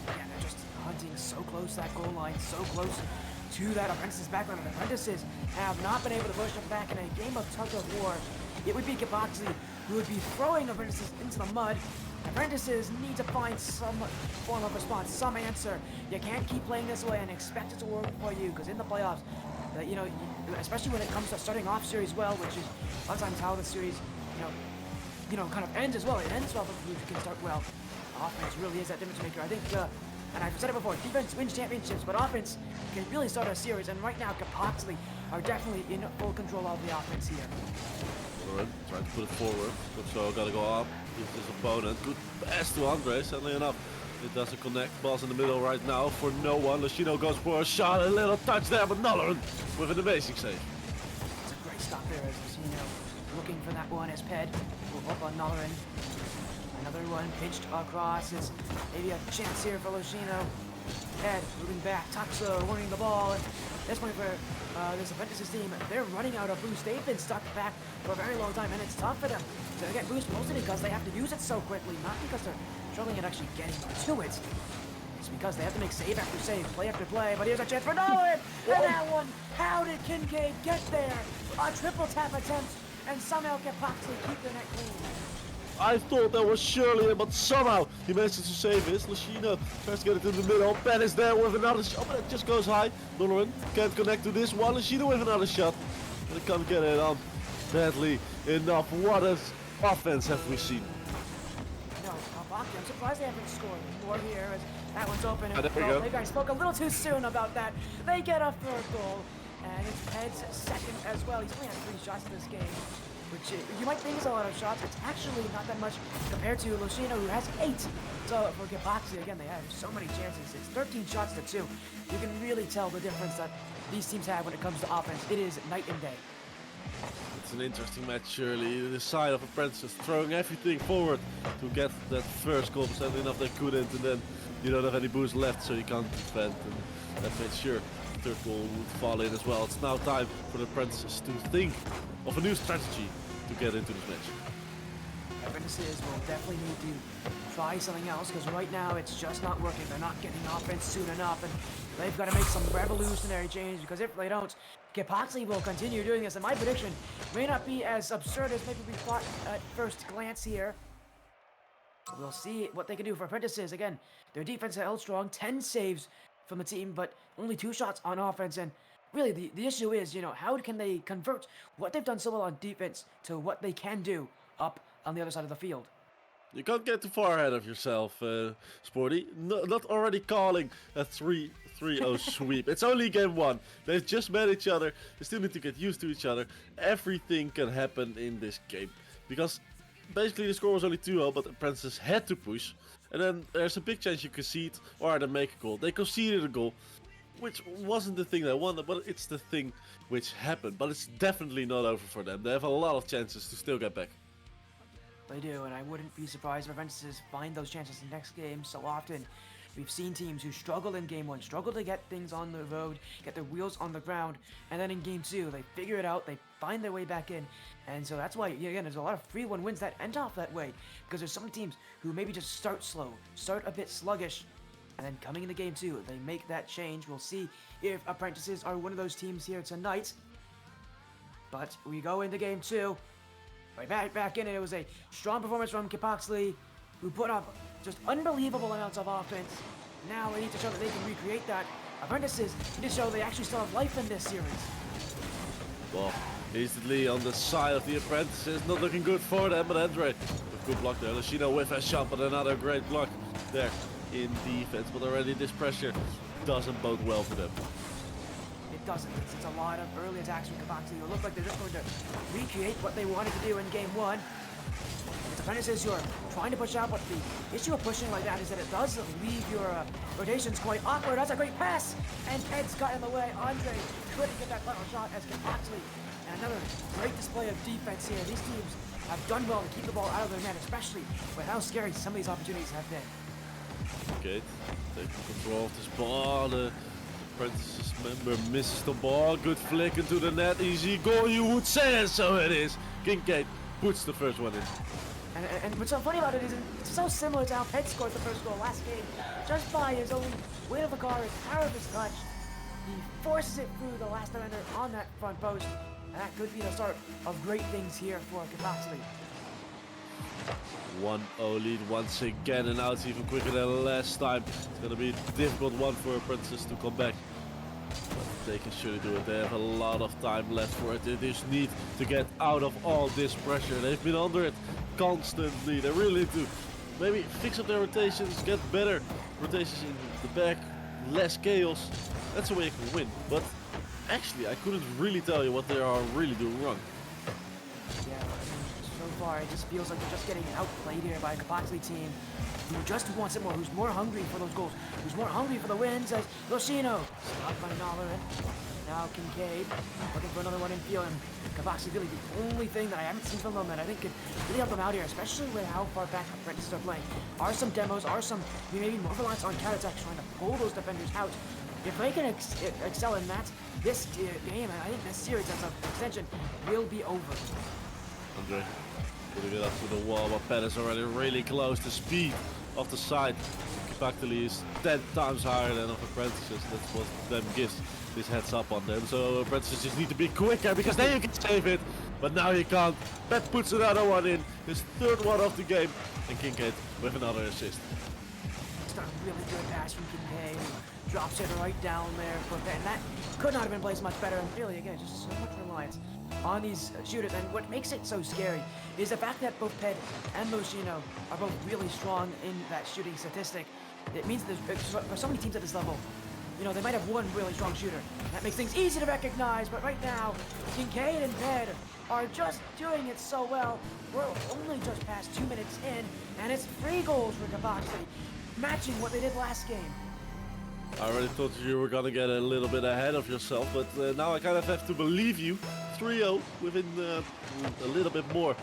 Yeah, they're just hunting so close to that goal line, so close to that Apprentices backline. And Apprentices have not been able to push them back in a game of tug of war. It would be Kaboxley who would be throwing Apprentices into the mud. Apprentices need to find some form of response, some answer. You can't keep playing this way and expect it to work for you, because in the playoffs, especially when it comes to starting off series well, which is a lot of times how the series, kind of ends as well. It ends well if you can start well. Offense really is that difference maker. I think, and I've said it before, defense wins championships, but offense can really start a series. And right now, Kapoxley are definitely in full control of the offense here. Alright, trying to put it forward. So gotta go up. Give his opponent. Good pass to Andre, sadly enough. It doesn't connect. Ball's in the middle right now for no one. Lucino goes for a shot. A little touch there, but Nolleran with an amazing save. It's a great stop there as Lucino looking for that one as Ped will up on Nolleran. Another one pitched across. It's maybe a chance here for Lucino. Ped moving back. Taxo winning the ball. At this point for this Apprentices team, they're running out of boost. They've been stuck back for a very long time, and it's tough for them to get boost mostly because they have to use it so quickly, not because they're struggling at actually getting to it. It's because they have to make save after save, play after play. But here's a chance for Nolan! And that one, how did Kincaid get there? A triple tap attempt, and somehow Kapoxley keep the net clean. I thought that was surely him, but somehow he manages to save this. Lucino tries to get it in the middle. Ben is there with another shot, but it just goes high. Nolleran can't connect to this one. Lucino with another shot. But they can't get it on badly enough. What an offense have we seen? No, Kapoxley, I'm surprised they haven't scored more here. As that one's open. There we go. Maybe I spoke a little too soon about that. They get a third goal, and it's Ped's second as well. He's only had 3 shots in this game, which you might think is a lot of shots. It's actually not that much compared to Lucino, who has 8. So for Kapoxley, again, they have so many chances. It's 13 shots to 2. You can really tell the difference that these teams have when it comes to offense. It is night and day. It's an interesting match, surely. The side of Apprentices throwing everything forward to get that first goal. But sadly enough, they couldn't, and then you don't have any boost left, so you can't defend. And that made sure the third goal would fall in as well. It's now time for the Apprentices to think of a new strategy to get into this match. Apprentices will definitely need to try something else, because right now it's just not working. They're not getting offense soon enough, and they've got to make some revolutionary change, because if they don't, Kapoxley will continue doing this. And my prediction may not be as absurd as maybe we thought at first glance here. We'll see what they can do for Apprentices. Again, their defense held strong, 10 saves from the team, but only 2 shots on offense. And really, the issue is, how can they convert what they've done so well on defense to what they can do up on the other side of the field? You can't get too far ahead of yourself, Sporty. Not already calling a 3-0 sweep. It's only game 1. They've just met each other. They still need to get used to each other. Everything can happen in this game. Because basically the score was only 2-0, but Apprentices had to push. And then there's a big chance you concede or they make a goal. They conceded a goal, which wasn't the thing they wanted, but it's the thing which happened. But it's definitely not over for them. They have a lot of chances to still get back. They do, and I wouldn't be surprised if Apprentices find those chances in the next game. So often, we've seen teams who struggle in game 1, struggle to get things on the road, get their wheels on the ground, and then in game 2, they figure it out, they find their way back in. And so that's why, again, there's a lot of 3-1 wins that end off that way, because there's some teams who maybe just start slow, start a bit sluggish, and then coming into game 2, they make that change. We'll see if Apprentices are one of those teams here tonight. But we go into game 2. Right back in it. It was a strong performance from Kapoxley, who put up just unbelievable amounts of offense. Now they need to show that they can recreate that. Apprentices need to show they actually still have life in this series. Well, instantly on the side of the Apprentices, not looking good for them, but Andre with good block there. Lucino with a shot, but another great block there in defense. But already this pressure doesn't bode well for them. It doesn't. It's a lot of early attacks from Kapoxley who look like they're just going to recreate what they wanted to do in game 1. It's Apprentices who are trying to push out, but the issue of pushing like that is that it does leave your rotations quite awkward. That's a great pass, and Ped's got in the way. Andre couldn't get that final shot as Kapoxley. And another great display of defense here. These teams have done well to keep the ball out of their net, especially with how scary some of these opportunities have been. Okay, taking control of this ball. The Apprentices member misses the ball. Good flick into the net. Easy goal, you would say, and so it is. Kincaid puts the first one in. And what's so funny about it is it's so similar to how Ped scored the first goal last game. Just by his own weight of the car, his power of his touch, he forces it through the last defender on that front post. And that could be the start of great things here for Kapaxli. 1-0 lead once again, and now it's even quicker than last time. It's gonna be a difficult one for Apprentices to come back. But they can surely do it. They have a lot of time left for it. They just need to get out of all this pressure. They've been under it constantly. They really need to maybe fix up their rotations, get better rotations in the back, less chaos. That's the way you can win. But actually, I couldn't really tell you what they are really doing wrong. Yeah, I mean, so far it just feels like they're just getting outplayed here by a Kapaxli team who just wants it more, who's more hungry for those goals, who's more hungry for the wins as Locino stopped by Nollerin. Now Kincaid looking for another one in field, and Kapaxli really the only thing that I haven't seen from them that I think could really help them out here, especially with how far back Apprentices are playing. Are some demos, are some maybe more reliance on counterattacks trying to pull those defenders out. If they can excel in that, this game, and I think this series as an extension, will be over. Andre putting it up to the wall, but Ped is already really close. The speed of the side Kapaxli is 10 times higher than of Apprentices. That's what them gives this heads up on them. So Apprentices just need to be quicker, because then you can save it. But now you can't. Ped puts another one in, his third one of the game, and Kincaid with another assist. Just a really good pass from Kincaid. Drops it right down there for Ped, and that could not have been placed much better. And really, again, just so much reliance on these shooters. And what makes it so scary is the fact that both Ped and Locino are both really strong in that shooting statistic. It means that for so many teams at this level, you know, they might have one really strong shooter. That makes things easy to recognize, but right now, Kincaid and Ped are just doing it so well. We're only just past 2 minutes in, and it's 3 goals for Kapaxli, matching what they did last game. I already thought you were gonna get a little bit ahead of yourself, but now I kind of have to believe you. 3-0 within a little bit more.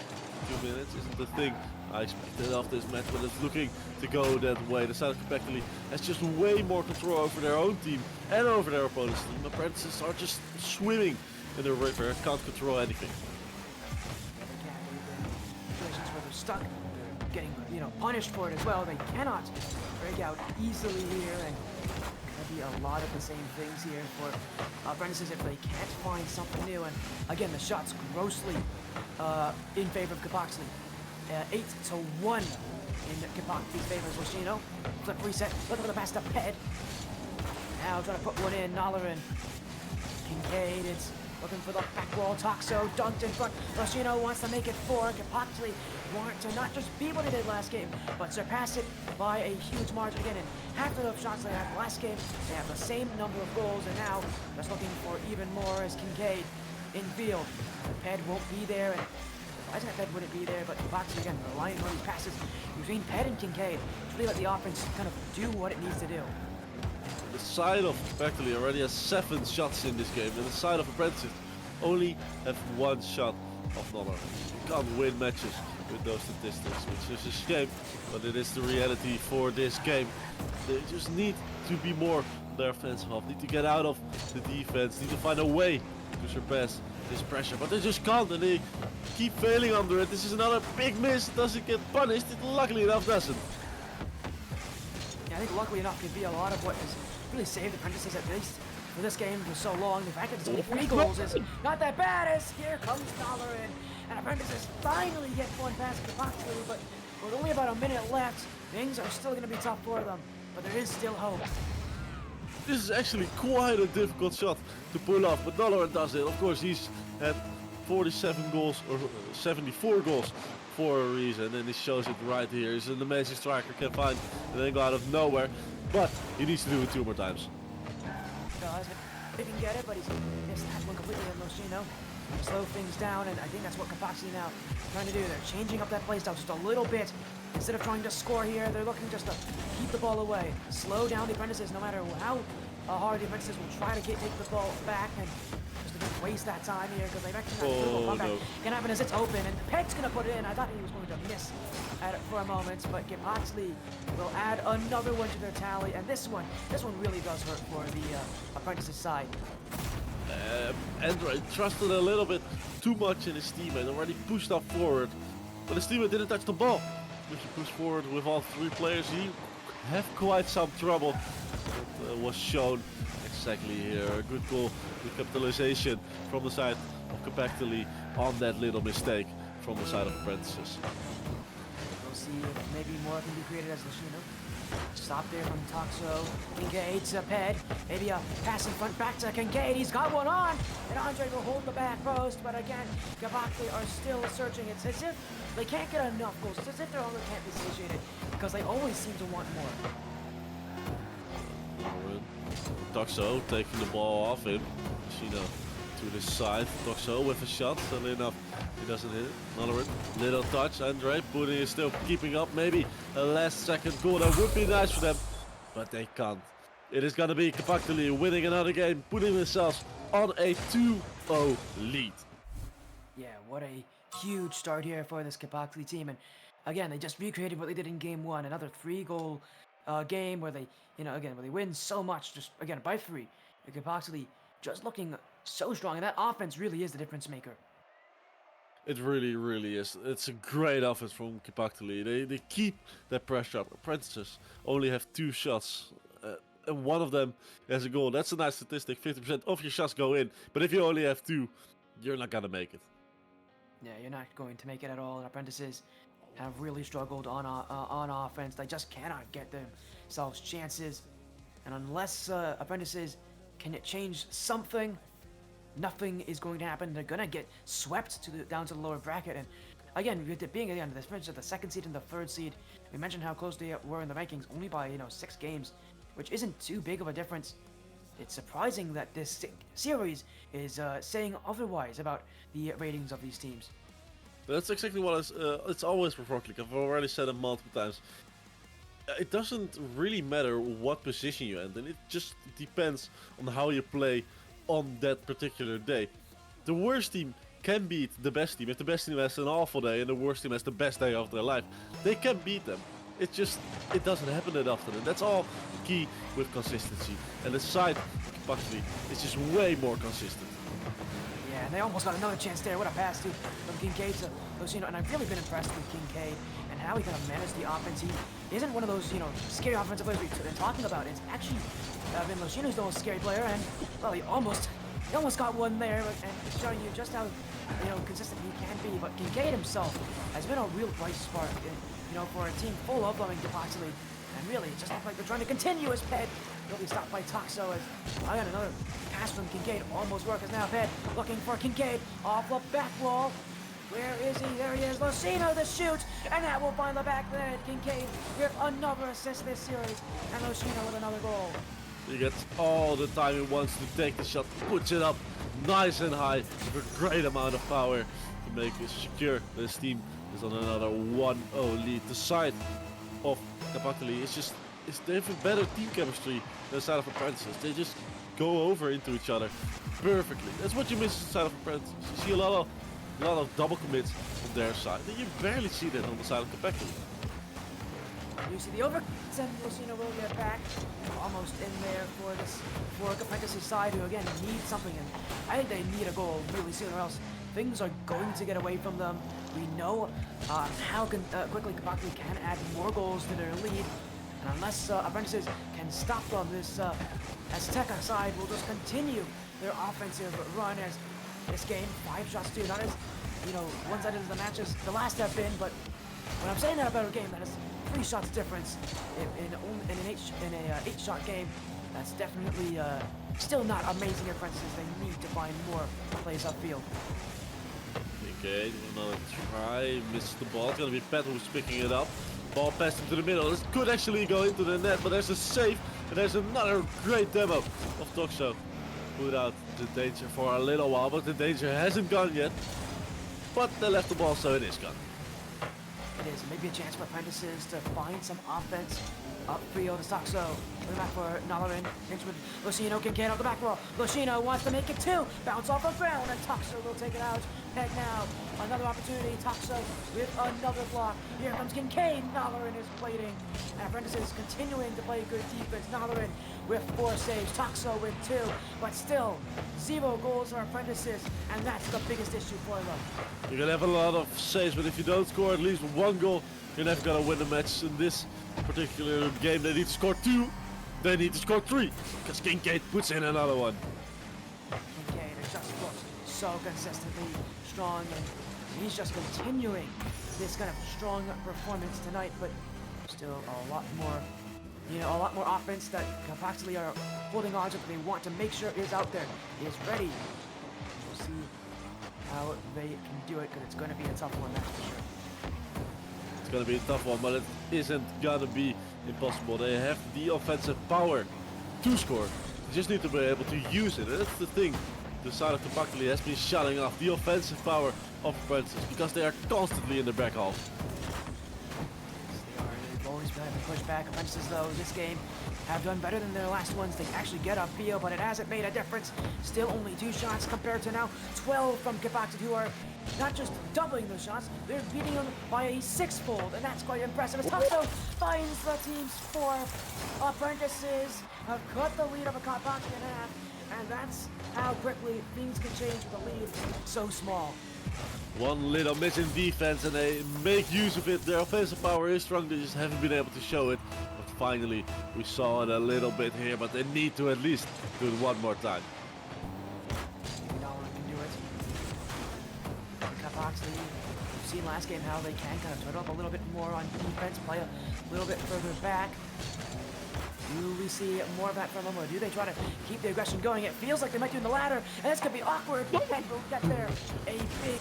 2 minutes isn't the thing I expected of this match, but it's looking to go that way. The side of Kapaxli has just way more control over their own team and over their opponent's team. Apprentices are just swimming in the river, can't control anything. They can't leave in situations where they're stuck. They're getting, you know, punished for it as well. They cannot break out easily here, and be a lot of the same things here for Apprentices if they can't find something new. And again, the shots grossly in favor of Kapaxli. 8-1 in Kapaxli's favor. Locino, flip reset, looking for the pass to Ped. Now trying to put one in, Nollerin. Kincaid, it's looking for the back wall, Toxo, dunked in front. Locino wants to make it 4. Kapaxli want to not just be what they did last game, but surpass it by a huge margin again. And half of the shots they had last game, they have the same number of goals, and now just looking for even more as Kincaid in field. Ped won't be there, and I think Ped wouldn't be there, but Kapaxli again relying on these passes between Ped and Kincaid to really let the offense kind of do what it needs to do. The side of Kapaxli already has 7 shots in this game, and the side of Apprentices only have 1 shot of Nollerin. You can't win matches with those statistics, which is a shame, but it is the reality for this game. They just need to be more on their offensive half, need to get out of the defense, need to find a way to surpass this pressure, but they just can't, and they keep failing under it. This is another big miss. Does it get punished? It luckily enough doesn't. Yeah, I think luckily enough could be a lot of what has really saved Apprentices at least for this game for so long. The fact that it's only 3 goals is not that bad, as here comes Nollerin. And Apprentices finally get one past Kapaxli, but with only about a minute left, things are still going to be tough for them. But there is still hope. This is actually quite a difficult shot to pull off, but Nollerin does it. Of course, he's had 47 goals, or 74 goals for a reason, and he shows it right here. He's an amazing striker, can find an angle out of nowhere, but he needs to do it 2 more times. He can get it, but he's missed that one completely on Locino. Slow things down, and I think that's what Kapaxli now trying to do. They're changing up that playstyle just a little bit. Instead of trying to score here, they're looking just to keep the ball away. Slow down the Apprentices, no matter how hard the Apprentices will try to take the ball back, and just to waste that time here, because they've actually got a little comeback. Can happen as it's open, and Ped's going to put it in. I thought he was going to miss at it for a moment, but Kapaxli will add another one to their tally, and this one really does hurt for the Apprentices side. Andre trusted a little bit too much in his team and already pushed up forward, But his teammate didn't touch the ball. If you push forward with all 3 players, you have quite some trouble. It was shown exactly here. A good goal with capitalization from the side of Compactly on that little mistake from the side of Apprentices. We'll see if maybe more can be created as Lushino. Stop there from Toxo. Kincaid to Ped. Maybe a pass in front back to Kincaid. He's got one on. And Andre will hold the back post. But again, Gabakli are still searching. It's as if they can't get enough goals. It's as if their hunger can't be satiated. Because they always seem to want more. Toxo taking the ball off him. Lushino to the side. Toxo with a shot. Suddenly enough, he doesn't hit it. Another little touch. Andre Pudding is still keeping up. Maybe a last second goal. That would be nice for them. But they can't. It is going to be Compactly winning another game. Putting themselves on a 2-0 lead. Yeah, what a huge start here for this Compactly team. And again, they just recreated what they did in game 1. Another 3-goal game where they, where they win so much. Just, again, by 3. The Compactly just looking so strong. And that offense really is the difference maker. It really, really is. It's a great offense from Compactly. They keep that pressure up. Apprentices only have 2 shots. And one of them has a goal. That's a nice statistic. 50% of your shots go in. But if you only have 2, you're not going to make it. Yeah, you're not going to make it at all. And Apprentices have really struggled on offense. They just cannot get themselves chances. And unless Apprentices can change something, nothing is going to happen. They're going to get swept down to the lower bracket. And again, with it being again the difference of the 2nd seed and the 3rd seed, we mentioned how close they were in the rankings, only by 6 games, which isn't too big of a difference. It's surprising that this series is saying otherwise about the ratings of these teams. That's exactly what it's always with Rocket League. I've already said it multiple times. It doesn't really matter what position you end in. It just depends on how you play on that particular day. The worst team can beat the best team. If the best team has an awful day and the worst team has the best day of their life, they can beat them. It doesn't happen that often, and that's all key with consistency. And the side Compactly is just way more consistent. Yeah, and they almost got another chance there. What a pass from Kincaid to Lushino. And I've really been impressed with Kincaid and how he's going to manage the offense. He isn't one of those, scary offensive players we've been talking about. It's actually been Lushino's the most scary player, and well, he almost got one there, and it's showing you just how consistent he can be. But Kincaid himself has been a real bright spark, for a team full of Compactly. And really, it just looks like they're trying to continue his Ped. He'll be stopped by Toxo as I got another pass from Kincaid. Almost work as now Ped looking for Kincaid off the back wall. Where is he? There he is. Lushino the shoot, and that will find the back net. Kincaid with another assist this series, and Lushino with another goal. He gets all the time he wants to take the shot, puts it up nice and high with a great amount of power to make it secure. This team is on another 1-0 lead. The side of Compactly they have a better team chemistry than the side of Apprentices. They just go over into each other perfectly. That's what you miss on the side of Apprentices. You see a lot of double commits on their side, and you barely see that on the side of Compactly. You see the over, and Lushino will get back. Almost in there for Compactly's side, who again need something, and I think they need a goal really soon, or else things are going to get away from them. We know how quickly Compactly can add more goals to their lead, and unless Apprentices can stop them, this Azteca side will just continue their offensive run as this game 5 shots to not as one-sided as the matches the last have been, but when I'm saying that about a game that has 3 shots difference in an 8-shot game, that's definitely still not amazing Apprentices. They need to find more plays upfield. Okay, another try, misses the ball. It's gonna be Pat who's picking it up. Ball passed into the middle. This could actually go into the net, but there's a save, and there's another great demo of Toxo. Put out the danger for a little while, but the danger hasn't gone yet. But they left the ball, so it is gone. It is maybe a chance for Apprentices to find some offense. Upfield to Saxo. Coming back for Nalarin. Pinch with Lucino. Kincaid off the back row. Lucino wants to make it 2. Bounce off the ground, and Toxo will take it out. Peg now. Another opportunity. Toxo with another block. Here comes Kincaid. Nalarin is waiting. And Apprentices continuing to play good defense. Nalarin with 4 saves. Toxo with 2. But still, 0 goals for Apprentices. And that's the biggest issue for them. You can have a lot of saves, but if you don't score at least 1 goal, you're never gonna win the match. In this particular game, they need to score 2. They need to score 3, because Kincaid puts in another one. Kincaid has just looked so consistently strong, and he's just continuing this kind of strong performance tonight. But still a lot more, a lot more offense that Capaxley are holding on to. They want to make sure is out there, is ready. We'll see how they can do it, because it's going to be a tough one, that's for sure. It's gonna be a tough one, but it isn't gonna be impossible. They have the offensive power to score. They just need to be able to use it. And that's the thing. The side of Capaxley has been shutting off the offensive power of Apprentices because they are constantly in the back half. They've always been able to push back. Apprentices, though, this game have done better than their last ones. They actually get upfield, but it hasn't made a difference. Still only 2 shots compared to now 12 from Capaxley, who are not just doubling those shots, they're beating them by a 6-fold, and that's quite impressive. As Taco finds the team's 4th. Apprentices have cut the lead of a Capaxley in half, and that's how quickly things can change with a lead so small. One little miss in defense and they make use of it. Their offensive power is strong, they just haven't been able to show it. But finally, we saw it a little bit here, but they need to at least do it one more time. Nalarin can do it. Capaxley, we've seen last game how they can kind of turn up a little bit more on defense, play a little bit further back. Do we see more of that from them, or do they try to keep the aggression going? It feels like they might do in the latter, and this could be awkward. Head will get there. A big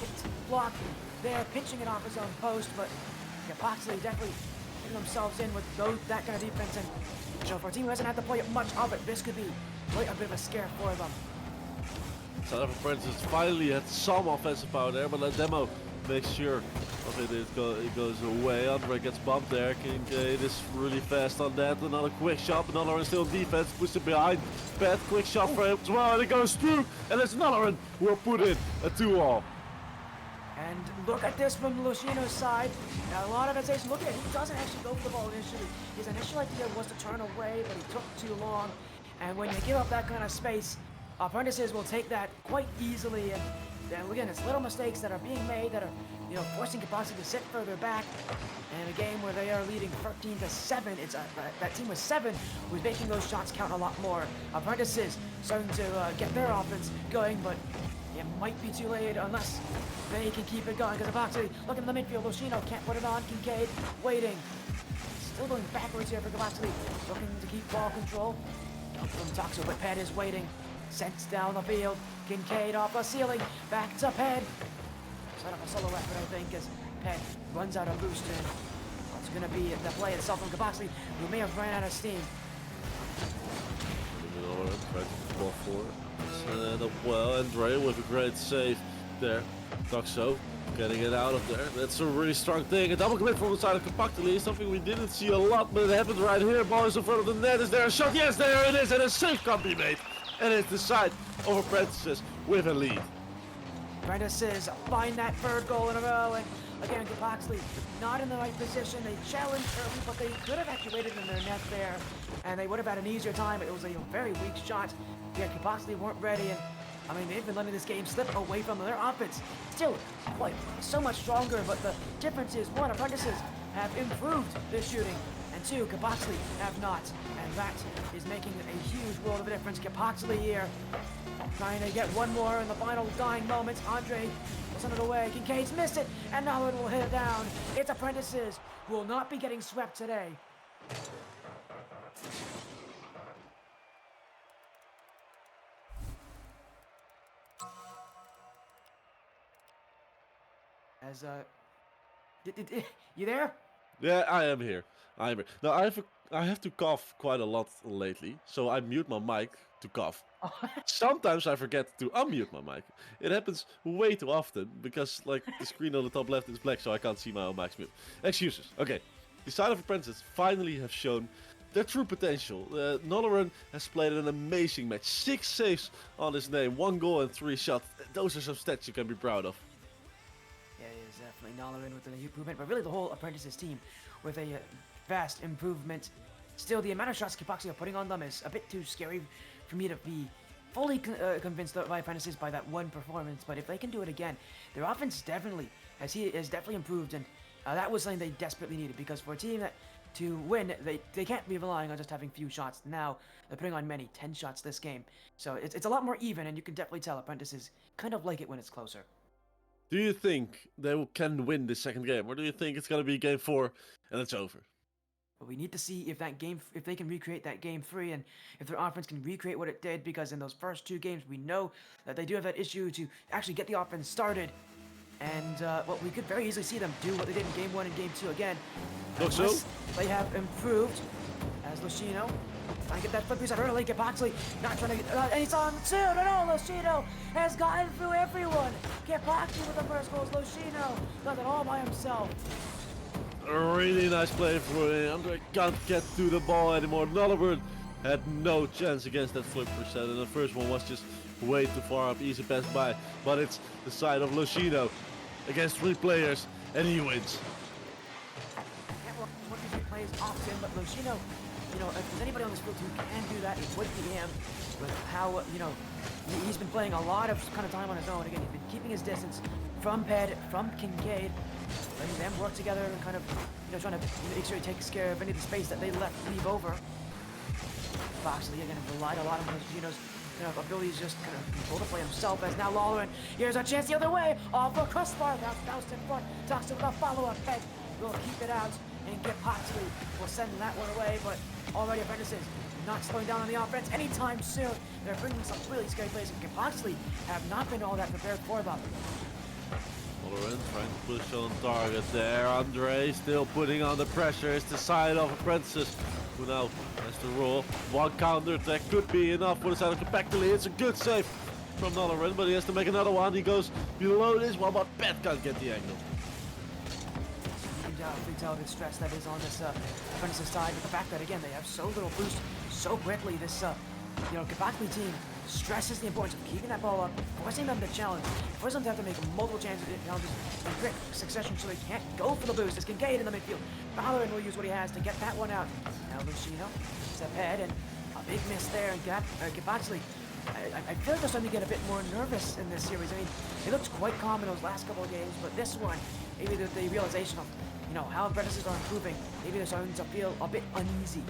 block there, pinching it off his own post, but Capaxley definitely getting themselves in with that kind of defense. And so for a team who hasn't had to play much of it, this could be quite a bit of a scare for them. South Apprentices finally had some offensive power there, but the demo makes sure of it. It goes away. Andre gets bumped there. Kincaid is really fast on that. Another quick shot. Another one still in defense. Puts it behind. Bad quick shot for him as well. And it goes through. And it's another who will put in a 2-all. And look at this from Lucino's side. Now, a lot of hesitation. Look at it. He doesn't actually go for the ball initially. His initial idea was to turn away, but he took too long. And when you give up that kind of space, Apprentices will take that quite easily. And again, it's little mistakes that are being made that are, forcing Capaxley to sit further back. And a game where they are leading 13-7, it's that team with 7 who's making those shots count a lot more. Apprentices starting to get their offense going, but it might be too late unless they can keep it going. Because Capaxley looking in the midfield, Lucino can't put it on. Kincaid waiting. Still going backwards here for Capaxley, looking to keep ball control. From Toxo, but Ped is waiting. Sent down the field. Kincaid off the ceiling. Back to Ped. Set up a solo effort, I think, as Ped runs out of boost. And it's going to be the play itself from Capaxley, who may have ran out of steam. Ball forward. Set up well. Andre with a great save there. Toxo getting it out of there. That's a really strong thing. A double commit from the side of Capaxley. Something we didn't see a lot, but it happened right here. Ball is in front of the net. Is there a shot? Yes, there it is. And a save can't be made. And it's the side of Apprentices with a lead. Apprentices find that 3rd goal in a row, and again, Capaxley not in the right position. They challenged early, but they could have actually waited in their net there, and they would have had an easier time. It was a very weak shot. Yeah, Capaxley weren't ready, and I mean, they've been letting this game slip away from them. Their offense still quite so much stronger, but the difference is, 1, Apprentices have improved their shooting, and 2, Capaxley have not. And that is making a huge world of difference. Capaxley here trying to get one more in the final dying moments. Andre will send it away. Kincaid's missed it, and now it will hit it down. It's Apprentices who will not be getting swept today. As you there? Yeah, I am here. I'm here. Now I have to cough quite a lot lately, so I mute my mic to cough. Sometimes I forget to unmute my mic. It happens way too often because like the screen on the top left is black, so I can't see my own mic's mute. Excuses. Okay. The side of Apprentices finally have shown their true potential. Noloran has played an amazing match. 6 saves on his name, 1 goal and 3 shots. Those are some stats you can be proud of. Yeah, it is definitely Noloran with the improvement, but really the whole Apprentices team with a vast improvement. Still, the amount of shots Kipoxy are putting on them is a bit too scary for me to be fully convinced by Apprentices by that one performance. But if they can do it again, their offense definitely has definitely improved, and that was something they desperately needed, because for a team that to win, they can't be relying on just having few shots. Now they're putting on many, 10 shots this game, so it's a lot more even, and you can definitely tell Apprentices kind of like it when it's closer. Do you think they can win the second game, or do you think it's going to be game 4 and it's over? But we need to see if if they can recreate that game 3, and if their offense can recreate what it did, because in those first 2 games, we know that they do have that issue to actually get the offense started. And well, we could very easily see them do what they did in game 1 and game 2 again. Look so. Unless they have improved, as Lushino trying to get that flip reset early. Kipoxy not trying to get, and he's on 2. No, Lushino has gotten through everyone. Kipoxy with the first goal. Lushino does it all by himself. A really nice play for Andre. Can't get to the ball anymore. Noloran had no chance against that flip reset, and the first one was just way too far up, easy pass by. But it's the side of Lushino against 3 players, and he wins. Can't watch one of these replays often, but Lushino, if there's anybody on this field who can do that, it would be him. With how, he's been playing a lot of kind of time on his own. Again, he's been keeping his distance from Ped, from Kincaid, letting them work together and kind of, trying to make sure he takes care of any of the space that they leave over. Foxley again relied a lot on Lushino's abilities, just kind of control the play himself, as now Noloran, here's a chance the other way, off the crossbar, now bounced in front, talks to the follow-up, Ped will keep it out, and Kipoxy will send that one away, but already Apprentices not slowing down on the offense anytime soon. They're bringing some really scary plays, and Kipoxy have not been all that prepared for them. Noloran trying to push on target there. Andre still putting on the pressure. It's the side of Apprentices who now has to roll. 1 counter attack could be enough for the side of Kipoxy. It's a good save from Noloran, but he has to make another one. He goes below this one, but Pet can't get the angle. You can tell the stress that is on this Apprentices side, but the fact that again they have so little boost so quickly. This Kipoxy team stresses the importance of keeping that ball up, forcing them to challenge, forcing them to have to make multiple challenges in quick succession so they can't go for the boost. It's Kincaid in the midfield. Valorant will use what he has to get that one out. Now Lushino step ahead, and a big miss there, and Kipoxy. I feel like they're starting to get a bit more nervous in this series. I mean, they looked quite calm in those last couple of games, but this one, maybe the realization of how Apprentices are improving, maybe they're starting to feel a bit uneasy.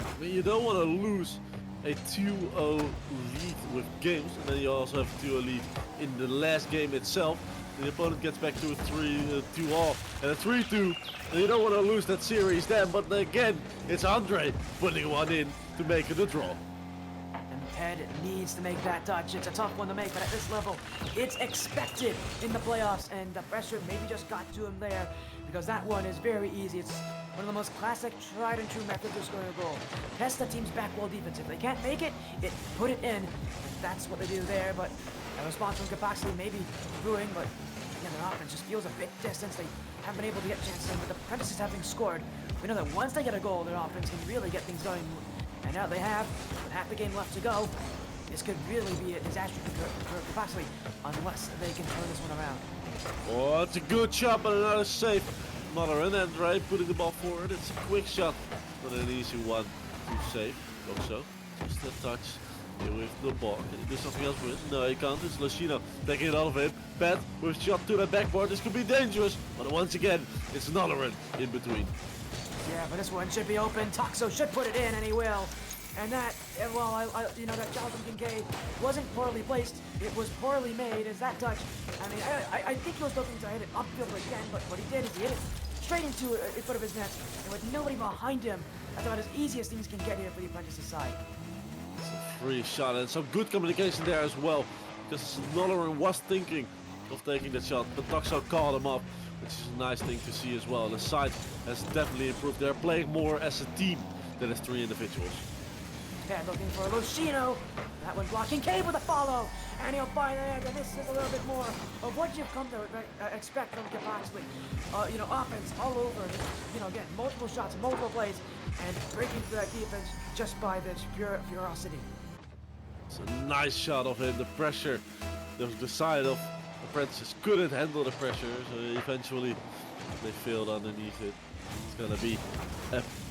I mean, you don't want to lose a 2-0 lead with games, and then you also have a 2-0 lead in the last game itself. The opponent gets back to a 3-2-all and a 3-2, and you don't want to lose that series then, but again, it's Andre putting one in to make it a draw. And Ped needs to make that touch. It's a tough one to make, but at this level, it's expected in the playoffs, and the pressure maybe just got to him there, because that one is very easy. It's one of the most classic, tried and true methods of scoring a goal. Test the team's back wall defense. If they can't make it, put it in. And that's what they do there, but a response from Kipoxy maybe brewing, but again, their offense just feels a bit distant. They haven't been able to get chances in, but the Apprentices having scored, we know that once they get a goal, their offense can really get things going. And now they have, with half the game left to go, this could really be a disaster for Kipoxy unless they can turn this one around. Oh, it's a good shot, but another save. Noloran and Andre putting the ball forward. It's a quick shot, not an easy one to save. Also, just a touch here with the ball. Can he do something else with it? No, he can't. It's Lushino taking it out of him. Pat with shot to the backboard. This could be dangerous, but once again, it's Noloran in between. Yeah, but this one should be open. Toxo should put it in, and he will. And that, well, that shot from Kincaid wasn't poorly placed. It was poorly made. As that touch, I mean, I think he was looking to hit it upfield again, but what he did is he hit it straight into in front of his net, and with nobody behind him. That's about as easy as things can get here for the Apprentices side. It's a free shot and some good communication there as well, because Noloran was thinking of taking that shot, but Toxo called him up, which is a nice thing to see as well. The side has definitely improved. They're playing more as a team than as 3 individuals. Pad looking for Lushino. That one blocking Cave with a follow. and he'll find the edge, and this is a little bit more of what you've come to expect from Kapaxley. Offense all over, again, multiple shots, multiple plays, and breaking through that defense just by this pure ferocity. It's a nice shot of him. The pressure, the side of Apprentices couldn't handle the pressure, so eventually they failed underneath it. It's gonna be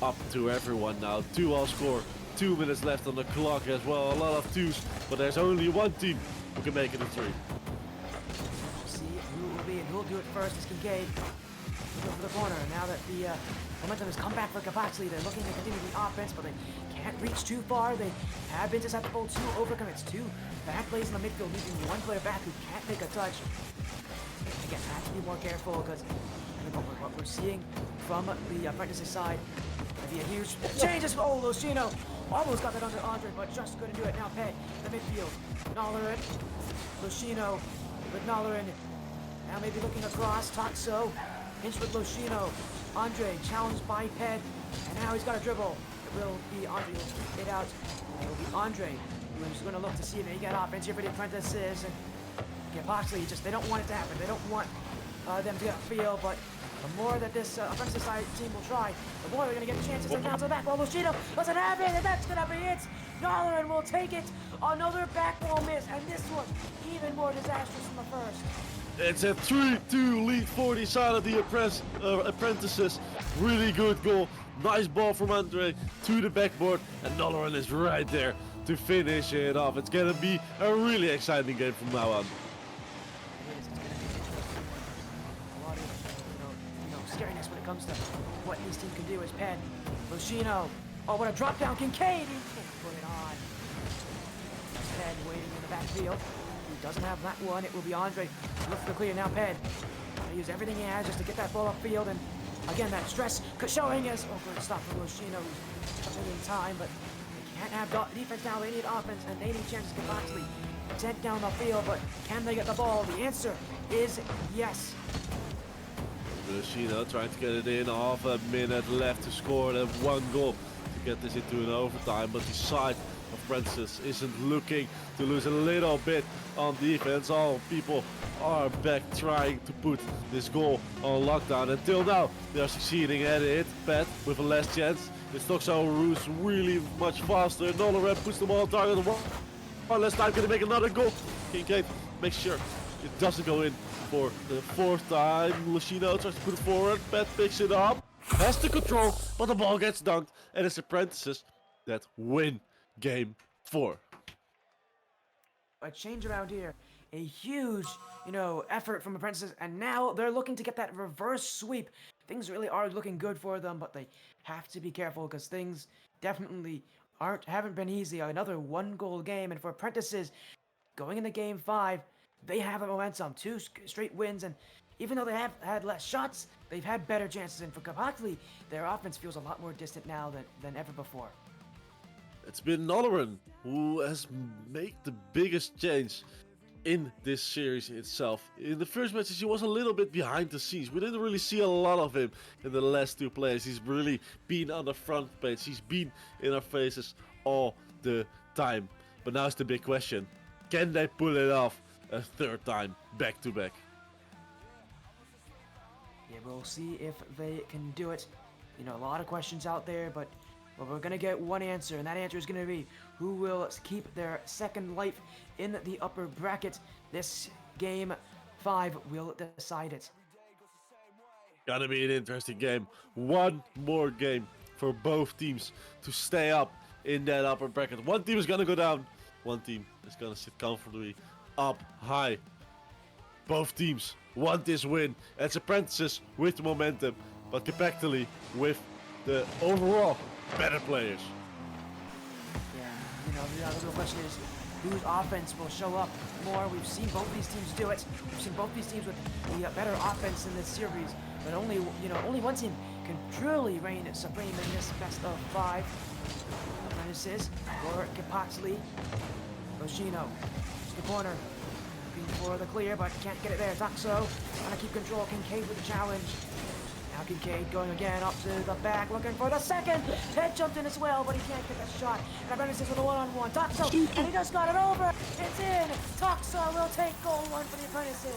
up to everyone now. 2-all score, 2 minutes left on the clock as well. A lot of twos, but there's only one team who can make it a 3. See who will be and who will do it first is Kincaid. Go for the corner. Now that the momentum has come back for Kapaxley, they're looking to continue the offense, but they can't reach too far. They have been susceptible to overcommits. 2 back plays in the midfield, leaving one player back who can't make a touch. Again, have to be more careful because what we're seeing from the Apprentices side could be a huge changes. Oh, Lucino almost got that under Andre, but just couldn't do it. Now Ped, the midfield. Nollerin, Lucino with Nollerin. Now maybe looking across. Toxo, pinch with Lucino. Andre challenged by Ped, and now he's got a dribble. It will be Andre who'll get out. It will be Andre who's going to look to see if he can get offense here for the Apprentices. And Kapaxley, they don't want it to happen. They don't want them to get a feel, but the more that this Apprentice side team will try, the more they're going to get chances to down to the back wall. Lucino doesn't have it, and that's going to be it. Nollerin will take it. Another back wall miss, and this one even more disastrous than the first. It's a 3-2 lead for the side of the Apprentices. Really good goal. Nice ball from Andre to the backboard, and Nollerin is right there to finish it off. It's gonna be a really exciting game from now on. A lot of scariness when it comes to what this team can do as Ped. Lucino. Oh, what a drop down. Kincaid. He can't put it on. Ped waiting in the backfield. He doesn't have that one. It will be Andre. Look for the clear now. Ped. Gonna use everything he has just to get that ball upfield, and again that stress showing as good stop from Lucino, who's coming in time, but they can't have defense now. They need offense, and they need chances to Kapaxley sent down the field, but can they get the ball? The answer is yes. Lucino trying to get it in. Half a minute left to score that 1 goal to get this into an overtime, but the side of Francis isn't looking to lose a little bit on defense. All people are back trying to put this goal on lockdown. Until now, they are succeeding at it. Pat with a last chance. It's Toxo who's really much faster. Nollerin puts the ball on target. One last time, gonna make another goal. Kincaid makes sure it doesn't go in for the 4th time. Lucino tries to put it forward. Pat picks it up. Has the control, but the ball gets dunked. And it's Apprentices that win game 4. A change around here. A huge, effort from Apprentices, and now they're looking to get that reverse sweep. Things really are looking good for them, but they have to be careful because things definitely haven't been easy. Another 1-goal game, and for Apprentices, going into game 5, they have a momentum. 2 straight wins, and even though they have had less shots, they've had better chances. And for Kapaxley, their offense feels a lot more distant now than ever before. It's been Nollerin who has made the biggest change in this series itself. In the first matches he was a little bit behind the scenes. We didn't really see a lot of him in the last 2 plays. He's really been on the front page. He's been in our faces all the time. But now it's the big question. Can they pull it off a 3rd time back to back? Yeah, we'll see if they can do it. A lot of questions out there, but we're going to get one answer, and that answer is going to be who will keep their second life in the upper bracket. This game 5 will decide it. Gonna be an interesting game. One more game for both teams to stay up in that upper bracket. One team is gonna go down. One team is gonna sit comfortably up high. Both teams want this win. It's Apprentices with the momentum, but Kapaxley with the overall better players. Yeah, the real question is whose offense will show up more. We've seen both these teams do it. We've seen both these teams with the better offense in this series, but only one team can truly reign supreme in this best of 5. Apprentices for Kapaxley. Lucino to the corner, looking for the clear, but can't get it there. Toxo trying to keep control. Kincaid with the challenge. Now Kincaid going again up to the back, looking for the second. Head jumped in as well, but he can't get the shot. And Apprentices with a one-on-one. Toxo, and he just got it over. It's in. Toxo will take goal one for the Apprentices.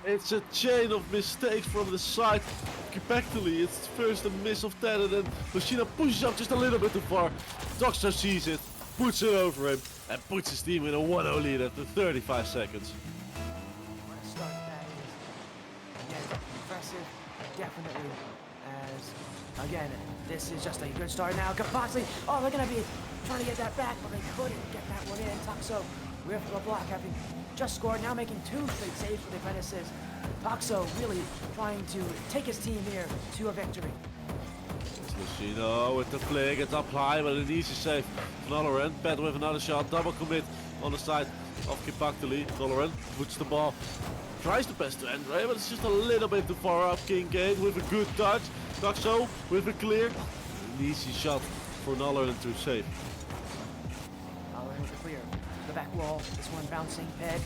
It's a chain of mistakes from the side. Compactly, it's first a miss of 10 and then Lucina pushes up just a little bit too far. Toxo sees it, puts it over him, and puts his team in a 1-0 lead after 35 seconds. What a start that is. Again, impressive, definitely. As, again, this is just a good start now. Kapoxley, oh, they're going to be trying to get that back, but they couldn't get that one in. Toxo with the block, having just scored, now making 2 straight saves for the Apprentices. Toxo really trying to take his team here to a victory. Lucino with the flick, it's up high, but an easy save. Noloran, Pat with another shot, double commit on the side of Kipaktali. Noloran puts the ball, tries to pass to Andre, but it's just a little bit too far up. Kincaid with a good touch. Toxo with a clear. An easy shot for Noloran to save. Noloran with the clear. The back wall, this one bouncing head.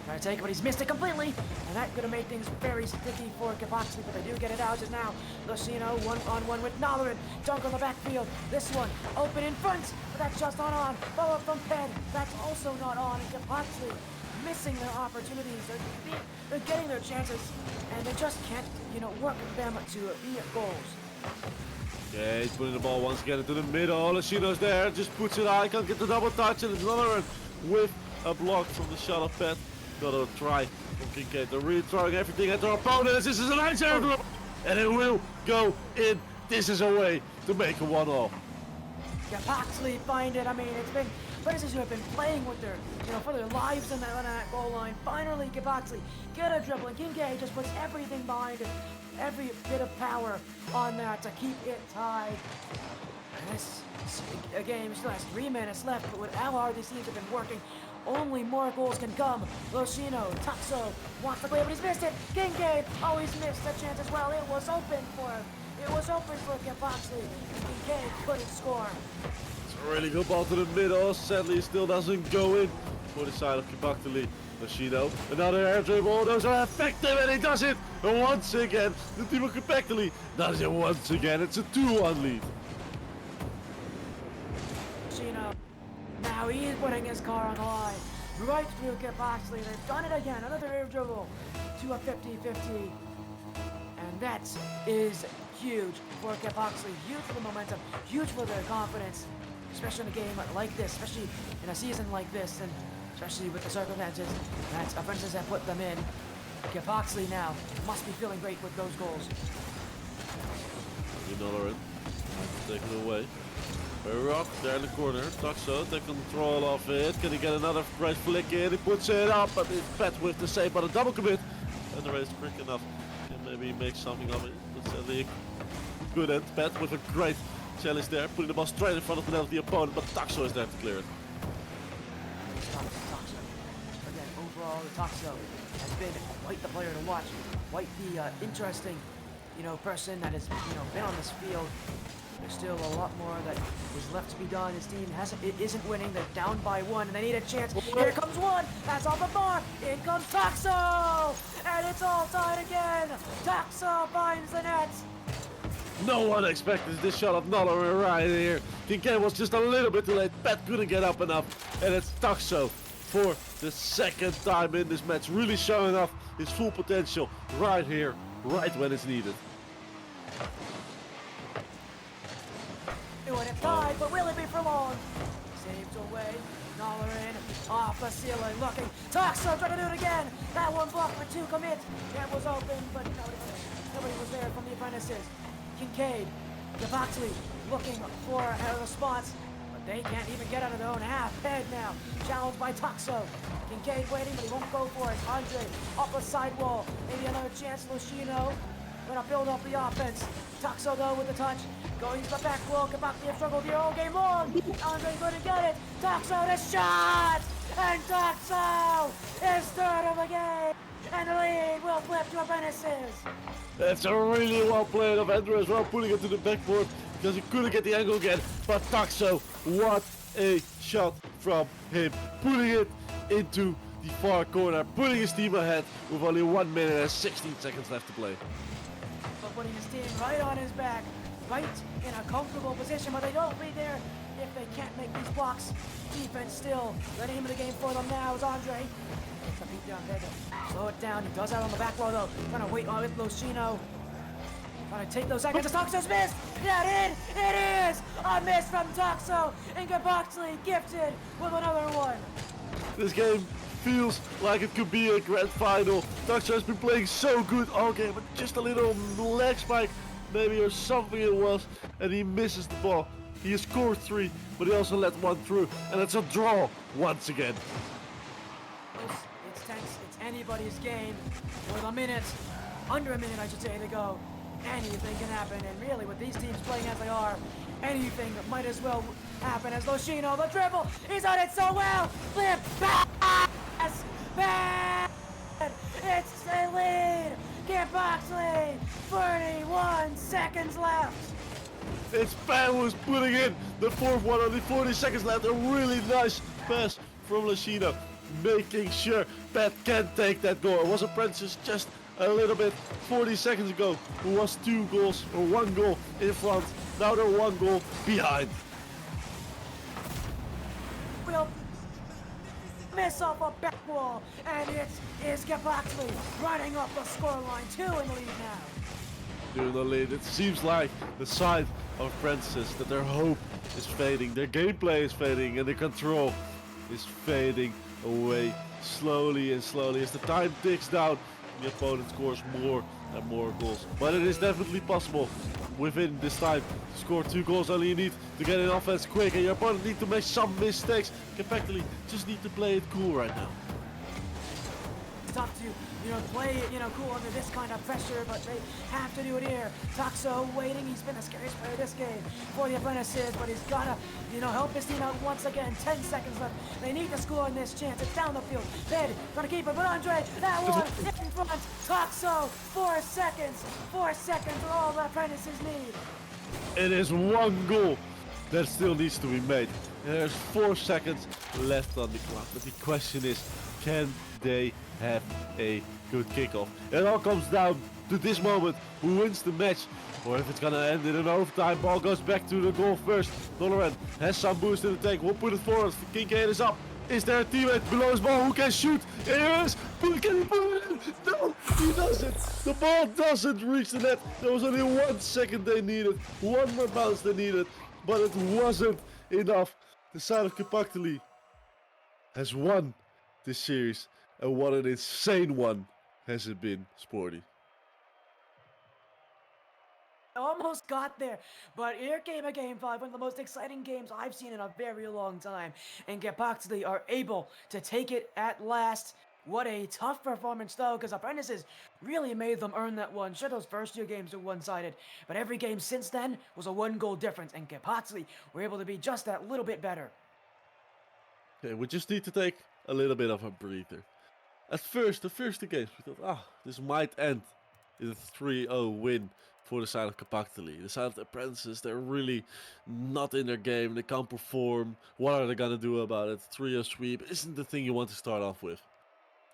Trying to take it, but he's missed it completely. And that could have made things very sticky for Kapoxley, but they do get it out just now. Lucino one-on-one with Noloran. Dunk on the backfield. This one open in front, but that's just not on. Follow up from Ped. That's also not on. And Kapoxley missing their opportunities. They're getting their chances, and they just can't, work them to be goals. Yeah, he's putting the ball once again into the middle. Lucino's there, just puts it high, can't get the double touch, and it's Noloran with a block from the shot of Ped. Got a try from Kincaid. They're really throwing everything at their opponents. This is a nice air, and it will go in. This is a way to make a 1-0. Kapoxley find it. I mean, it's been Apprentices who have been playing with their, for their lives on that goal line. Finally, Kapoxley get a dribble, and Kincaid just puts everything behind it, every bit of power on that to keep it tied. And this game still has 3 minutes left, but with how hard these teams have been working, only more goals can come. Lucino, Toxo wants to play, but he's missed it. Kincaid always missed a chance as well. It was open for him. It was open for Kapoxley. Kincaid couldn't score. It's a really good ball to the middle. Sadly, it still doesn't go in for the side of Kipaktali. Lucino, another air dribble. Those are effective, and he does it once again. The team of Kipaktali does it once again. It's a 2-1 lead. Lucino. Now he's putting his car on the line. Right through Kapoxley. They've done it again. Another air dribble to a 50-50. And that is huge for Kapoxley. Huge for the momentum. Huge for their confidence. Especially in a game like this. Especially in a season like this. And especially with the circumstances that Apprentices have put them in. Kapoxley now must be feeling great with those goals. Noloran taken away. Rock there in the corner. Toxo take control of it. Can he get another great flick in? He puts it up, but it's Pet with the save, but a double commit. And the race quick enough. Can maybe make something of it. That's a good end. Pet with a great challenge there, putting the ball straight in front of the opponent, but Toxo is there to clear it. Toxo. Again, overall, Toxo has been quite the player to watch. Quite the interesting, person that has, been on this field. There's still a lot more that is left to be done. His team isn't winning. They're down by 1, and they need a chance. Here comes one. That's off the bar. In comes Toxo, and it's all tied again. Toxo finds the net. No one expected this shot of Noloran right here. Kincaid was just a little bit too late. Pet couldn't get up enough, and it's Toxo for the second time in this match, really showing off his full potential right here, right when it's needed. Doing it tied, but will it be for long? Saved away. Noloran off the ceiling, looking. Toxo trying to do it again. That one blocked for 2 commit. That was open, but nobody was there from the Apprentices. Kincaid, Kapoxley looking for a response, but they can't even get out of their own half. Head now, challenged by Toxo. Kincaid waiting, but he won't go for it. Andre up a sidewall. Maybe another chance. Lucino gonna build up the offense. Toxo though with the touch. Going to the back wall. Kapoxley have struggled here all game long. Andre couldn't get it. Toxo the shot! And Toxo is third of the game. And the lead will flip to Apprentices. That's a really well played of Andrew as well, putting it to the backboard because he couldn't get the angle again. But Toxo, what a shot from him, putting it into the far corner, putting his team ahead with only 1 minute and 16 seconds left to play. But putting his team right on his back, right in a comfortable position, but they don't be there if they can't make these blocks. Defense still. The name of the game for them now is Andre. Gets the beat down there to slow it down. He does that on the back row though. Trying to wait on with Locino. Trying to take those seconds. Toxo's missed! That in! It is! A miss from Toxo! And Boxley gifted with another one. This game feels like it could be a grand final. Toxo has been playing so good all game, but just a little leg spike maybe or something it was, and he misses the ball. He has scored 3, but he also let 1 through, and it's a draw once again. It's tense. It's anybody's game. With a minute, under a minute I should say, to go. Anything can happen, and really with these teams playing as they are, anything might as well happen as Locino, the dribble, he's on it so well! Flip pass! Bad! It's a lead! Get Boxley! 31 seconds left! It's Pan was putting in the 4th one, only 40 seconds left. A really nice pass from Locino, making sure Pat can take that goal. It was Apprentice just a little bit 40 seconds ago who was 2 goals or 1 goal in front. Now they're 1 goal behind. Will miss off a back wall, and it is Boxley running up the scoreline. 2 in the lead now. During the lead, it seems like the side of Apprentices that their hope is fading, their gameplay is fading, and the control is fading away slowly and slowly as the time ticks down. The opponent scores more and more goals, but it is definitely possible within this time to score 2 goals. Only you need to get in offense quick, and your opponent need to make some mistakes. Compactly, just need to play it cool right now. It's tough to, play it, cool under this kind of pressure, but they have to do it here. Toxo waiting, he's been the scariest player this game for the Apprentices, but he's gotta, help his team out once again. 10 seconds left. They need to score in this chance. It's down the field. Bed, trying to keep it, but Andre, that one in front. Toxo, 4 seconds. 4 seconds are all the Apprentices need. It is 1 goal that still needs to be made. And there's 4 seconds left on the clock, but the question is, can they have a good kickoff? It all comes down to this moment, who wins the match, or if it's gonna end in an overtime. Ball goes back to the goal first. Doloran has some boost in the tank, will put it forward. Kincaid is up. Is there a teammate below his ball who can shoot? Here is. Can he put it in? No, he doesn't. The ball doesn't reach the net. There was only 1 second they needed, 1 more bounce they needed, but it wasn't enough. The side of Kapakali has won this series, and what an insane one has it been, Sporty. Almost got there, but here came a game 5, one of the most exciting games I've seen in a very long time, and Boxley are able to take it at last. What a tough performance though, because Apprentices really made them earn that one. Sure, those first 2 games were one-sided, but every game since then was a 1-goal difference, and Boxley were able to be just that little bit better. Okay, we just need to take a little bit of a breather. At first, the first 2 games, we thought, this might end in a 3-0 win for the side of Kapakali. The side of the Apprentices, they're really not in their game. They can't perform. What are they gonna do about it? 3-0 sweep isn't the thing you want to start off with.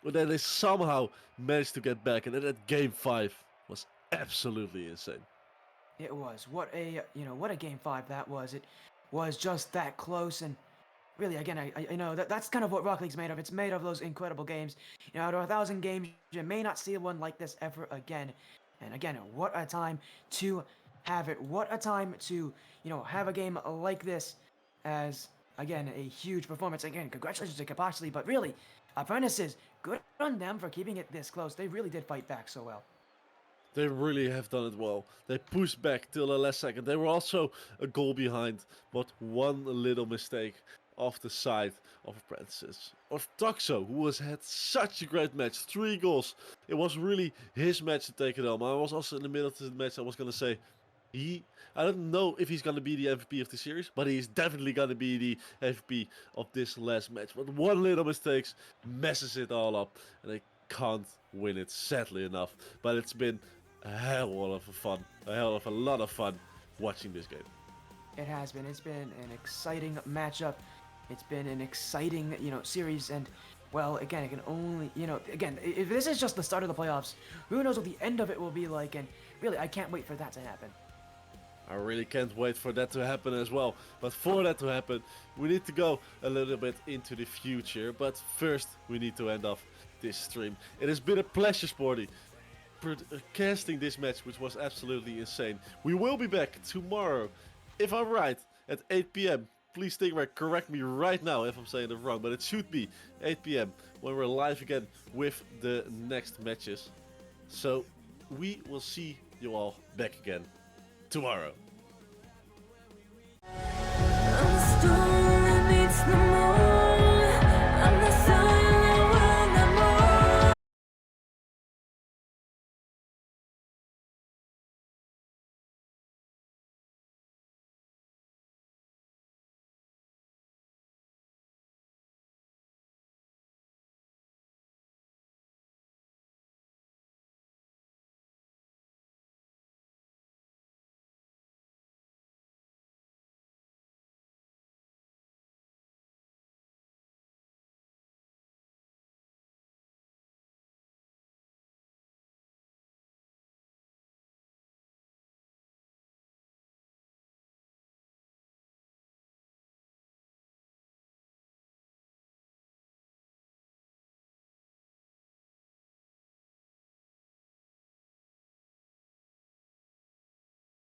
But then they somehow managed to get back, and then that game 5 was absolutely insane. It was. What a game 5 that was. It was just that close, and really, again, I know that's kind of what Rocket League's made of. It's made of those incredible games. Out of 1,000 games, you may not see one like this ever again. And again, what a time to have it. What a time to, have a game like this as, again, a huge performance. Again, congratulations to Boxley, but really, Apprentices, good on them for keeping it this close. They really did fight back so well. They really have done it well. They pushed back till the last second. They were also a goal behind, but 1 little mistake off the side of Apprentices. Of Toxo, who has had such a great match. 3 goals. It was really his match to take it home. I was also in the middle of the match. I was going to say, I don't know if he's going to be the MVP of the series, but he's definitely going to be the MVP of this last match. But 1 little mistake messes it all up, and they can't win it, sadly enough. But it's been a hell of a lot of fun watching this game. It has been. It's been an exciting matchup. It's been an exciting, series, and well, again, it can only, again, if this is just the start of the playoffs, who knows what the end of it will be like, and really, I can't wait for that to happen. I really can't wait for that to happen as well. But for that to happen, we need to go a little bit into the future. But first, we need to end off this stream. It has been a pleasure, Sporty, casting this match, which was absolutely insane. We will be back tomorrow, if I'm right, at 8 p.m. Please correct me right now if I'm saying it wrong, but it should be 8 p.m. when we're live again with the next matches. So we will see you all back again tomorrow. I'm a storm.